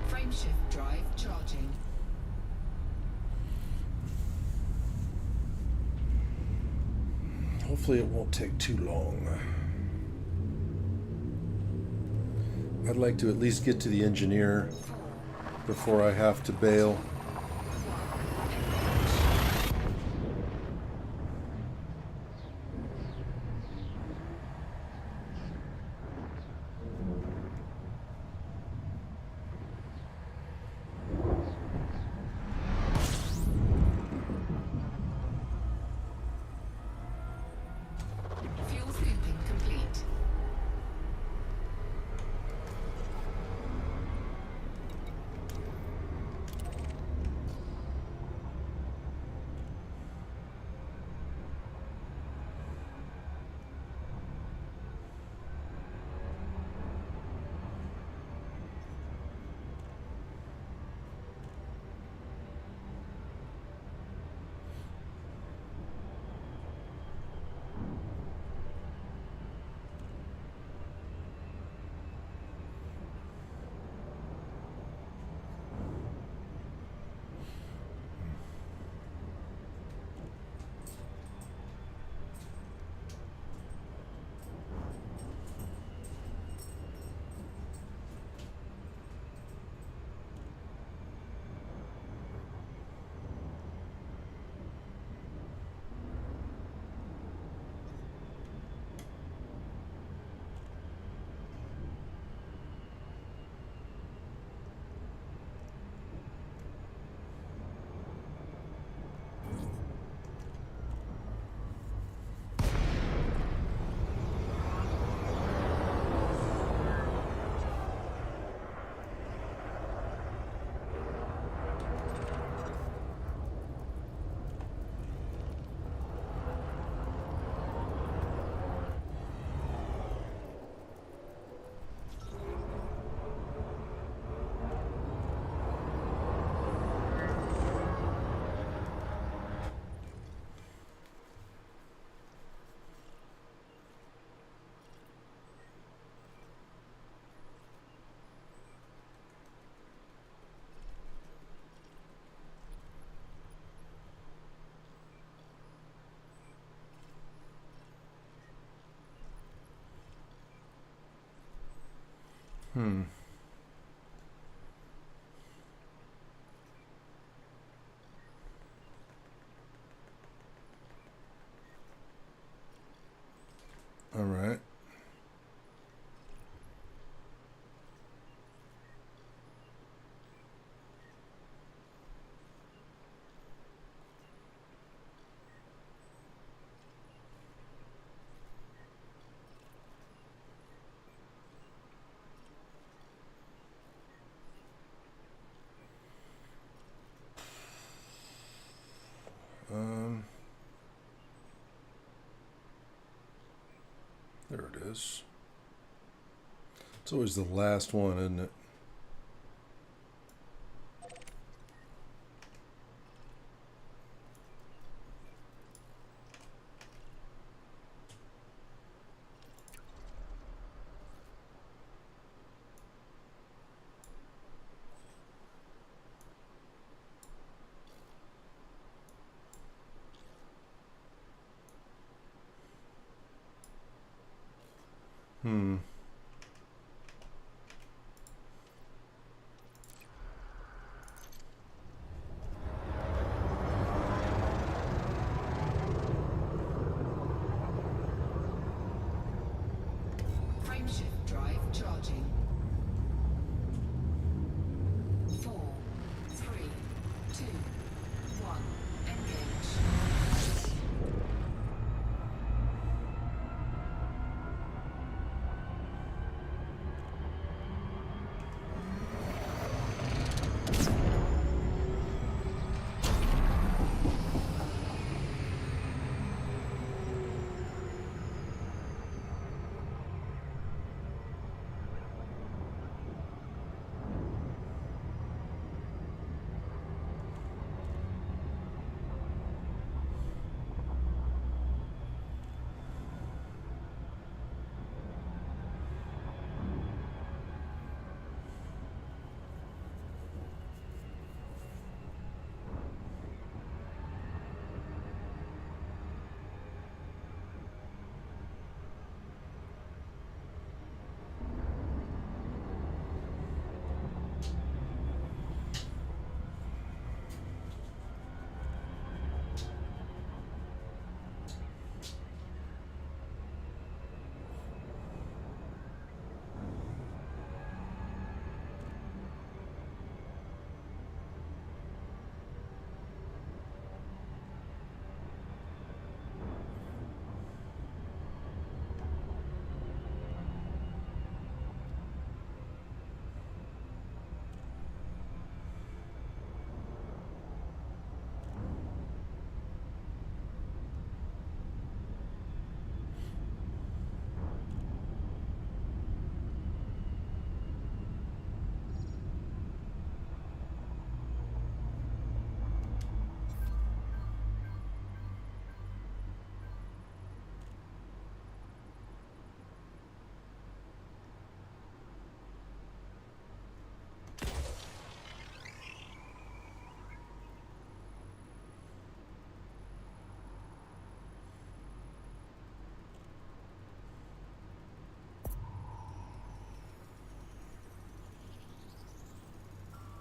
Frameshift drive charging. Hopefully it won't take too long. I'd like to at least get to the engineer before I have to bail. Hmm. All right. Um, there it is. It's always the last one, isn't it? Hmm. Frameshift drive charging. 4, 3, 2, 1. Engage.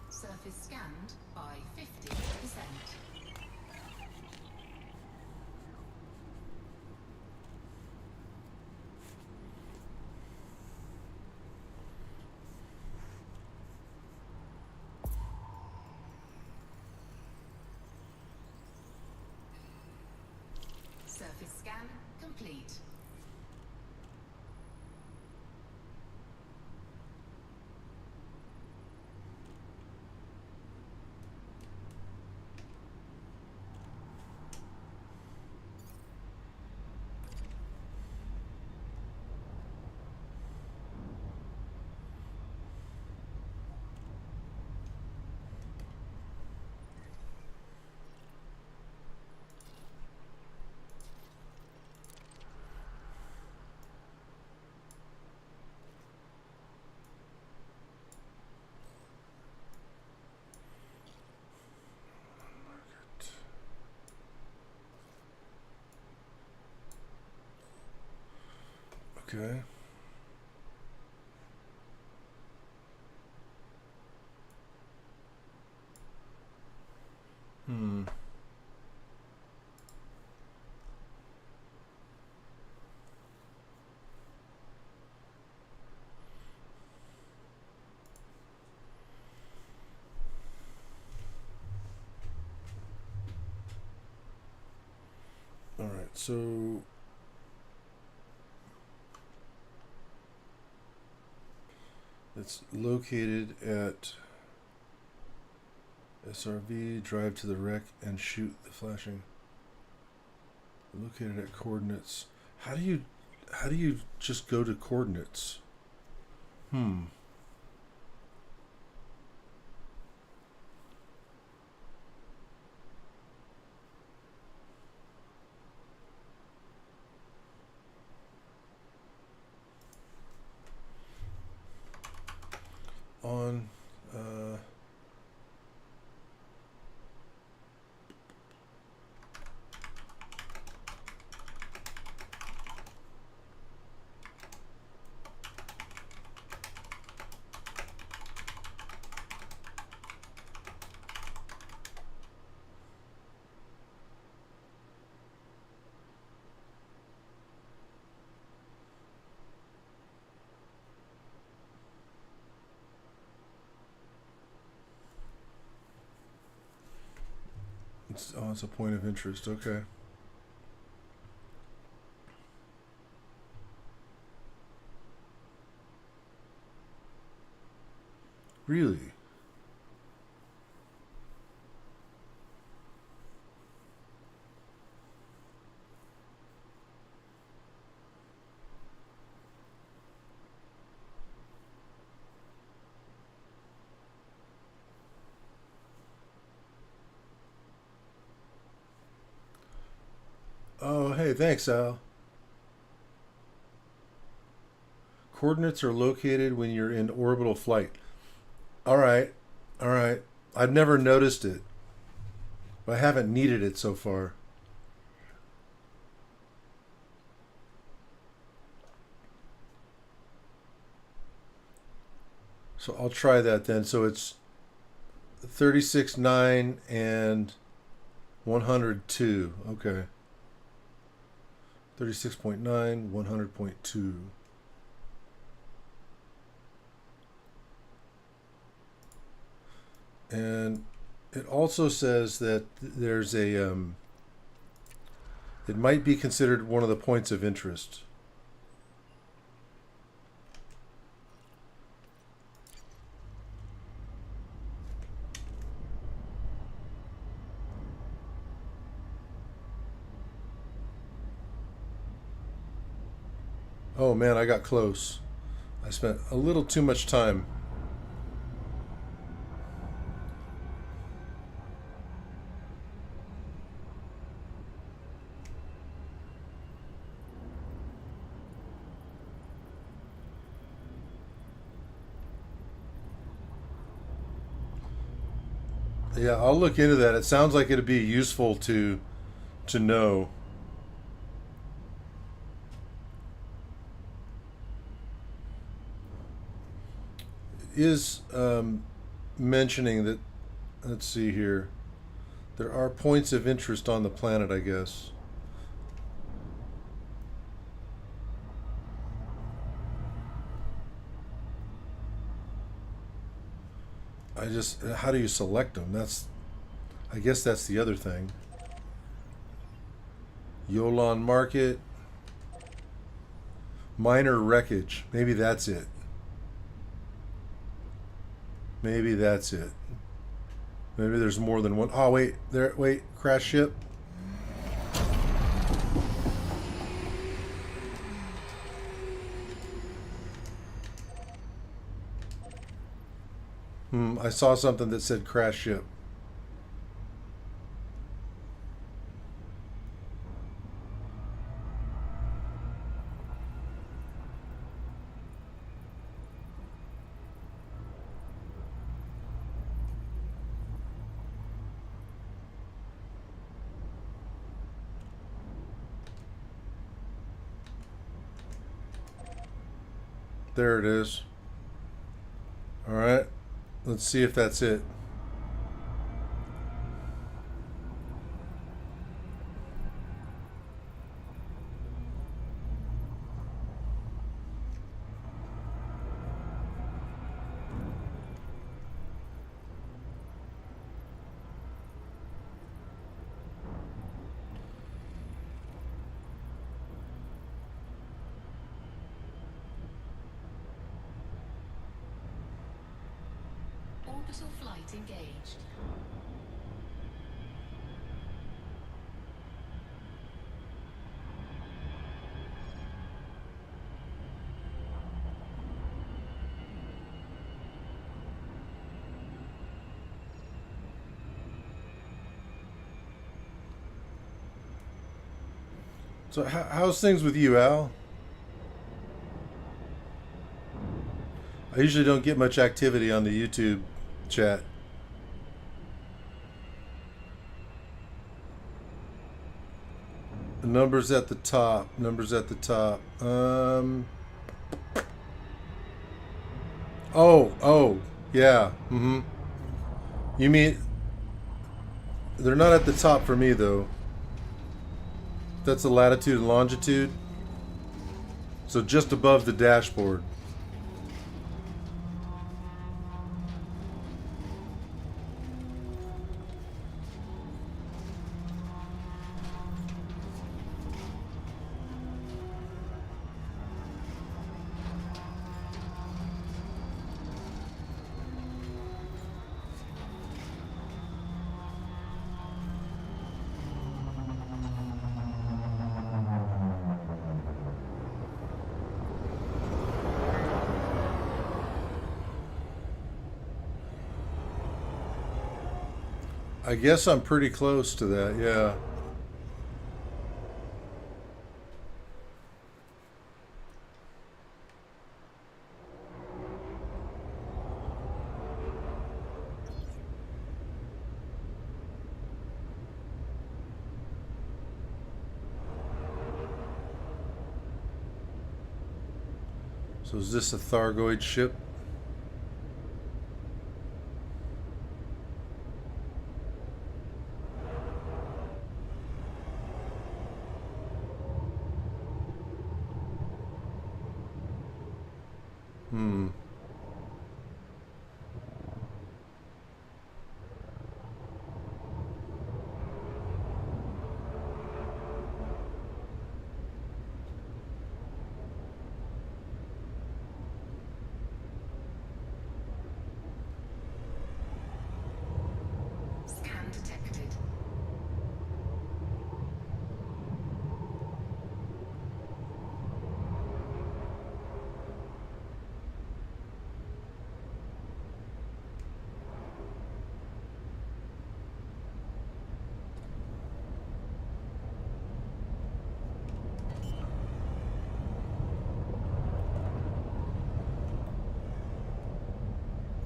Surface scanned by 50%. Surface scan complete. Okay. Hmm. All right. So it's located at SRV. Drive to the wreck and shoot the flashing. Located at coordinates. How do you just go to coordinates? Hmm. On it's a point of interest. Okay. Really? Oh, hey, thanks, Al. Coordinates are located when you're in orbital flight. All right. All right. I've never noticed it. I haven't needed it so far. So I'll try that then. So it's 36.9 and 102. Okay. 36.9, 100.2. And it also says that there's it might be considered one of the points of interest. Oh man, I got close. I spent a little too much time. Yeah, I'll look into that. It sounds like it'd be useful to know. Is mentioning that, let's see here, there are points of interest on the planet, I guess. How do you select them? I guess that's the other thing. Yolan Market, minor wreckage. Maybe that's it. Maybe that's it. Maybe there's more than one. Oh wait, there. Wait, crash ship. I saw something that said crash ship. There it is. All right. Let's see if that's it. Orbital flight engaged. So how's things with you, Al? I usually don't get much activity on the YouTube chat. The numbers at the top. Numbers at the top. Oh, yeah. Mm-hmm. You mean they're not at the top for me though. That's the latitude and longitude. So just above the dashboard. I guess I'm pretty close to that, yeah. So is this a Thargoid ship? Hmm. Scan detected.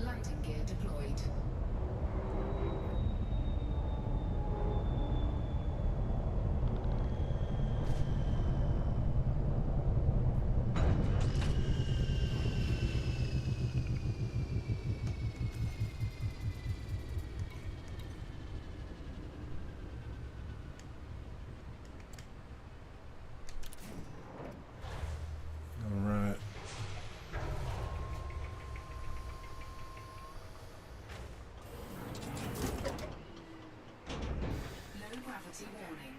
Landing gear deployed. All right. Low gravity warning.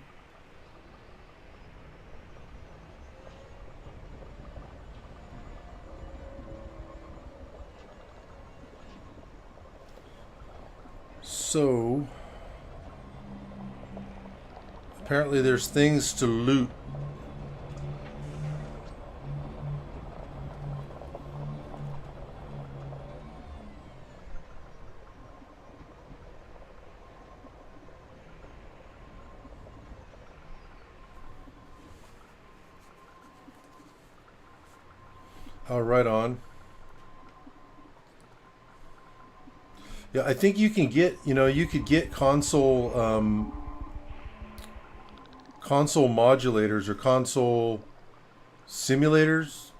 So apparently there's things to loot. Oh, right on. Yeah, I think you can get, you could get console modulators or console simulators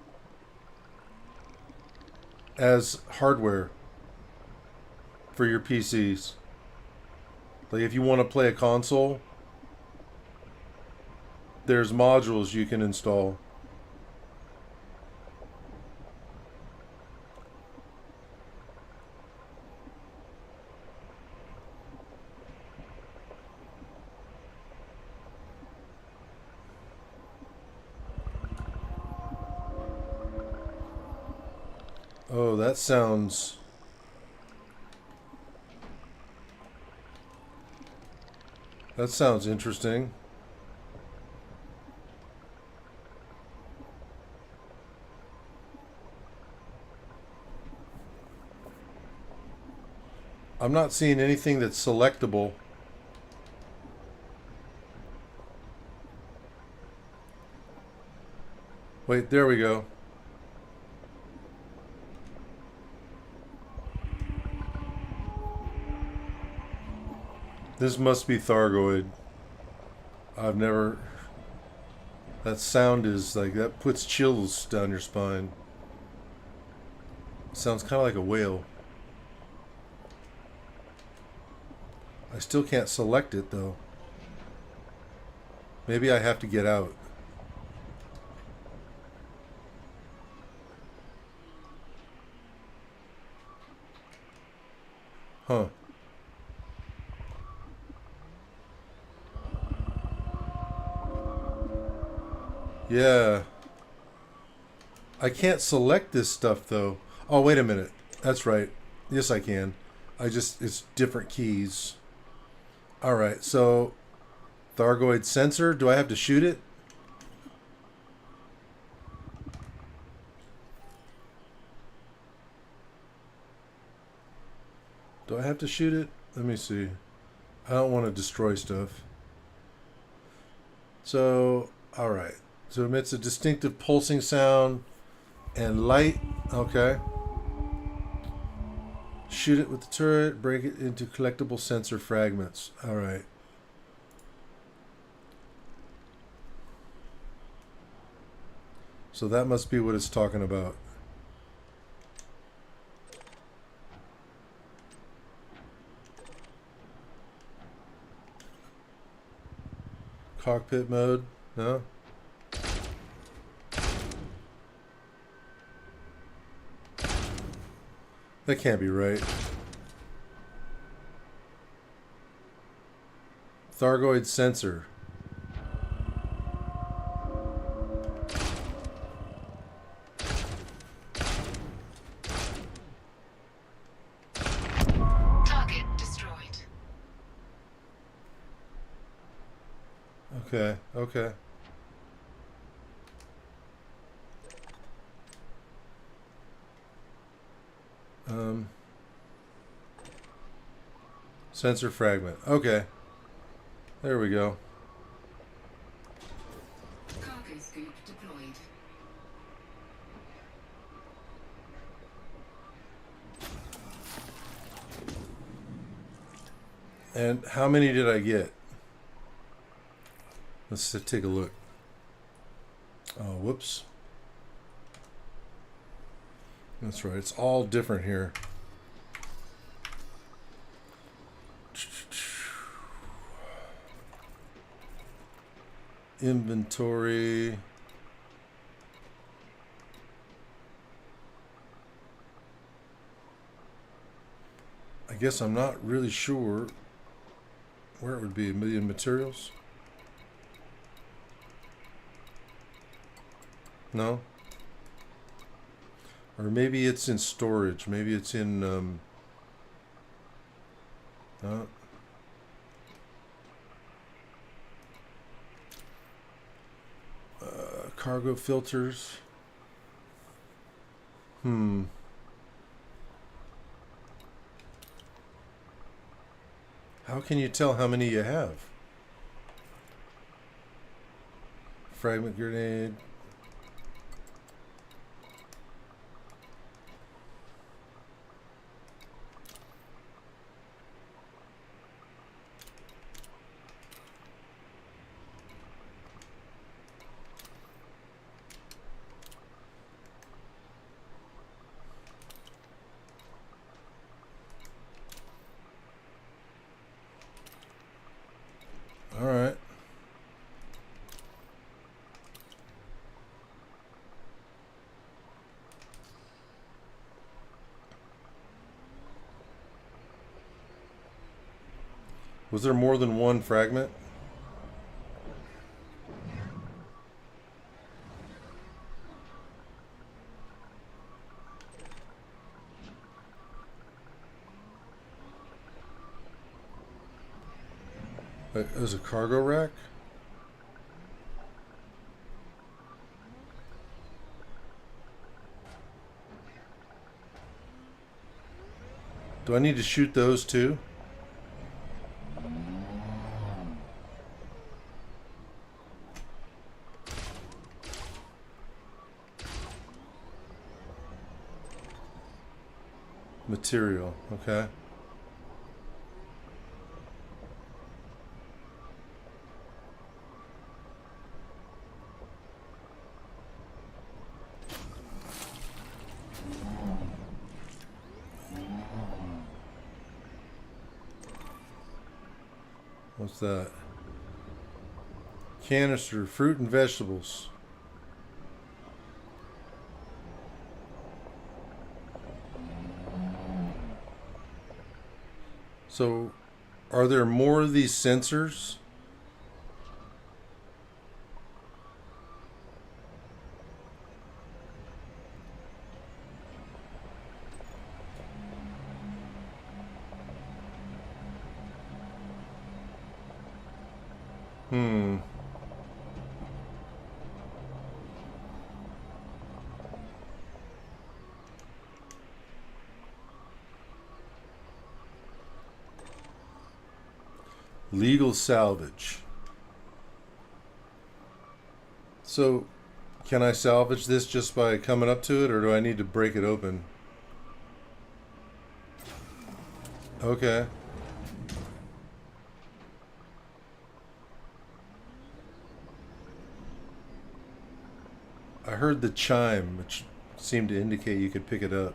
as hardware for your PCs. Like if you want to play a console, there's modules you can install. Oh, that sounds That sounds interesting. I'm not seeing anything that's selectable. Wait, there we go. This must be Thargoid. I've never. That sound is like, that puts chills down your spine. Sounds kind of like a whale. I still can't select it though. Maybe I have to get out. Huh. Yeah. I can't select this stuff though. Oh, wait a minute. That's right. Yes, I can. It's different keys. All right. So, Thargoid sensor. Do I have to shoot it? Do I have to shoot it? Let me see. I don't want to destroy stuff. So, all right. So it emits a distinctive pulsing sound and light. Okay. Shoot it with the turret. Break it into collectible sensor fragments. All right. So that must be what it's talking about. Cockpit mode? No? That can't be right. Thargoid sensor. Target destroyed. Okay, okay. Um, Sensor fragment. Okay. There we go. Cargo scoop deployed. And how many did I get? Let's take a look. Oh, whoops. That's right. It's all different here. Inventory. I guess I'm not really sure where it would be. A million materials? No? Or maybe it's in storage. Maybe it's in uh, cargo filters. How can you tell how many you have? Fragment grenade. All right. Was there more than one fragment? There's a cargo rack. Do I need to shoot those too? Material, okay. What's that? Canister, fruit and vegetables. So, are there more of these sensors? Hmm. Legal salvage. So, can I salvage this just by coming up to it, or do I need to break it open? Okay. I heard the chime, which seemed to indicate you could pick it up.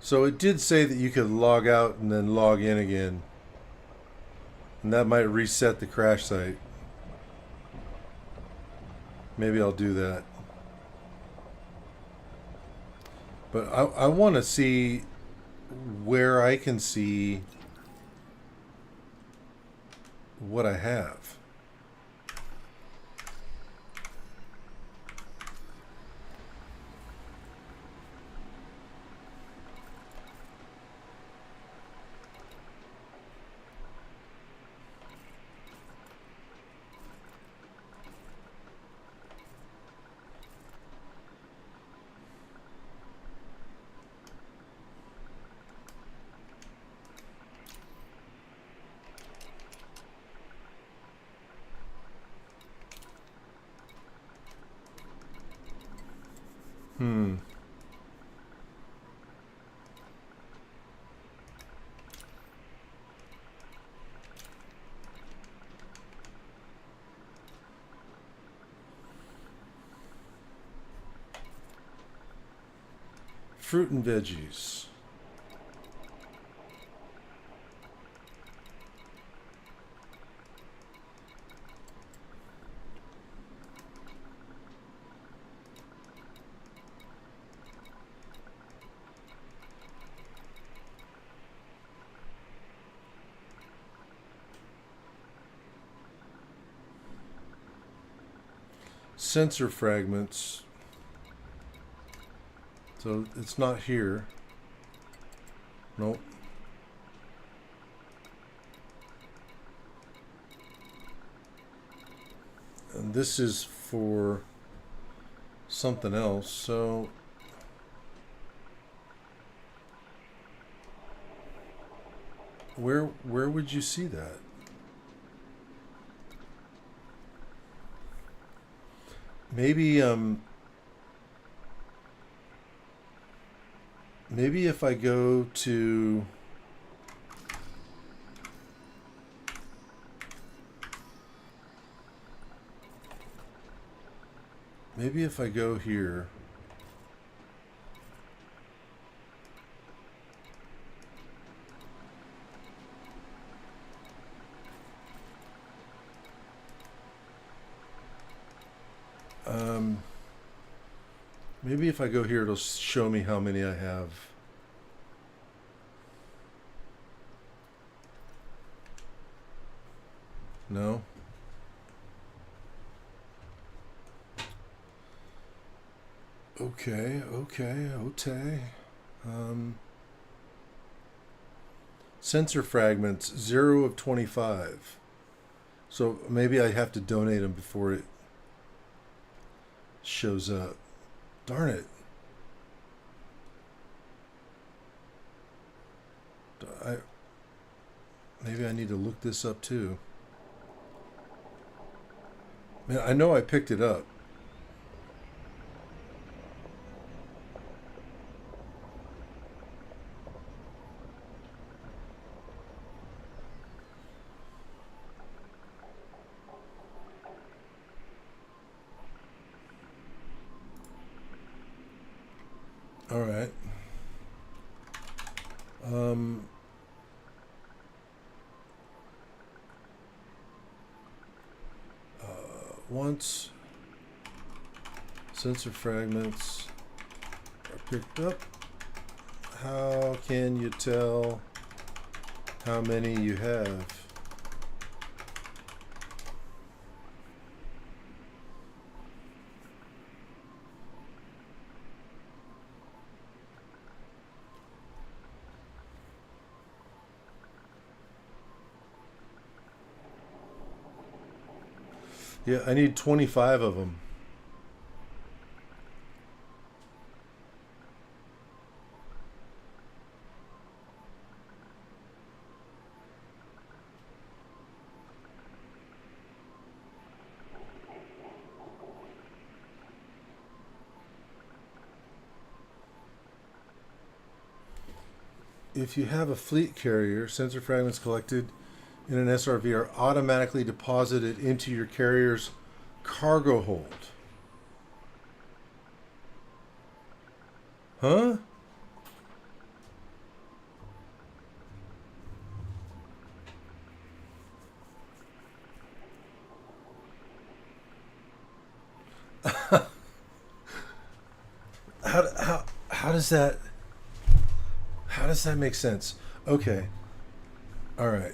So it did say that you could log out and then log in again. And that might reset the crash site. Maybe I'll do that. But I want to see where I can see what I have. Hmm. Fruit and veggies. Sensor fragments. So it's not here. Nope. And this is for something else. So where would you see that? Maybe maybe if I go to maybe if I go here. Maybe if I go here, it'll show me how many I have. No? Okay. Um, sensor fragments 0 of 25. So maybe I have to donate them before it shows up. Darn it. I, maybe I need to look this up too. Man, I know I picked it up. All right. Um, once sensor fragments are picked up, how can you tell how many you have? Yeah, I need 25 of them. If you have a fleet carrier, sensor fragments collected in an SRV are automatically deposited into your carrier's cargo hold. Huh? How does that make sense? Okay. All right.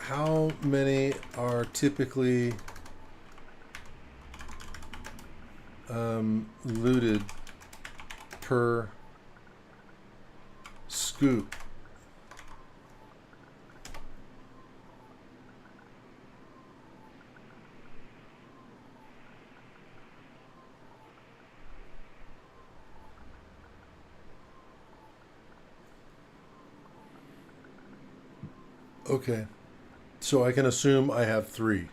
How many are typically looted per scoop? Okay. So I can assume I have 3.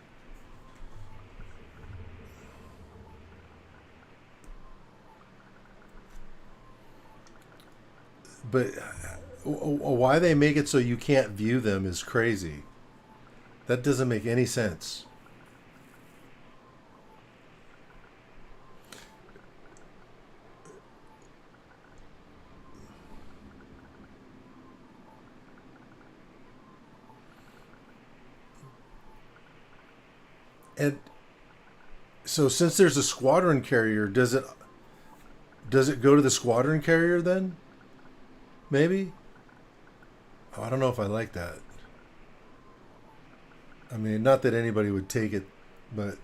But why they make it so you can't view them is crazy. That doesn't make any sense. And so since there's a squadron carrier, does it go to the squadron carrier then? Maybe? Oh, I don't know if I like that. I mean, not that anybody would take it, but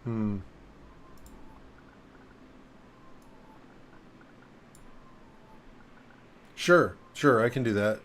hmm. Sure, I can do that.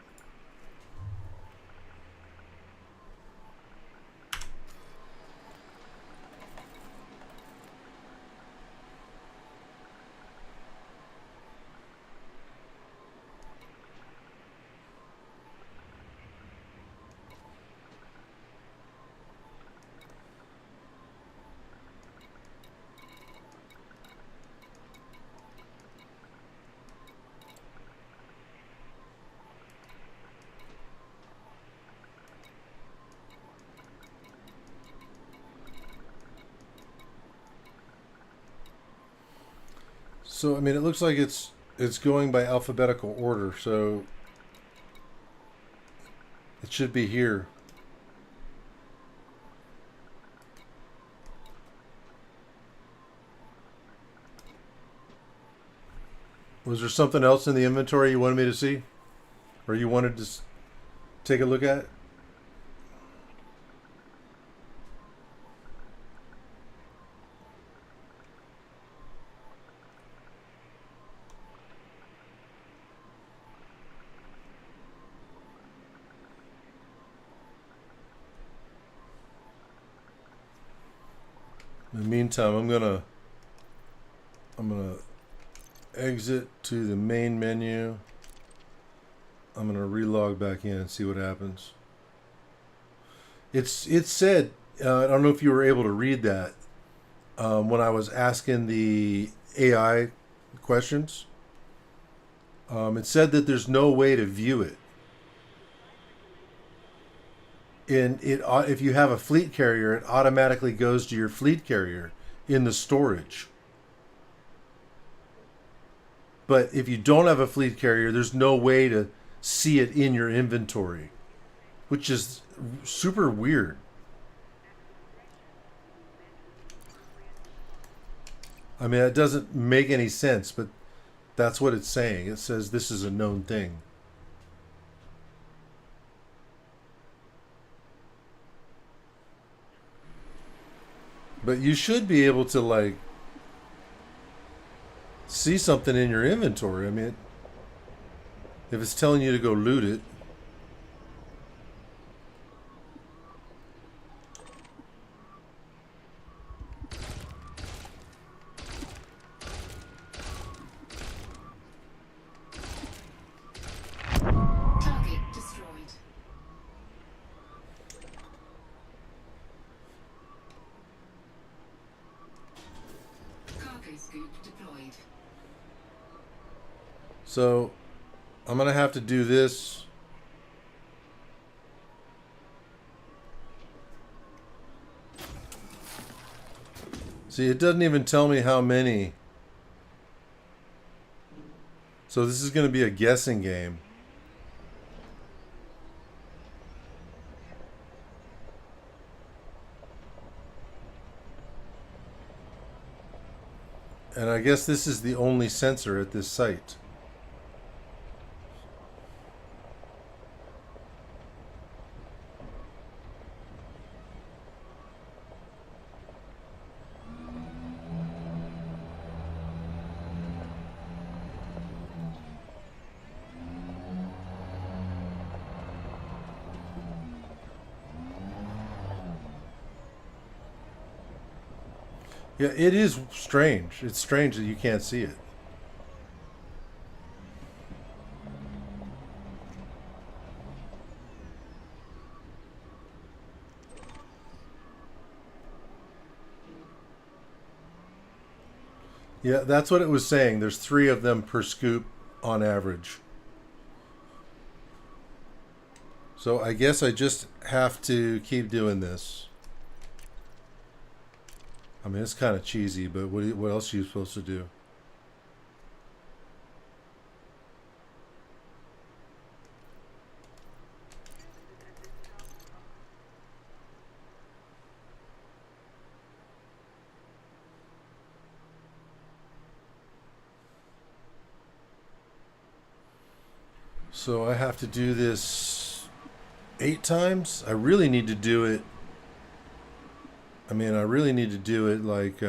So I mean, it looks like it's going by alphabetical order, so it should be here. Was there something else in the inventory you wanted me to see? Or you wanted to take a look at it? In the meantime, I'm gonna exit to the main menu. I'm gonna relog back in and see what happens. It said, I don't know if you were able to read that when I was asking the AI questions. It said that there's no way to view it. If you have a fleet carrier, it automatically goes to your fleet carrier in the storage. But if you don't have a fleet carrier, there's no way to see it in your inventory, which is super weird. I mean, it doesn't make any sense, but that's what it's saying. It says this is a known thing. But you should be able to, like, see something in your inventory. I mean, if it's telling you to go loot it. Target destroyed. Cargo scoop deployed. So I'm going to have to do this. See, it doesn't even tell me how many. So this is going to be a guessing game. And I guess this is the only sensor at this site. Yeah, it is strange. It's strange that you can't see it. Yeah, that's what it was saying. There's 3 of them per scoop on average. So I guess I just have to keep doing this. I mean, it's kind of cheesy, but what else are you supposed to do? So I have to do this 8 times? I really need to do it. I mean, I really need to do it like,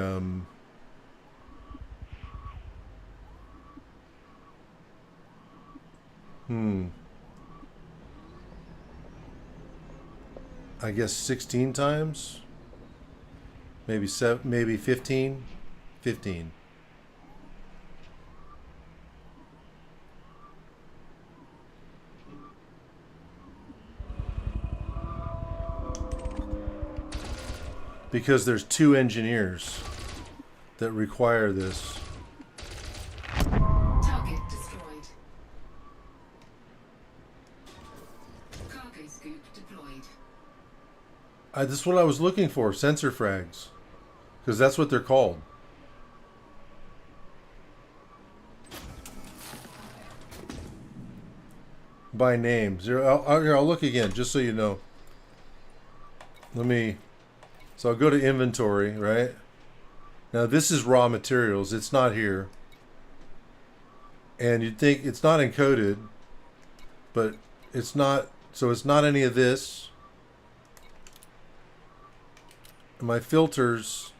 I guess 16 times? Maybe 15? 15. Because there's 2 engineers that require this. Target destroyed. Cargo scoop deployed. This is what I was looking for, sensor frags. Because that's what they're called. By name. I'll look again, just so you know. So I'll go to inventory, right? Now this is raw materials. It's not here. And you'd think it's not encoded, but it's not. So it's not any of this. My filters.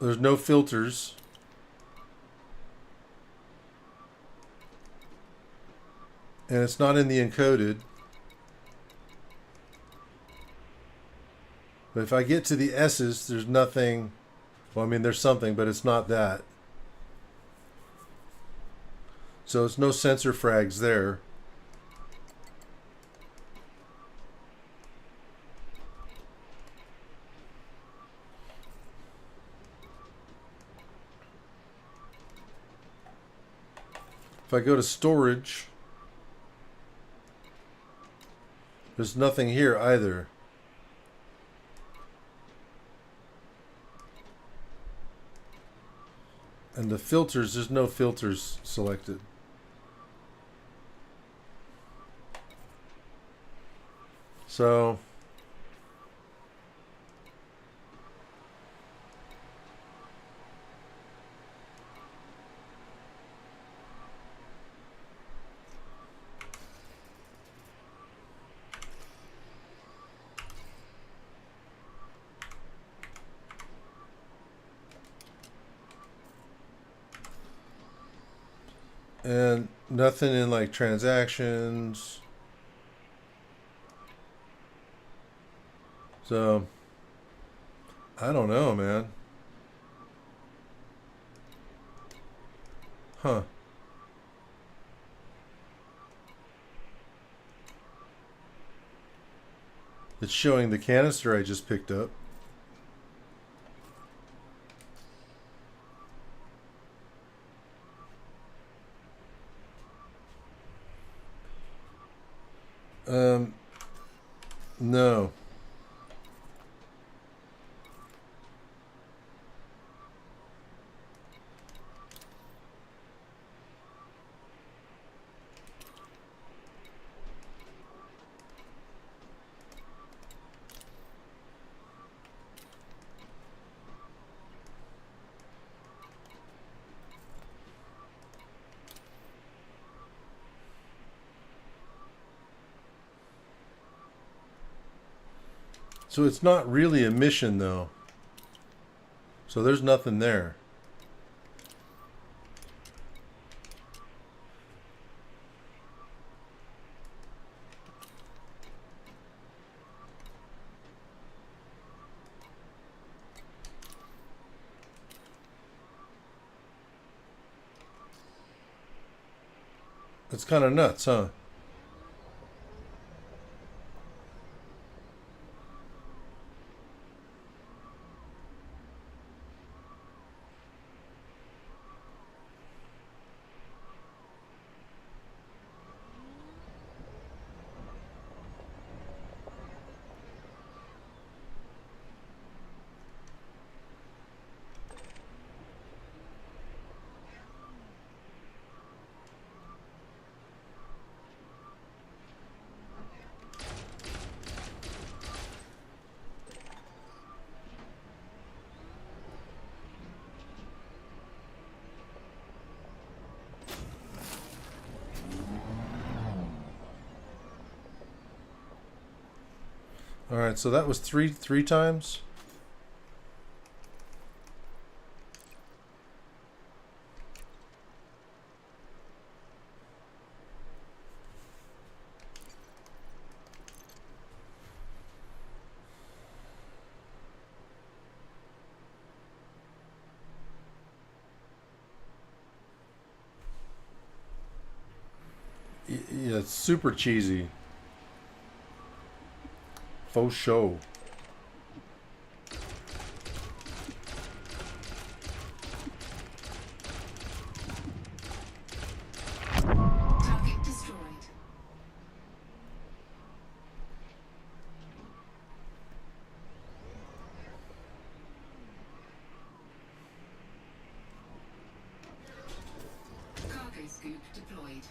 There's no filters. And it's not in the encoded. But if I get to the S's, there's nothing. Well, I mean, there's something, but it's not that. So it's no sensor frags there. If I go to storage, there's nothing here either. And the filters, there's no filters selected. So and nothing in like transactions. So I don't know, man. Huh. It's showing the canister I just picked up. No. So it's not really emission though. So there's nothing there. It's kind of nuts, huh? All right, so that was three times. Yeah, it's super cheesy. Faux show. Target destroyed. Cargo scoop deployed.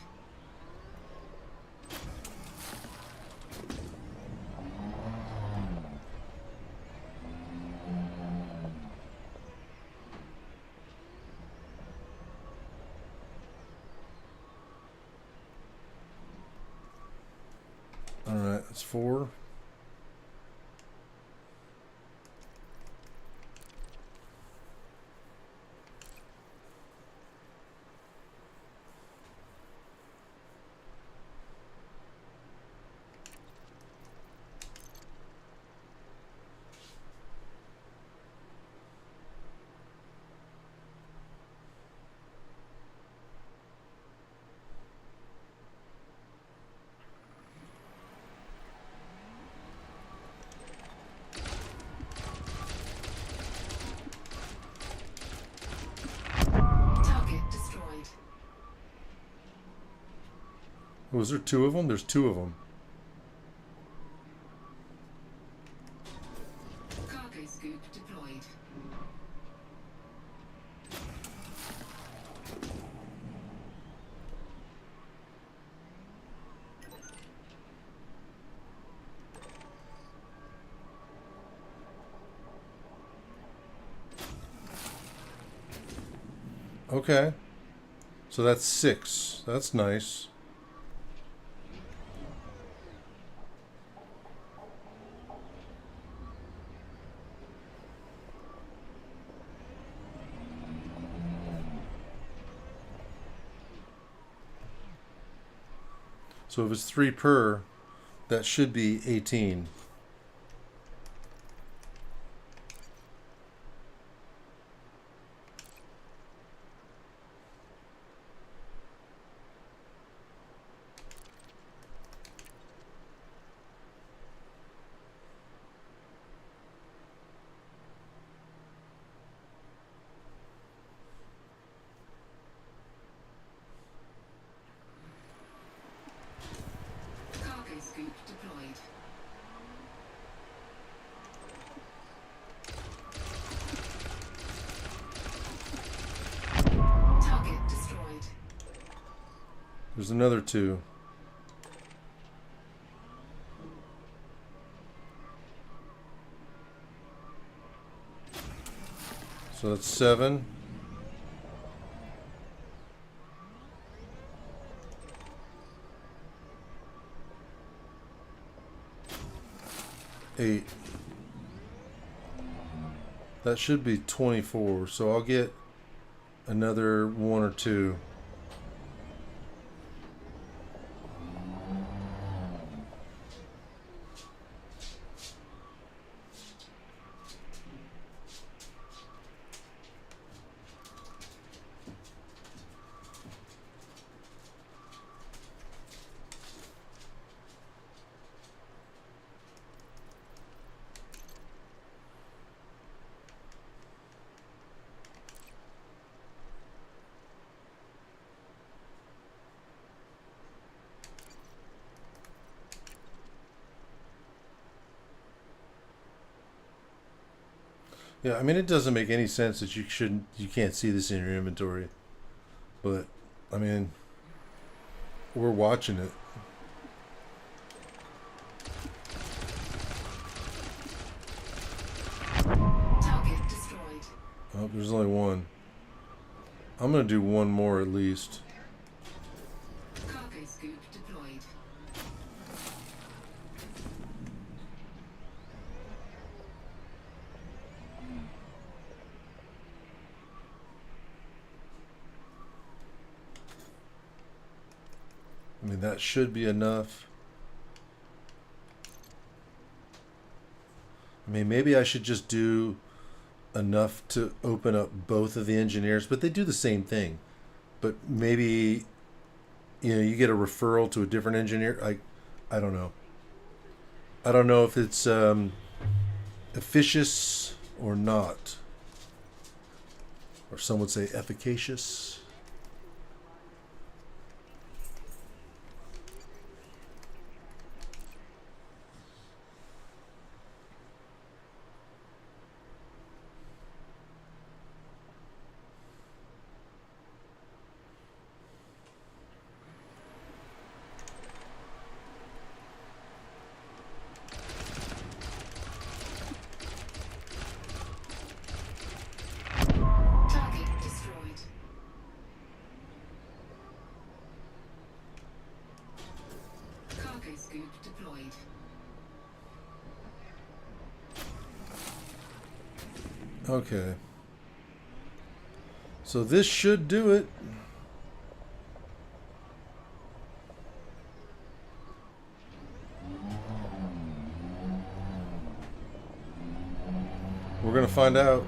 That's 4. Target destroyed. Was there 2 of them? There's 2 of them. Cargo scoop deployed. Okay. So that's 6. That's nice. So if it's 3 per, that should be 18. Cargo scoop deployed. Target destroyed. There's another 2. So that's 7. Eight. That should be 24. So I'll get another 1 or 2. Yeah, I mean it doesn't make any sense that you can't see this in your inventory. But I mean we're watching it. Target destroyed. Oh, there's only 1. I'm gonna do 1 more at least. Cargo scoop deployed. I mean that should be enough. I mean maybe I should just do enough to open up both of the engineers, but they do the same thing. But maybe you get a referral to a different engineer. I don't know. I don't know if it's efficacious or not, or some would say efficacious. Target destroyed. Cargo scoop deployed. Okay. So this should do it. We're going to find out.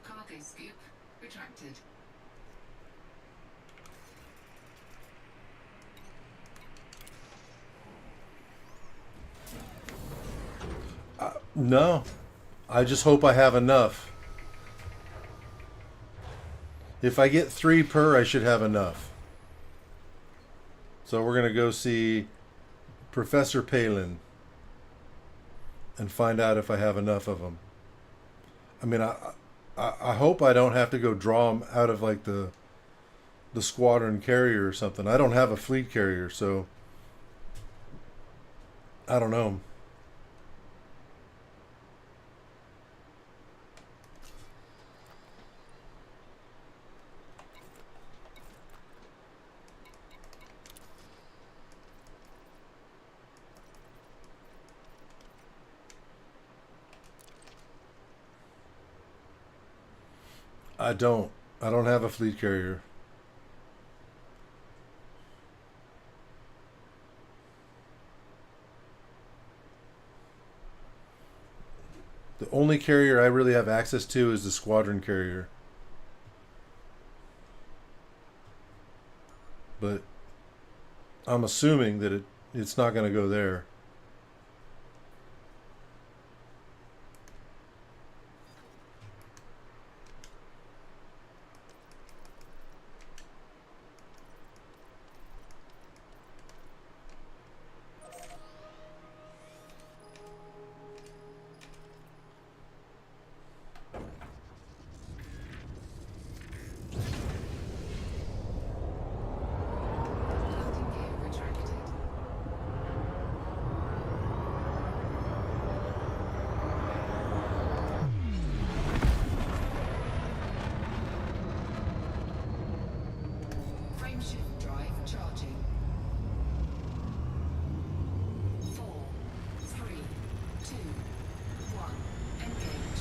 Cargo scoop retracted. No. I just hope I have enough. If I get 3 per, I should have enough. So we're going to go see Professor Palin and find out if I have enough of them. I mean, I hope I don't have to go draw them out of like the squadron carrier or something. I don't have a fleet carrier, so I don't know. I don't. I don't have a fleet carrier. The only carrier I really have access to is the squadron carrier. But I'm assuming that it's not going to go there. Landing gear retracted. Frameshift drive charging. 4, 3, 2, 1. Engage.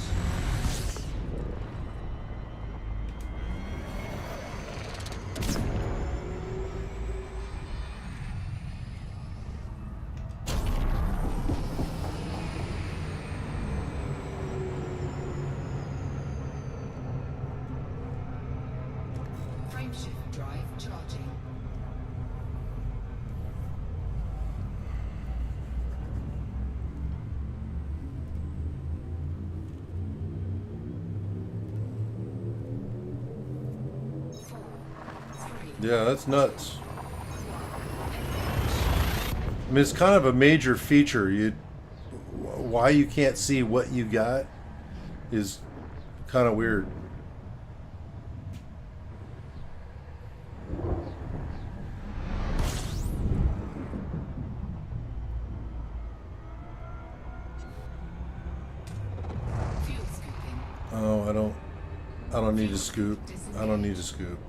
Frameshift drive charging. Four, three, Yeah, that's nuts. engage. I mean, it's kind of a major feature. Why you can't see what you got is kind of weird. Fuel scooping. Oh, I don't need to scoop. I don't need to scoop.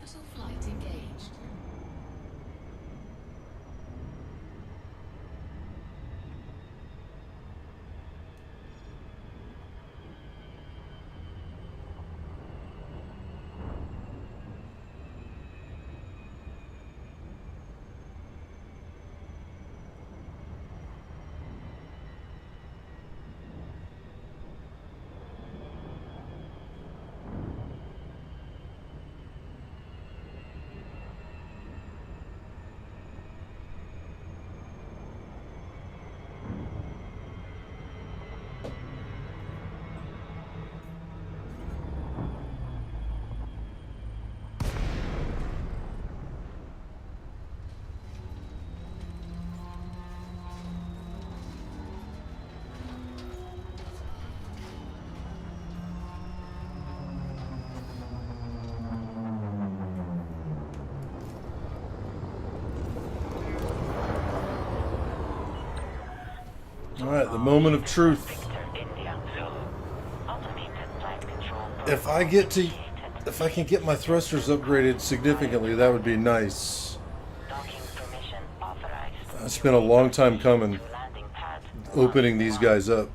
Orbital flight engaged. All right, the moment of truth. If I get to, if I can get my thrusters upgraded significantly, that would be nice. It's been a long time coming, opening these guys up.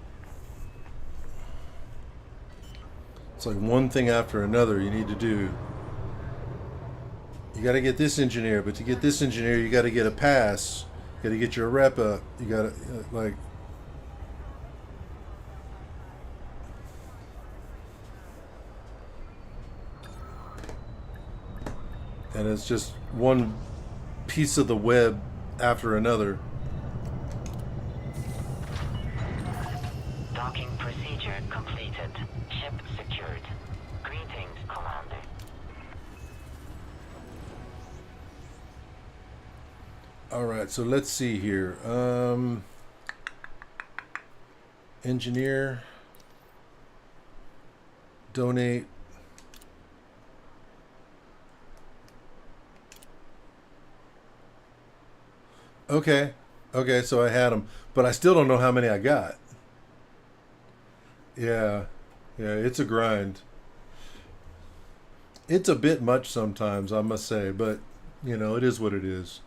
It's like one thing after another you need to do. You got to get this engineer, but to get this engineer, you got to get a pass. You got to get your rep up. You got to, like, and it's just one piece of the web after another. Docking procedure completed. Ship secured. Greetings, Commander. All right, so let's see here. Engineer, donate. Okay, okay, so I had them, but I still don't know how many I got. Yeah, yeah, it's a grind. It's a bit much sometimes, I must say, but it is what it is.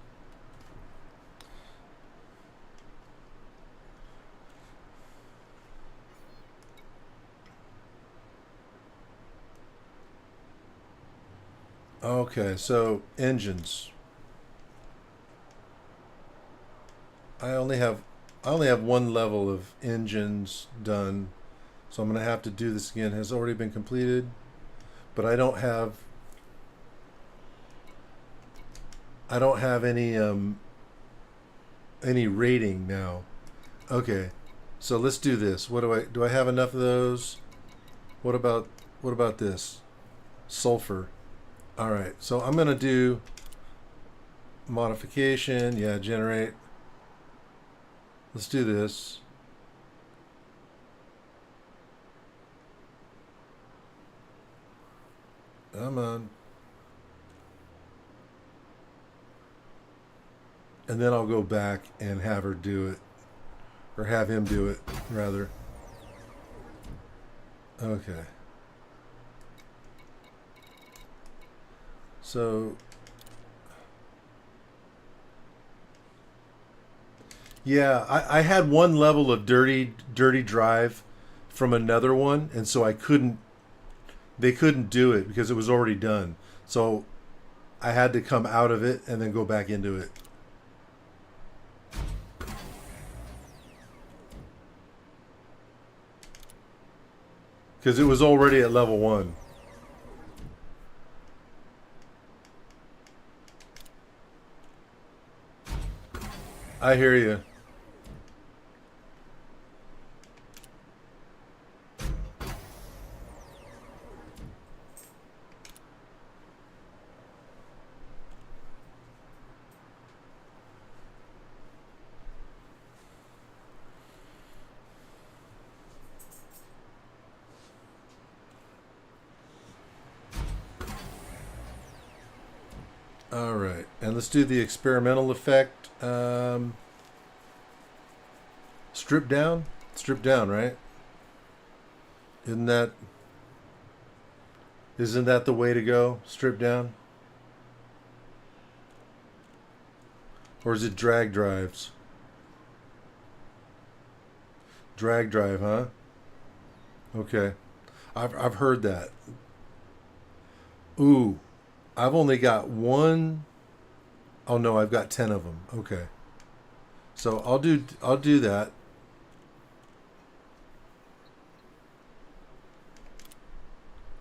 Okay, so engines. I only have I only have one level of engines done, so I'm gonna have to do this again. Has already been completed, but I don't have any rating now. Okay, so let's do this. What do I have enough of those? What about what about this? Sulfur. All right, so I'm gonna do modification. Yeah, generate. Let's do this. Come on. And then I'll go back and have her do it. Or have him do it, rather. Okay. So, yeah, I had one level of dirty drive from another one, and so they couldn't do it because it was already done. So I had to come out of it and then go back into it. Because it was already at level 1. I hear you. All right, and let's do the experimental effect. Strip down? Strip down, right? Isn't that isn't that the way to go? Strip down? Or is it drag drives? Drag drive, huh? Okay. I've heard that. Ooh, I've only got one. Oh no, I've got 10 of them. Okay. So I'll do that.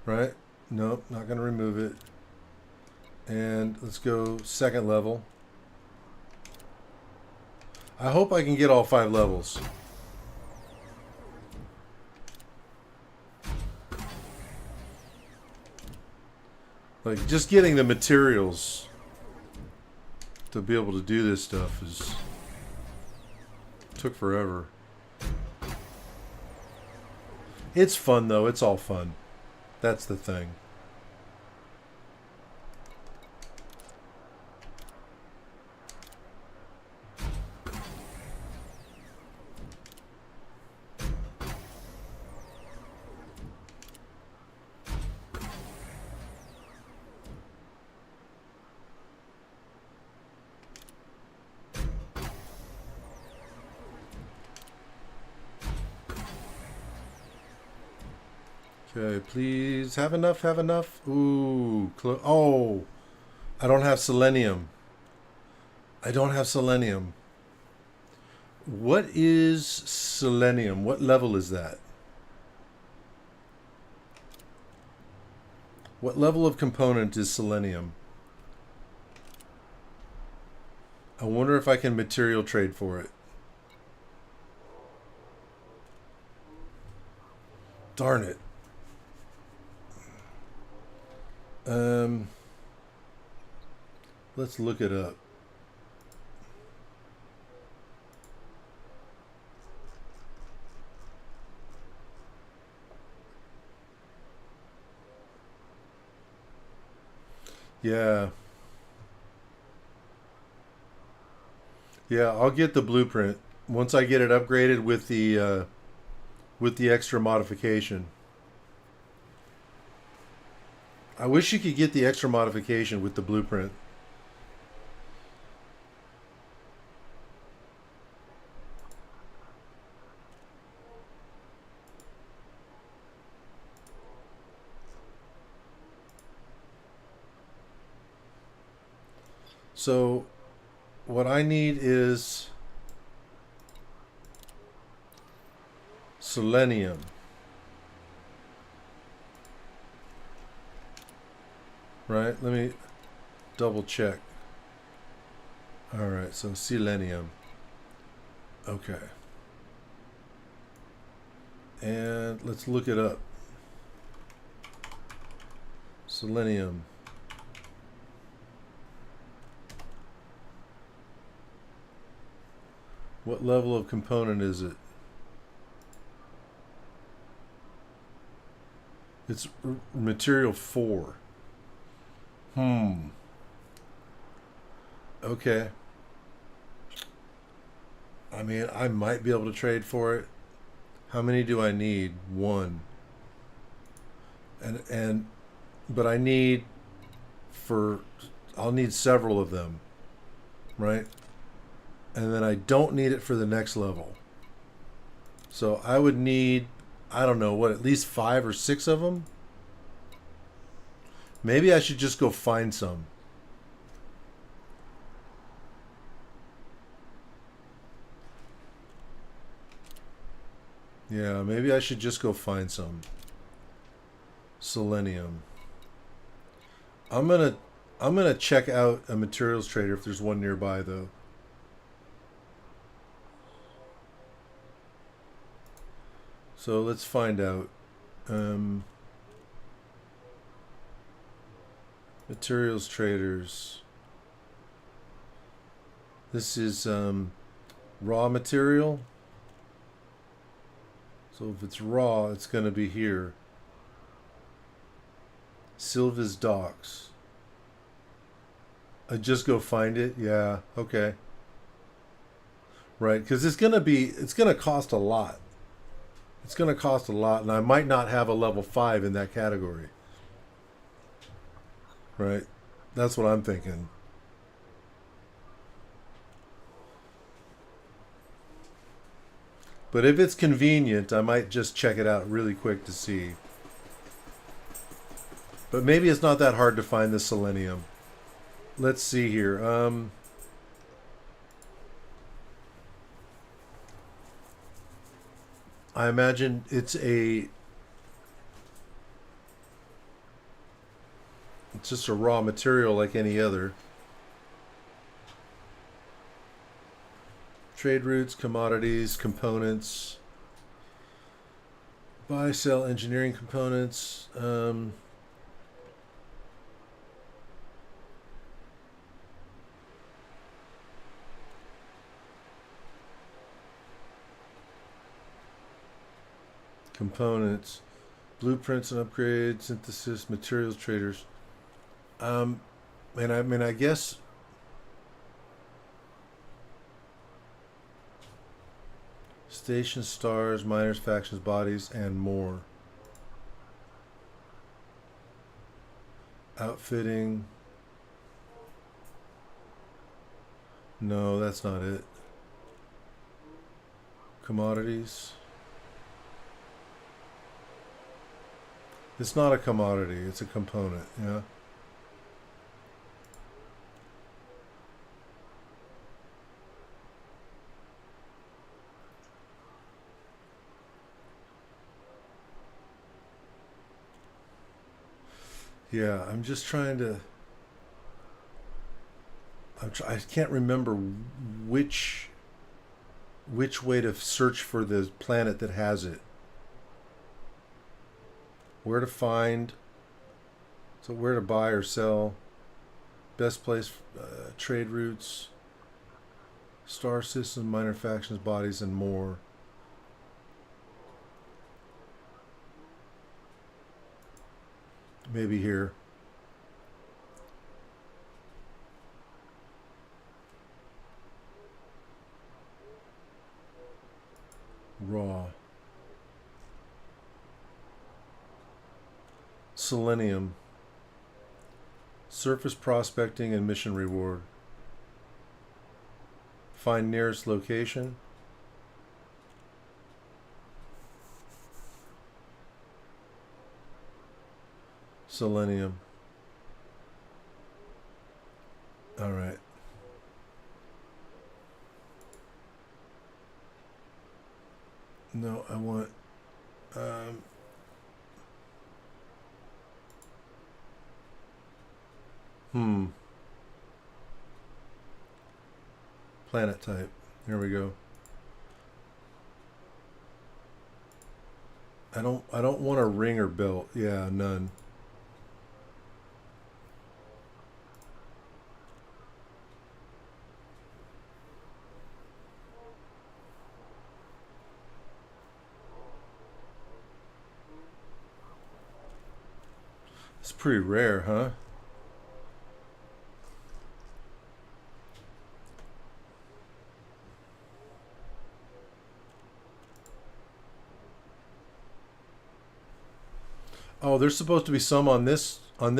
Right? Nope, not going to remove it. And let's go second level. I hope I can get all 5 levels. Like, just getting the materials to be able to do this stuff took forever. It's fun though. It's all fun. That's the thing. Okay, please have enough. Have enough. Ooh, oh, I don't have selenium. I don't have selenium. What is selenium? What level is that? What level of component is selenium? I wonder if I can material trade for it. Darn it. Let's look it up. Yeah. Yeah, I'll get the blueprint once I get it upgraded with the extra modification. I wish you could get the extra modification with the blueprint. So what I need is selenium. Right? Let me double check. All right, so selenium. Okay. And let's look it up. Selenium. What level of component is it? It's material 4. Okay. I mean, I might be able to trade for it. How many do I need? 1. And but I need I'll need several of them, right? And then I don't need it for the next level. So I would need, I don't know, what, at least 5 or 6 of them? Maybe I should just go find some. Yeah, maybe I should just go find some. Selenium. I'm gonna check out a materials trader if there's one nearby though. So let's find out. Materials traders. This is raw material. So if it's raw, it's going to be here. Silva's docks. I just go find it. Yeah. Okay. Right, because it's going to cost a lot. It's going to cost a lot, and I might not have a level 5 in that category. Right? That's what I'm thinking. But if it's convenient, I might just check it out really quick to see. But maybe it's not that hard to find the selenium. Let's see here. I imagine it's just a raw material like any other. Trade routes, commodities, components, buy, sell, engineering components. Components, blueprints and upgrades, synthesis, materials traders. And I mean, I guess stations, stars, miners, factions, bodies, and more. Outfitting. No, that's not it. Commodities. It's not a commodity, it's a component, yeah. Yeah, I'm just trying to. I can't remember which way to search for the planet that has it. Where to find. So where to buy or sell. Best place, trade routes, star system, minor factions, bodies, and more. Maybe here. Raw. Selenium. Surface prospecting and mission reward. Find nearest location. Selenium. All right. No, I want. Planet type. Here we go. I don't want a ring or belt. Yeah, none. It's pretty rare, huh? Oh, there's supposed to be some on this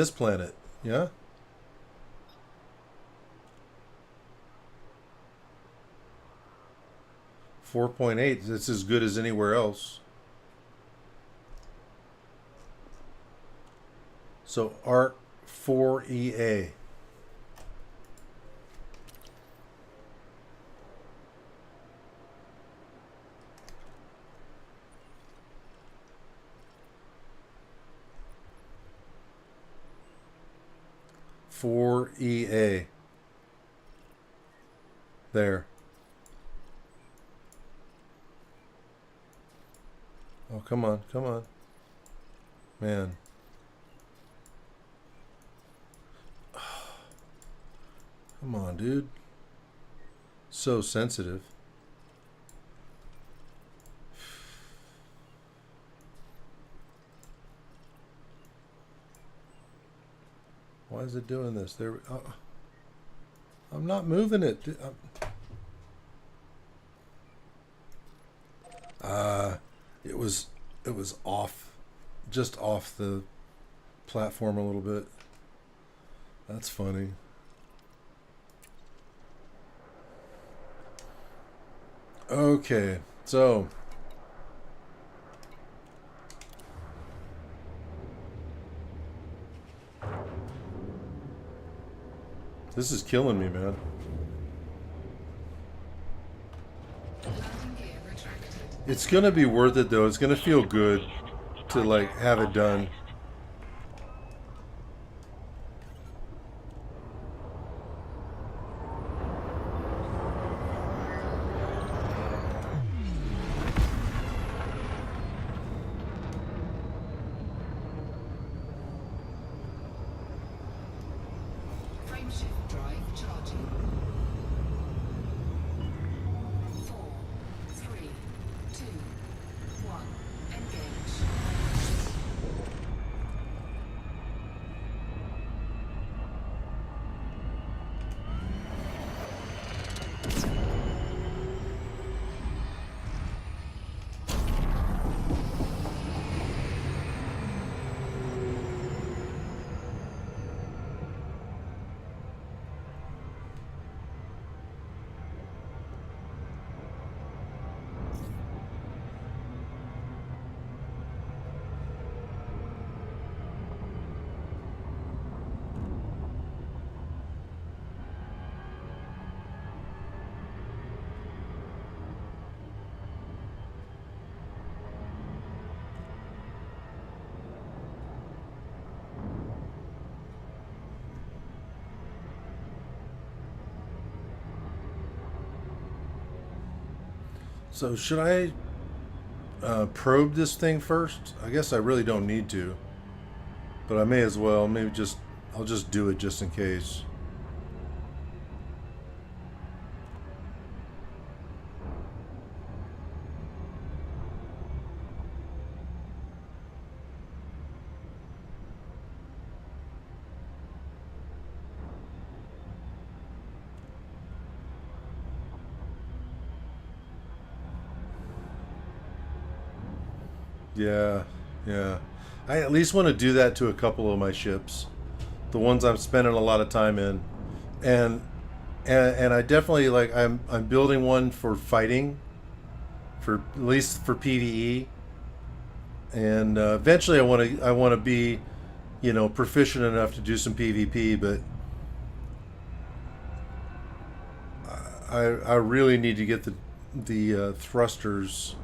planet. Yeah? 4.8. It's as good as anywhere else. So ARC 4EA. For EA. There. Oh, come on, come on. Man. Come on, dude. So sensitive. Why is it doing this? There. I'm not moving it. It was off, just off the platform a little bit. That's funny. Okay, so This is killing me, man. Landing gear retracted. It's gonna be worth it though. It's gonna feel good to like have it done. Frameshift drive charging. 4, 3, 2, 1. Engage. So should I probe this thing first? I guess I really don't need to, but I may as well. Maybe just I'll just do it just in case. Yeah, yeah. I at least want to do that to a couple of my ships, the ones I'm spending a lot of time in, and and I definitely like I'm building one for fighting, for at least for PVE, and eventually I want to be, proficient enough to do some PvP, but I really need to get the thrusters.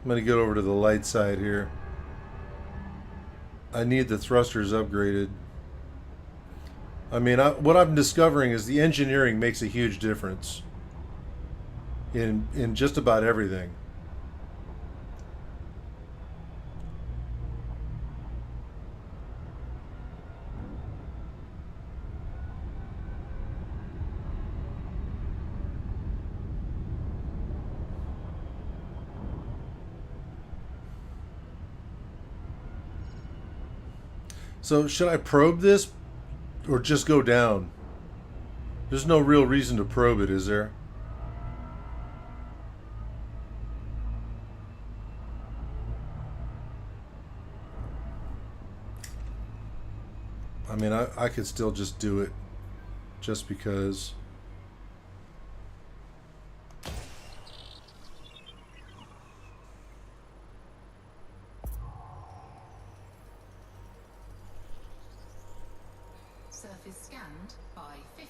I'm gonna get over to the light side here. I need the thrusters upgraded. I mean, what I'm discovering is the engineering makes a huge difference in just about everything. So should I probe this or just go down? There's no real reason to probe it, is there? I mean, I could still just do it just because. Surface scanned by 50%.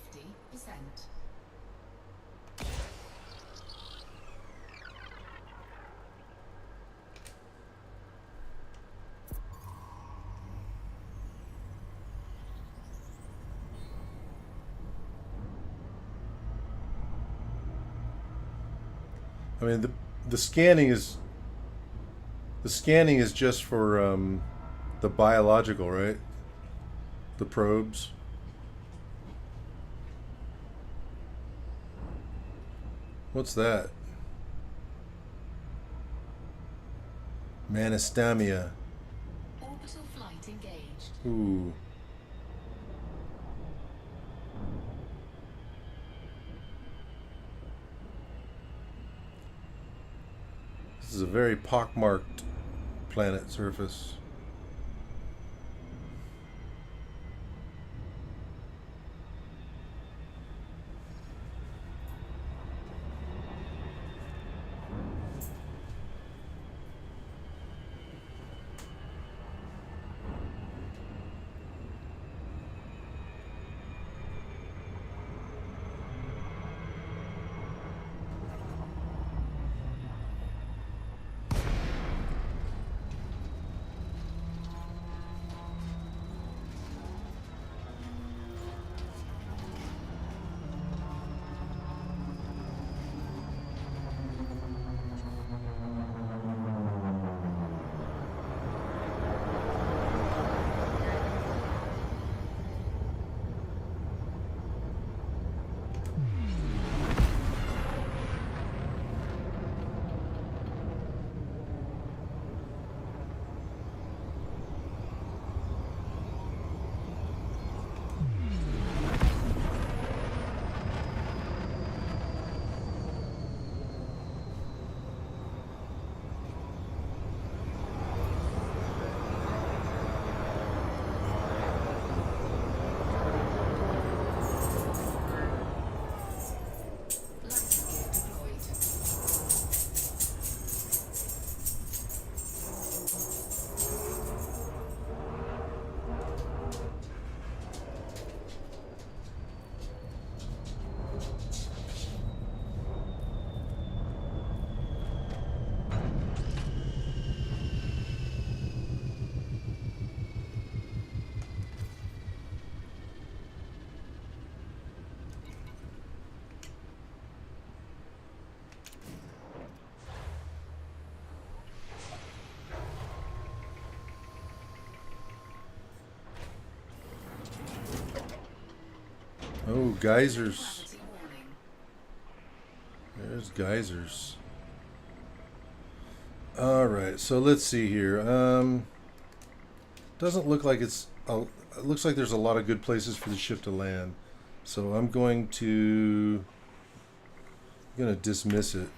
I mean, the scanning is just for the biological, right? The probes. What's that? Manistamia. Orbital flight engaged. Ooh. This is a very pockmarked planet surface. Ooh, geysers. Gravity warning. There's geysers. All right, so let's see here. Doesn't look like it looks like there's a lot of good places for the ship to land. So I'm going to dismiss it.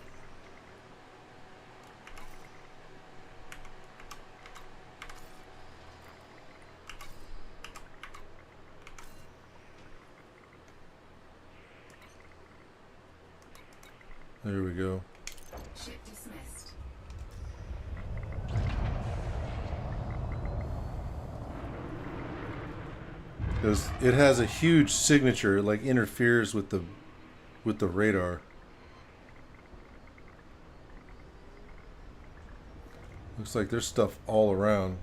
There we go. Ship dismissed. Because it has a huge signature, it like interferes with the radar. Looks like there's stuff all around.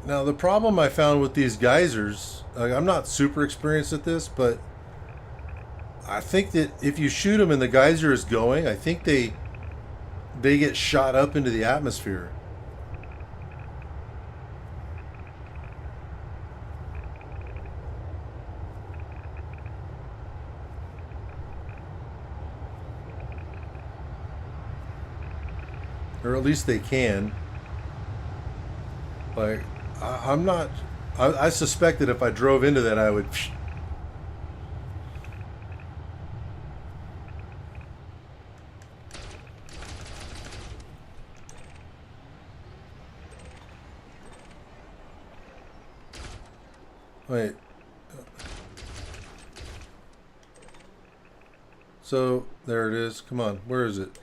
Now the problem I found with these geysers, like, I'm not super experienced at this, but I think that if you shoot them and the geyser is going, I think they get shot up into the atmosphere. Or at least they can. Like, I'm not. I suspect that if I drove into that, I would. Wait. So, there it is. Come on. Where is it?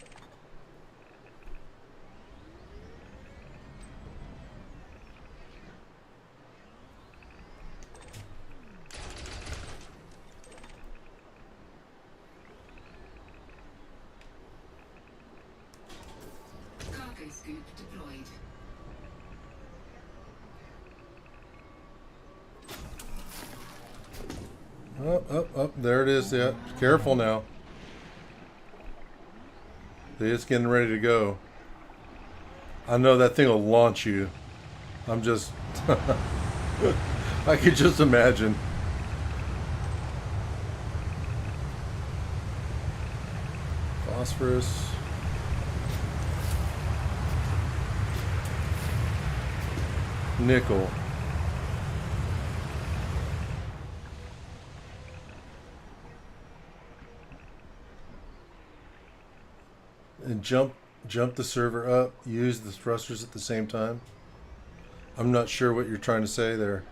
Cargo scoop deployed. Up. There it is. Yeah. Careful now. It's getting ready to go. I know that thing will launch you. I'm just. I could just imagine. Phosphorus. Nickel. And jump the server up, use the thrusters at the same time. I'm not sure what you're trying to say there.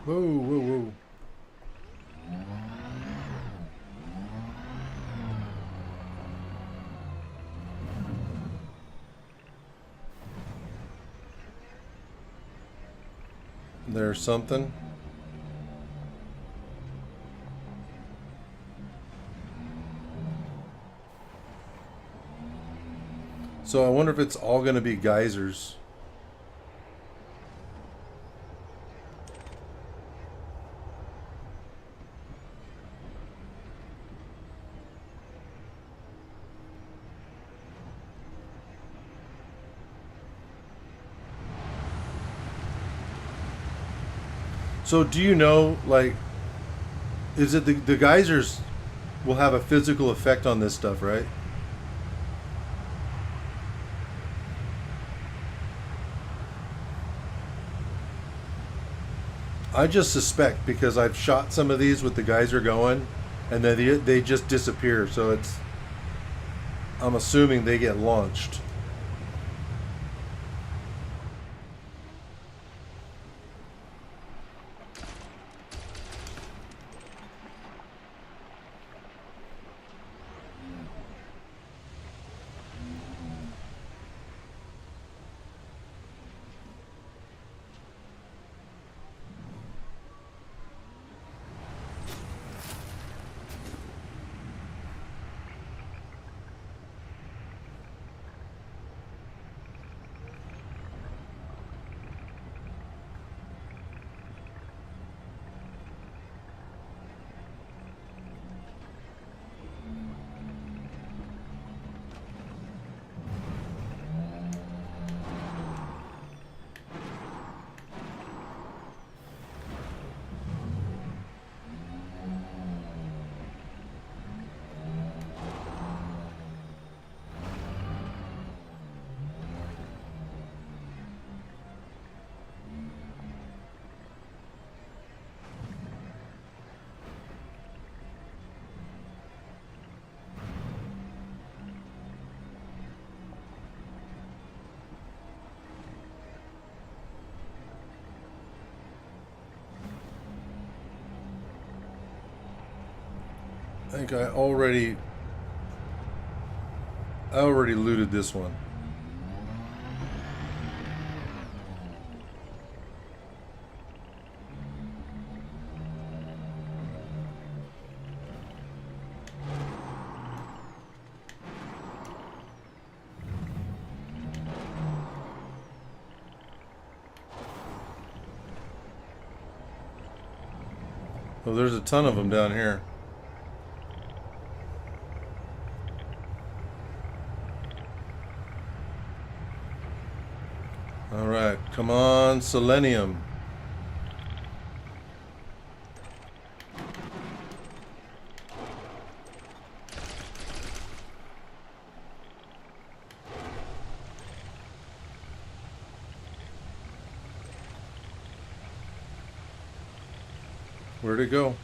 Whoa. There's something. So I wonder if it's all going to be geysers. So do you know, like, is it the geysers? will have a physical effect on this stuff, right? I just suspect because I've shot some of these with the geyser going, and then they just disappear. So I'm assuming they get launched. I think I already looted this one. Oh, there's a ton of them down here. All right, come on, selenium. Where'd it go?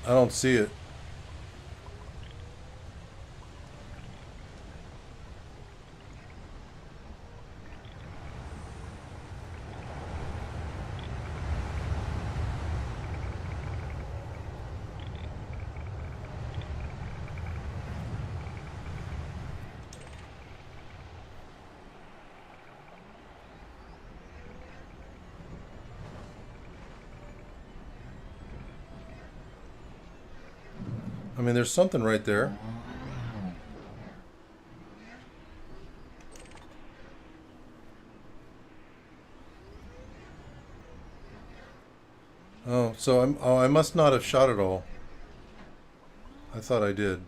I don't see it. I mean, there's something right there. Oh, so I must not have shot it all. I thought I did.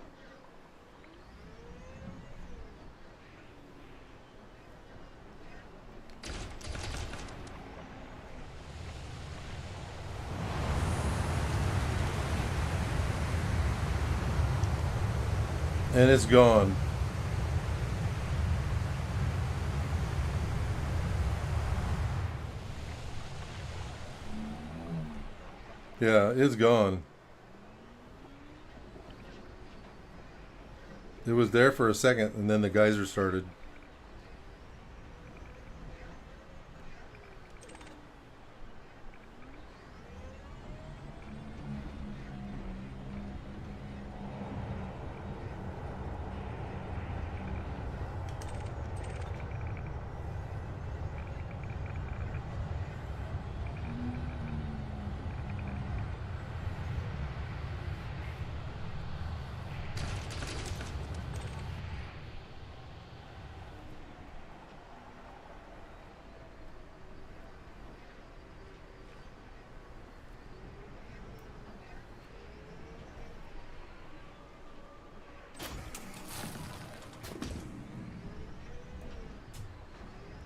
And it's gone. Yeah, it's gone. It was there for a second, and then the geyser started.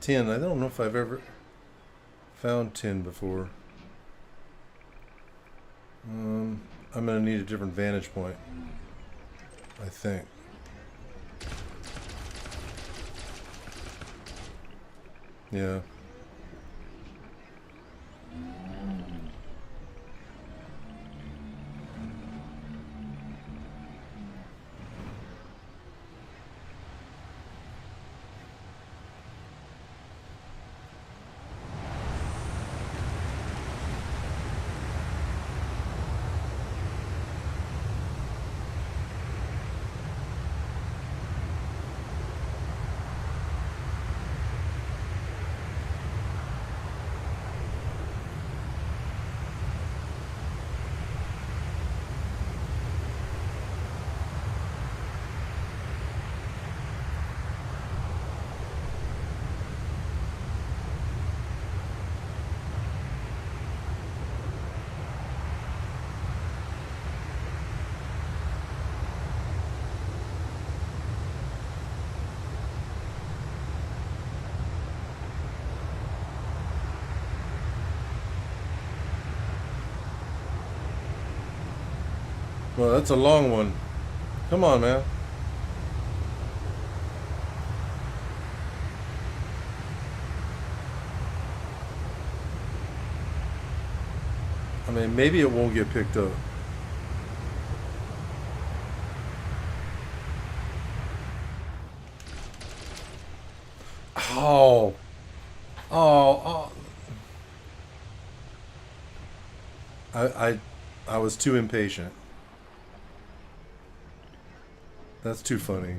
tin. I don't know if I've ever found tin before. I'm going to need a different vantage point, I think. Yeah. Well, that's a long one. Come on, man. I mean, maybe it won't get picked up. Oh. Oh. I was too impatient. That's too funny.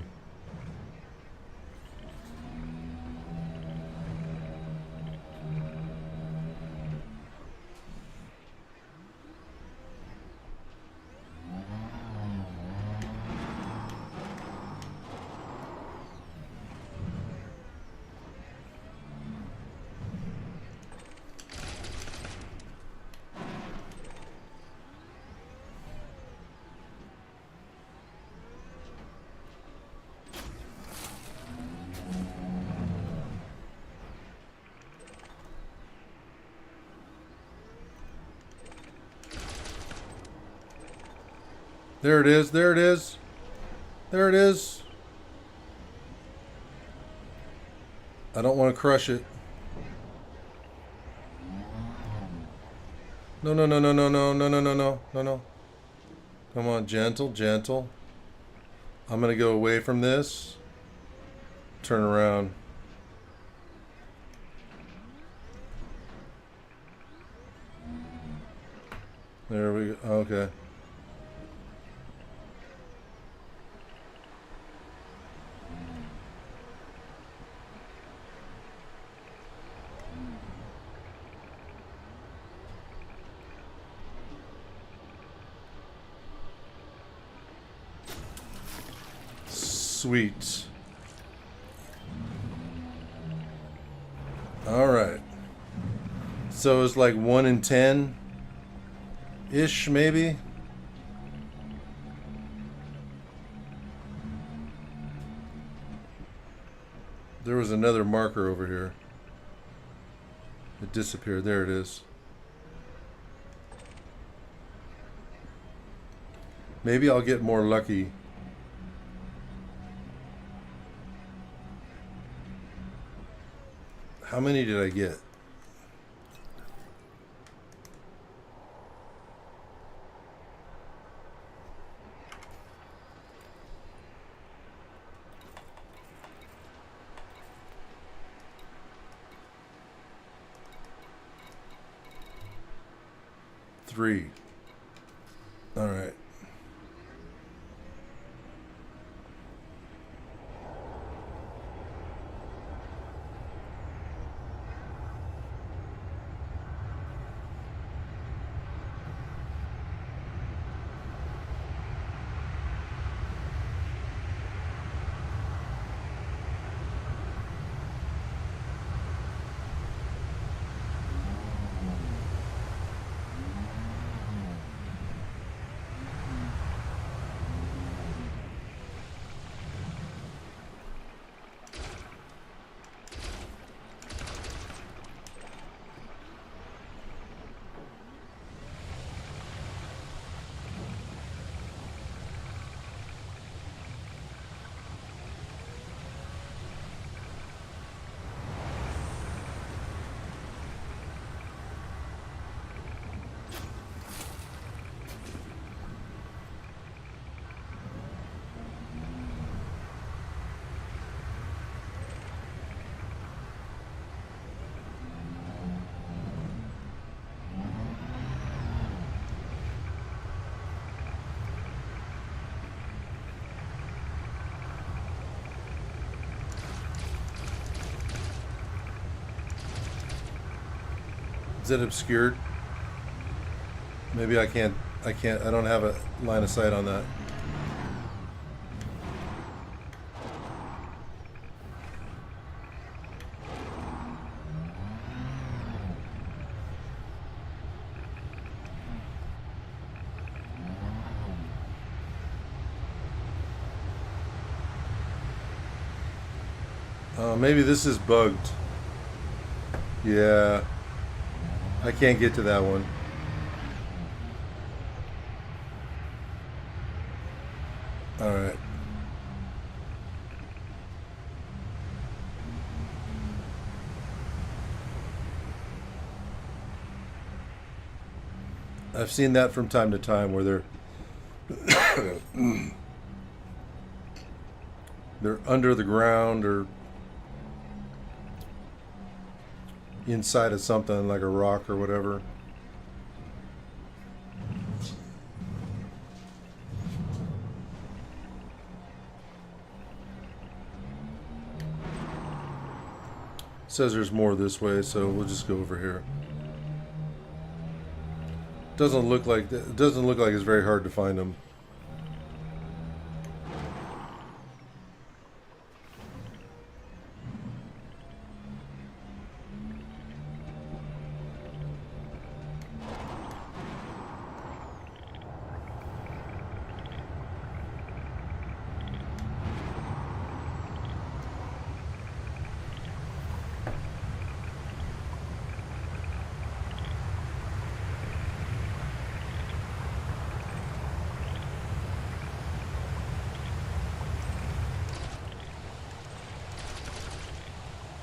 There it is. There it is. There it is. I don't want to crush it. No, no, no, no, no, no, no, no, no, no, no, no. Come on, gentle, gentle. I'm going to go away from this. Turn around. There we go. Okay. Sweet. All right. So it's like 1 in 10 ish, maybe. There was another marker over here. It disappeared. There it is. Maybe I'll get more lucky. How many did I get? Three. All right. Is it obscured? Maybe I can't. I don't have a line of sight on that. Maybe this is bugged. Yeah. I can't get to that one. Alright. I've seen that from time to time where they're under the ground or inside of something like a rock or whatever. It says there's more this way, so we'll just go over here. Doesn't look like it's very hard to find them.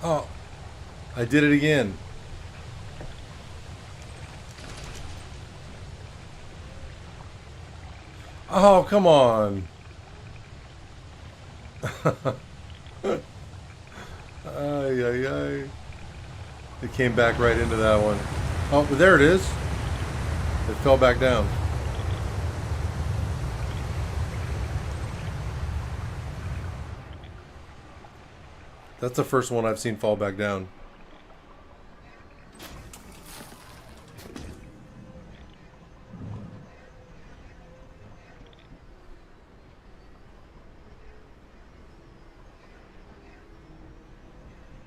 Oh, I did it again. Oh, come on. Ay, ay, ay. It came back right into that one. Oh, but there it is. It fell back down. That's the first one I've seen fall back down.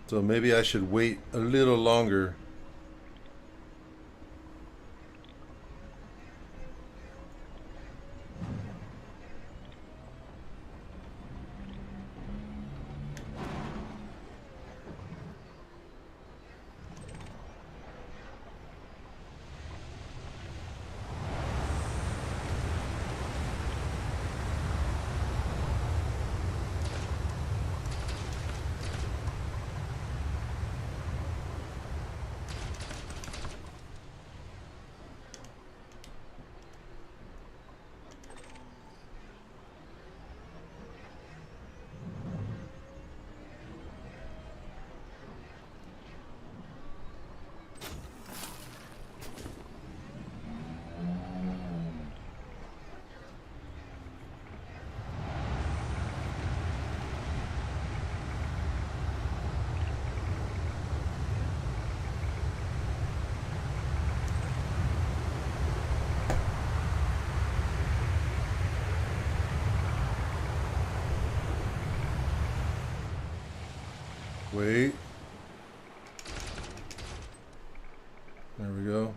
So maybe I should wait a little longer. Wait. There we go.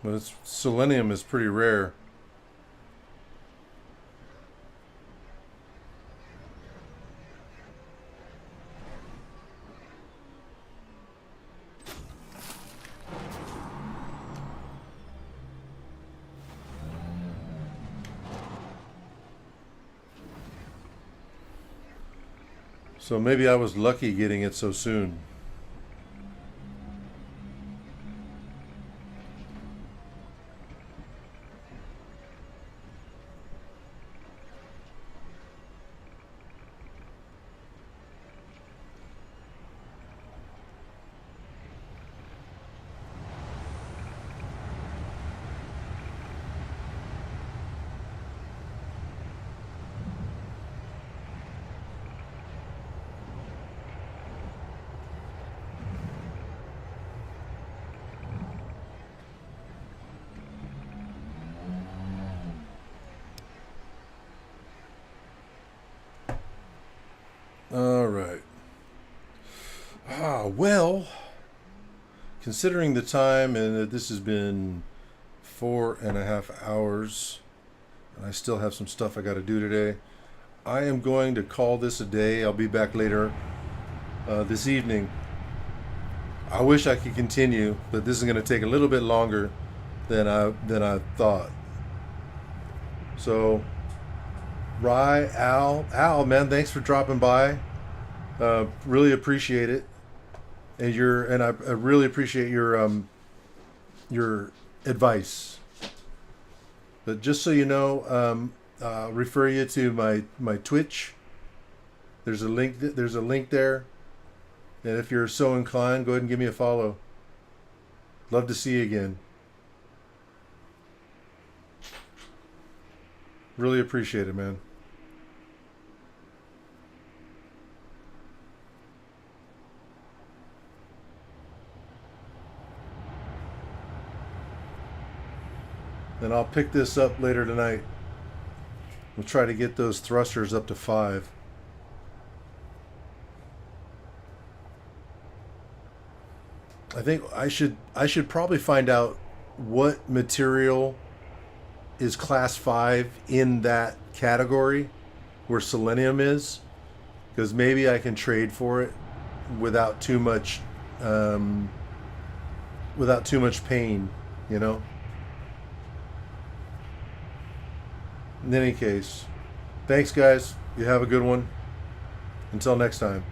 But selenium is pretty rare. So maybe I was lucky getting it so soon. All right. Well, considering the time and that this has been 4.5 hours, and I still have some stuff I got to do today, I am going to call this a day. I'll be back later this evening. I wish I could continue, but this is going to take a little bit longer than I thought. So, Rye, Al, man, thanks for dropping by. Really appreciate it, and I really appreciate your advice. But just so you know, I'll refer you to my Twitch. There's a link. There's a link there, and if you're so inclined, go ahead and give me a follow. Love to see you again. Really appreciate it, man. And I'll pick this up later tonight. We'll try to get those thrusters up to 5. I think I should probably find out what material is class 5 in that category where selenium is, because maybe I can trade for it without too much pain, you know. In any case, thanks guys. You have a good one. Until next time.